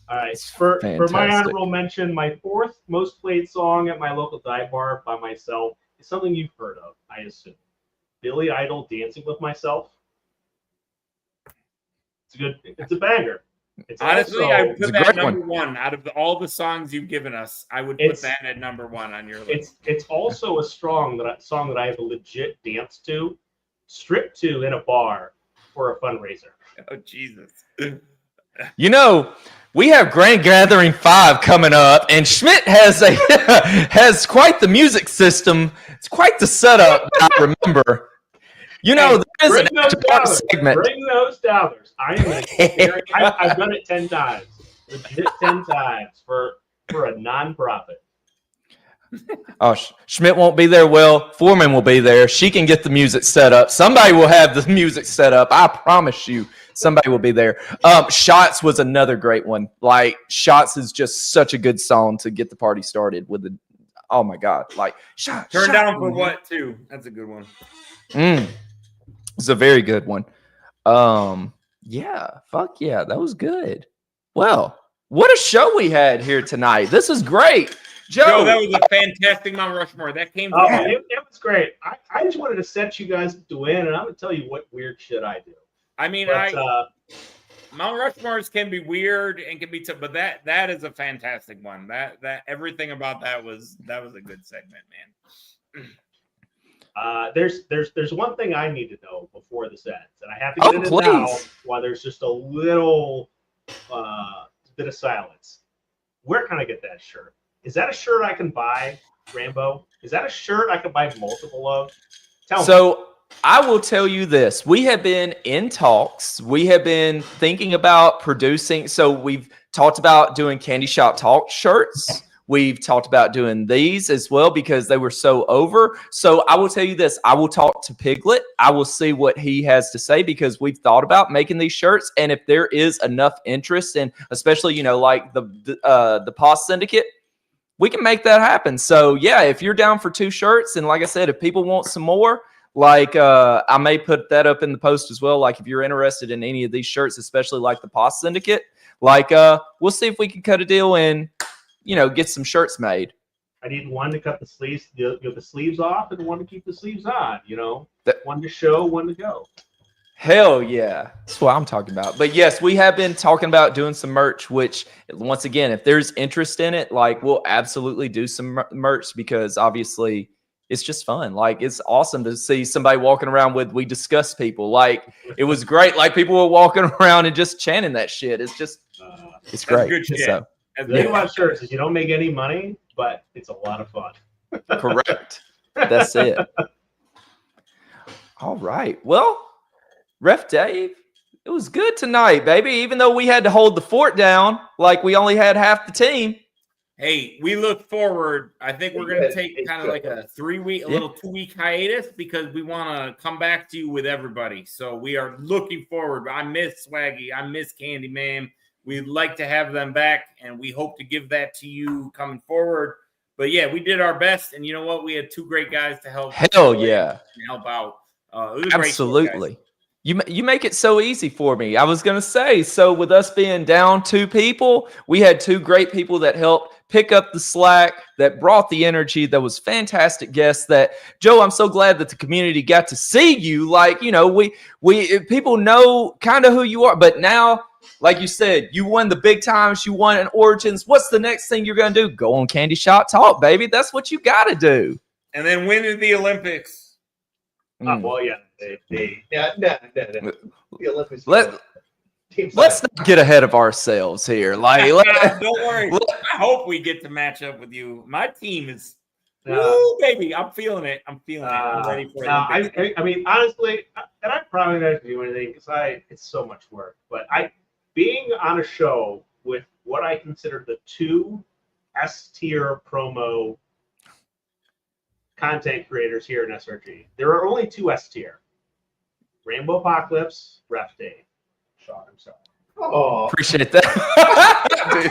All right, for my Fantastic. honorable mention, my fourth most played song at my local dive bar by myself is something you've heard of, I assume. Billy Idol, "Dancing with Myself." It's a banger. It's Honestly, also, I would It's a put that great one. number one out of all the songs you've given us. I would put that at number one on your list. it's also a song that I have a legit dance to, stripped to in a bar for a fundraiser. Oh Jesus! You know, we have Grand Gathering 5 coming up, and Schmidt has has quite the music system. It's quite the setup that I remember. You know, there is an Bring those after-party dollars. segment. Bring those dollars. I am going to. I've done it 10 times. Legit 10 times for a non-profit. Oh, Schmidt won't be there. Well, Foreman will be there. She can get the music set up. Somebody will have the music set up. I promise you, somebody will be there. Shots was another great one. Like, Shots is just such a good song to get the party started with the. Oh my God! Like, shot. Turn shot. down for what too? That's a good one. It's a very good one. Yeah, fuck yeah, that was good. Well, what a show we had here tonight. This is great. Joe, that was a fantastic Mount Rushmore. That came Oh, from it was great. I just wanted to set you guys to win, and I'm going to tell you what weird shit I do. I mean, But, Mount Rushmores can be weird and can be tough, but that is a fantastic one. That everything about that was a good segment, man. There's one thing I need to know before this ends, and I have to get it in now while there's just a little bit of silence. Where can I get that shirt? Is that a shirt I can buy, Rambo? Is that a shirt I can buy multiple of? Tell me. So I will tell you this. We have been in talks. We have been thinking about producing. So we've talked about doing Candyshop Talk shirts. We've talked about doing these as well because they were so over. So I will tell you this. I will talk to Piglet. I will see what he has to say because we've thought about making these shirts. And if there is enough interest in, especially, like the POS Syndicate, we can make that happen. So yeah, if you're down for 2 shirts, and like I said, if people want some more, like I may put that up in the post as well. Like if you're interested in any of these shirts, especially like the POS Syndicate, like we'll see if we can cut a deal and get some shirts made. I need one to cut the sleeves, the sleeves off, and one to keep the sleeves on. One to show, one to go. Hell yeah, that's what I'm talking about. But yes, we have been talking about doing some merch. Which once again, if there's interest in it, like we'll absolutely do some merch because obviously it's just fun. Like it's awesome to see somebody walking around with "We Discuss People." Like it was great. Like people were walking around and just chanting that shit. It's just it's great. Good shit. So, The thing about shirts is you don't make any money, but it's a lot of fun. correct. That's it. All right. Well, Ref Dave, it was good tonight, baby. Even though we had to hold the fort down, like we only had half the team. Hey, we look forward. I think we're going to take kind of like a 3-week, a little 2-week hiatus because we want to come back to you with everybody. So we are looking forward. I miss Swaggy. I miss Candyman. We'd like to have them back, and we hope to give that to you coming forward. But yeah, we did our best, and you know what? We had 2 great guys to help. Hell yeah, help out. It was a absolutely. Great show, You make it so easy for me. I was going to say, so with us being down 2 people, we had 2 great people that helped pick up the slack, that brought the energy, that was fantastic guests. That Joe, I'm so glad that the community got to see you. Like, we people know kind of who you are, but now, like you said, you won the big times, you won in Origins. What's the next thing you're going to do? Go on Candyshop Talk, baby. That's what you got to do. And then win at the Olympics. Well, yeah. The Olympics. Let's not get ahead of ourselves here. Like, don't worry. I hope we get to match up with you. My team is, woo, baby. I'm feeling it. I'm ready for it. I mean, honestly, and I'm probably not going to do anything because it's so much work. But being on a show with what I consider the 2 S-tier promo content creators here in SRG. There are only 2 S-tier. Rainbow Apocalypse, Ref Dave. Sean himself. Oh, appreciate that.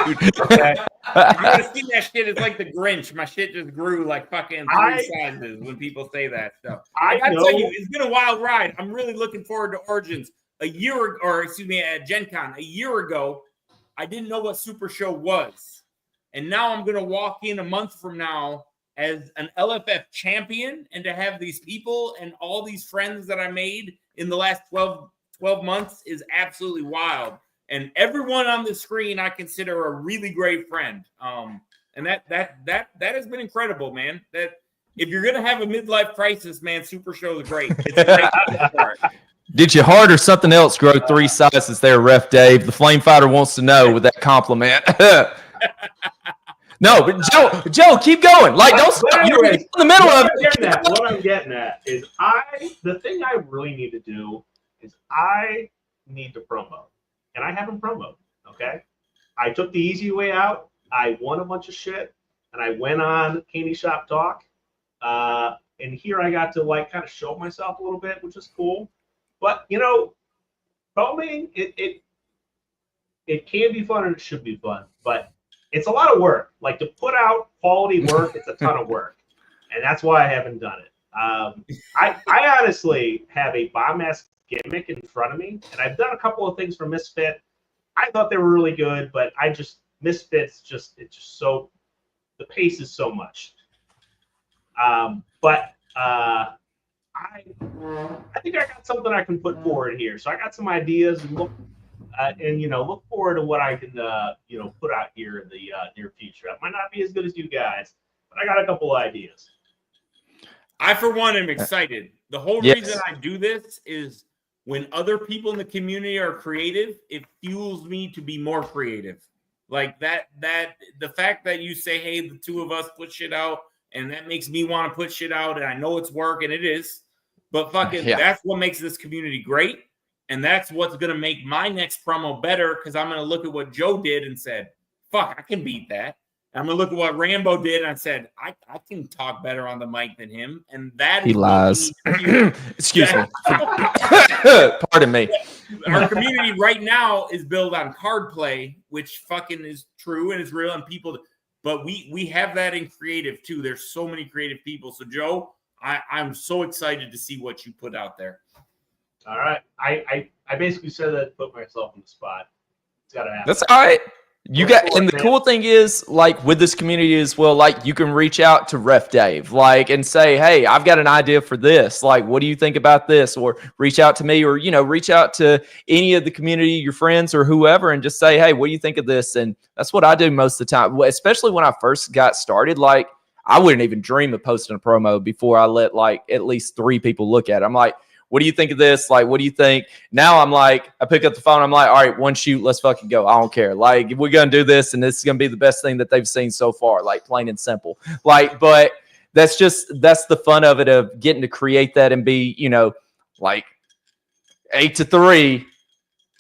Dude. Okay. You gotta see that shit. It's like the Grinch. My shit just grew like fucking 3 sizes when people say that stuff. I gotta tell you, it's been a wild ride. I'm really looking forward to Origins. At Gen Con a year ago, I didn't know what Super Show was. And now I'm gonna walk in a month from now as an LFF champion, and to have these people and all these friends that I made in the last 12 months is absolutely wild. And everyone on the screen I consider a really great friend. And that has been incredible, man. That if you're gonna have a midlife crisis, man, Super Show is great. It's a great start. Did your heart or something else grow 3 sizes there, Ref Dave? The Flame Fighter wants to know with that compliment. No, but Joe, keep going. Like, don't stop. You're in the middle of it. What I'm getting at is the thing I really need to do is I need to promote. And I haven't promoted, okay? I took the easy way out. I won a bunch of shit, and I went on Candyshop Talk. And here I got to, like, kind of show myself a little bit, which is cool. But, you know, promoting, it can be fun and it should be fun. But it's a lot of work. Like, to put out quality work, it's a ton of work. And that's why I haven't done it. I honestly have a bomb-ass gimmick in front of me, and I've done a couple of things for Misfit. I thought they were really good, but Misfit's it's just so, the pace is so much. I think I got something I can put forward here. So I got some ideas and look forward to what I can put out here in the near future. It might not be as good as you guys, but I got a couple of ideas. I, for one, am excited. The whole reason I do this is when other people in the community are creative, it fuels me to be more creative. Like that the fact that you say, hey, the two of us put shit out, and that makes me want to put shit out, and I know it's work, and it is. But that's what makes this community great, and that's what's going to make my next promo better, because I'm going to look at what Joe did and said, fuck, I can beat that. I'm going to look at what Rambo did, and I said, I can talk better on the mic than him. And that he lies. Excuse me. Pardon me. Our community right now is built on card play, which fucking is true and is real, and people. But we have that in creative too. There's so many creative people. So Joe, I'm so excited to see what you put out there. All right, I basically said that to put myself on the spot. It's gotta happen. That's all right. And the cool thing is, like, with this community as well, like, you can reach out to Ref Dave, like, and say, hey, I've got an idea for this. Like, what do you think about this? Or reach out to me, or, reach out to any of the community, your friends or whoever, and just say, hey, what do you think of this? And that's what I do most of the time, especially when I first got started. Like, I wouldn't even dream of posting a promo before I let, like, at least 3 people look at it. I'm like, what do you think of this? Like, what do you think? Now I'm like, I pick up the phone. I'm like, all right, one shoot. Let's fucking go. I don't care. Like, we're going to do this, and this is going to be the best thing that they've seen so far, like, plain and simple. Like, but that's the fun of it, of getting to create that and be, like 8 to 3,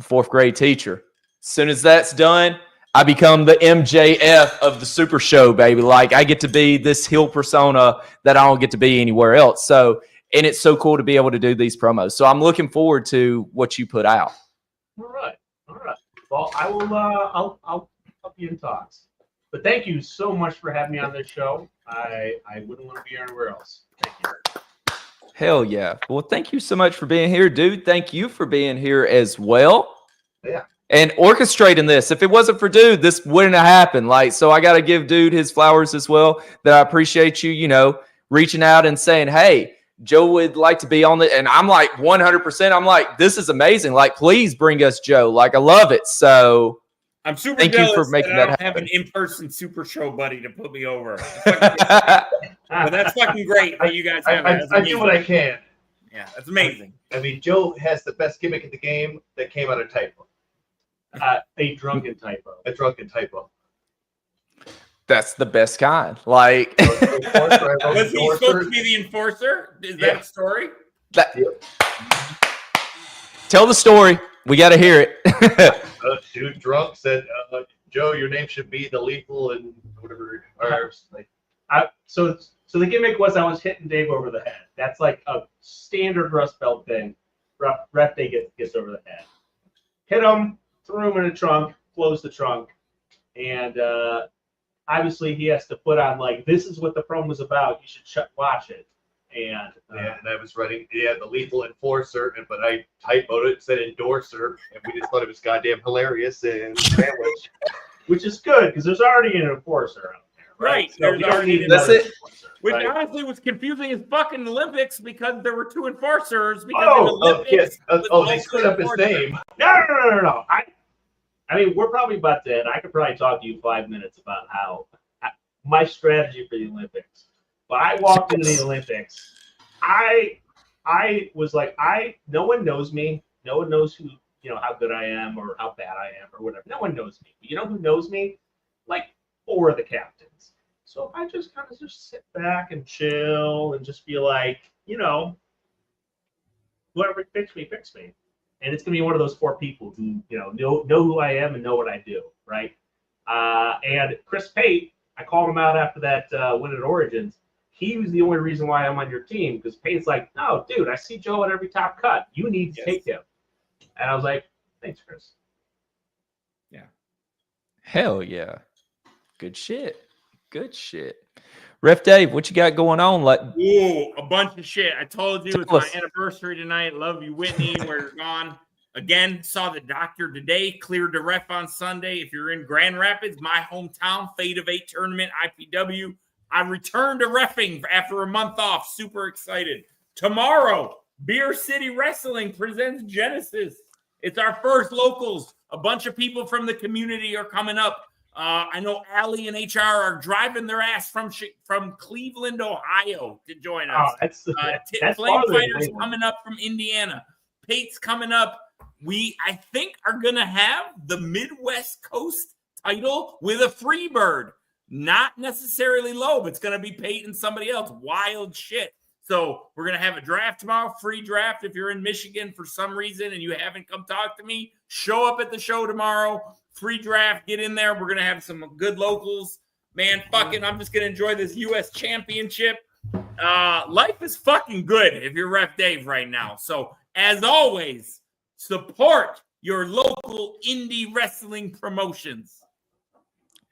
4th grade teacher. As soon as that's done, I become the MJF of the Super Show, baby. Like, I get to be this heel persona that I don't get to be anywhere else. So, and it's so cool to be able to do these promos. So I'm looking forward to what you put out. All right. Well, I will. I'll help you in talks. But thank you so much for having me on this show. I wouldn't want to be anywhere else. Thank you. Hell yeah. Well, thank you so much for being here, dude. Thank you for being here as well. Yeah. And orchestrating this. If it wasn't for Dude, this wouldn't have happened. Like, so I got to give Dude his flowers as well. That I appreciate you, reaching out and saying, hey, Joe would like to be on it. And I'm like 100%. I'm like, this is amazing. Like, please bring us Joe. Like, I love it. So I'm super thank you for making that happen. I have an in-person Super Show buddy to put me over. But that's fucking great that you guys have it. I do what I can. Yeah, that's amazing. I mean, Joe has the best gimmick in the game that came out of typo. A drunken typo. A drunken typo. That's the best kind. Like, was he supposed to be the enforcer? Is that a story? Tell the story. We got to hear it. Dude drunk said, Joe, your name should be the lethal and whatever. So the gimmick was I was hitting Dave over the head. That's like a standard Rust Belt thing. Ref Day gets over the head. Hit him, threw him in a trunk, closed the trunk, and obviously he has to put on like, this is what the promo's about. You should watch it. And and I was running, the Lethal Enforcer, but I typoed it, said Endorser, and we just thought it was goddamn hilarious and sandwich. which is good because there's already an enforcer out there, right? Right. So we don't need That's another it. enforcer, Which right? honestly was confusing as fucking Olympics because there were two enforcers. Because Oh, in Olympics, it was they also screwed up his enforcer. name. No. I mean, we're probably about to end. I could probably talk to you 5 minutes about how my strategy for the Olympics. But I walked into the Olympics. I was like, no one knows me. No one knows who, how good I am or how bad I am or whatever. No one knows me. But you know who knows me? Like 4 of the captains. So I just kind of just sit back and chill and just be like, whoever picks me, picks me. And it's gonna be one of those 4 people who know who I am and know what I do, right? And Chris Pate, I called him out after that win at Origins. He was the only reason why I'm on your team because Pate's like, no, dude, I see Joe at every top cut. You need to take him. And I was like, thanks, Chris. Hell yeah. Good shit. Ref Dave, what you got going on? Ooh, a bunch of shit. I told you it's Tell my us. anniversary tonight. Love you, Whitney. We're gone. Again, saw the doctor today. Cleared the ref on Sunday. If you're in Grand Rapids, my hometown, Fate of 8 tournament, IPW. I returned to reffing after a month off. Super excited. Tomorrow, Beer City Wrestling presents Genesis. It's our first locals. A bunch of people from the community are coming up. I know Allie and HR are driving their ass from Cleveland, Ohio to join us. Oh, that's Flame farther than Fighters Cleveland. coming up from Indiana. Pate's coming up. We, I think, are going to have the Midwest Coast title with a free bird. Not necessarily low, but it's going to be Pate and somebody else. Wild shit. So we're going to have a draft tomorrow, free draft. If you're in Michigan for some reason and you haven't come talk to me, show up at the show tomorrow. Free draft, get in there. We're going to have some good locals. Man, I'm just going to enjoy this U.S. championship. Life is fucking good if you're Ref Dave right now. So, as always, support your local indie wrestling promotions.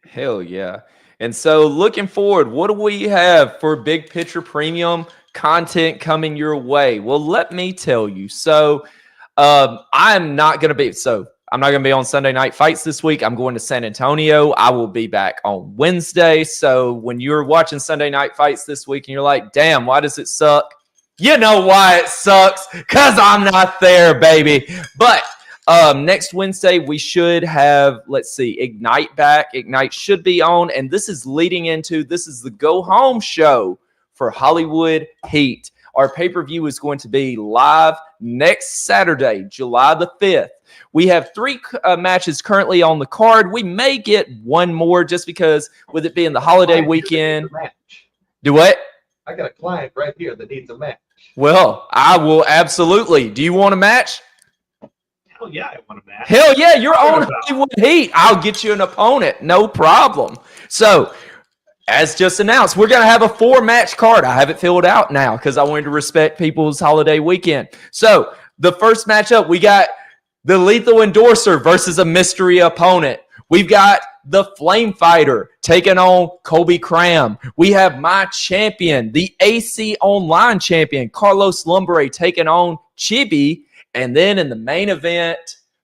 Hell yeah. And so looking forward, what do we have for Big Picture Premium content coming your way? Well, let me tell you. So I'm not going to be on Sunday Night Fights this week. I'm going to San Antonio. I will be back on Wednesday. So when you're watching Sunday Night Fights this week and you're like, damn, why does it suck? You know why it sucks, because I'm not there, baby. But next Wednesday, we should have, Ignite back. Ignite should be on. And this is the go home show for Hollywood Heat. Our pay-per-view is going to be live next Saturday, July the 5th. We have 3 matches currently on the card. We may get one more just because with it being the holiday weekend. Do what? I got a client right here that needs a match. Well, I will absolutely. Do you want a match? Hell yeah, I want a match. Hell yeah, you're on Hollywood Heat. I'll get you an opponent. No problem. So, as just announced, we're going to have a 4-match card. I have it filled out now because I wanted to respect people's holiday weekend. So, the first matchup, we got the Lethal Endorser versus a mystery opponent. We've got the Flame Fighter taking on Colby Cram. We have my champion, the AC Online champion, Carlos Lumbre, taking on Chibi. And then in the main event,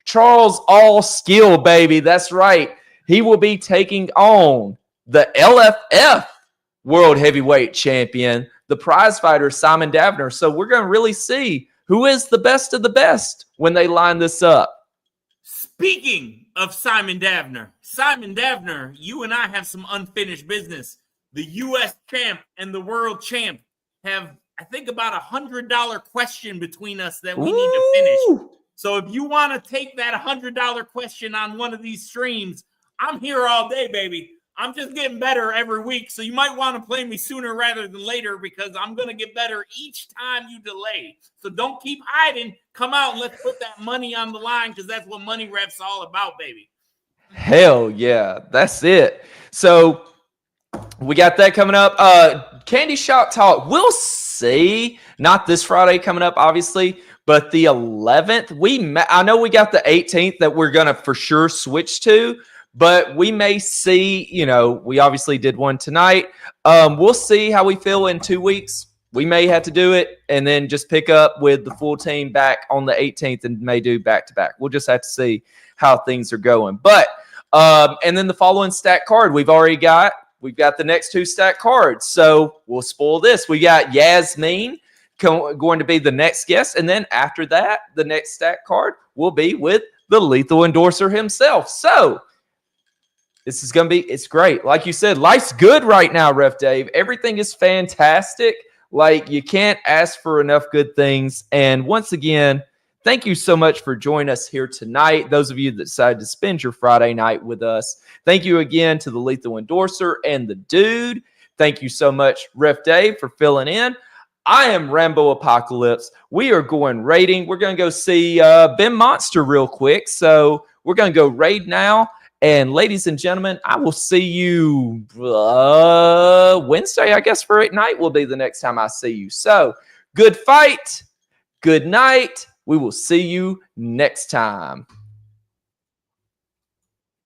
Charles All Skill, baby. That's right. He will be taking on the LFF World Heavyweight Champion, the prize fighter, Simon Davner. So we're going to really see who is the best of the best when they line this up. Speaking of Simon Davner, you and I have some unfinished business. The U.S. champ and the world champ have, I think, about $100 question between us that we need to finish. So if you want to take that $100 question on one of these streams, I'm here all day, baby. I'm just getting better every week. So you might want to play me sooner rather than later because I'm going to get better each time you delay. So don't keep hiding. Come out and let's put that money on the line because that's what Money Ref's all about, baby. Hell yeah. That's it. So we got that coming up. Candyshop talk. We'll see. Not this Friday coming up, obviously, but the 11th. I know we got the 18th that we're going to for sure switch to. But we may see, we obviously did one tonight. We'll see how we feel in 2 weeks. We may have to do it and then just pick up with the full team back on the 18th and may do back-to-back. We'll just have to see how things are going. But, and then the following stack card we've got the next 2 stack cards. So we'll spoil this. We got Yasmin going to be the next guest. And then after that, the next stack card will be with the lethal endorser himself. So this is going to it's great. Like you said, life's good right now, Ref Dave. Everything is fantastic. Like, you can't ask for enough good things. And once again, thank you so much for joining us here tonight. Those of you that decided to spend your Friday night with us, thank you again to the lethal endorser and the dude. Thank you so much, Ref Dave, for filling in. I am Rambo Apocalypse. We are going raiding. We're going to go see Ben Monster real quick. So we're going to go raid now. And ladies and gentlemen, I will see you Wednesday, I guess, for at night will be the next time I see you. So good fight. Good night. We will see you next time.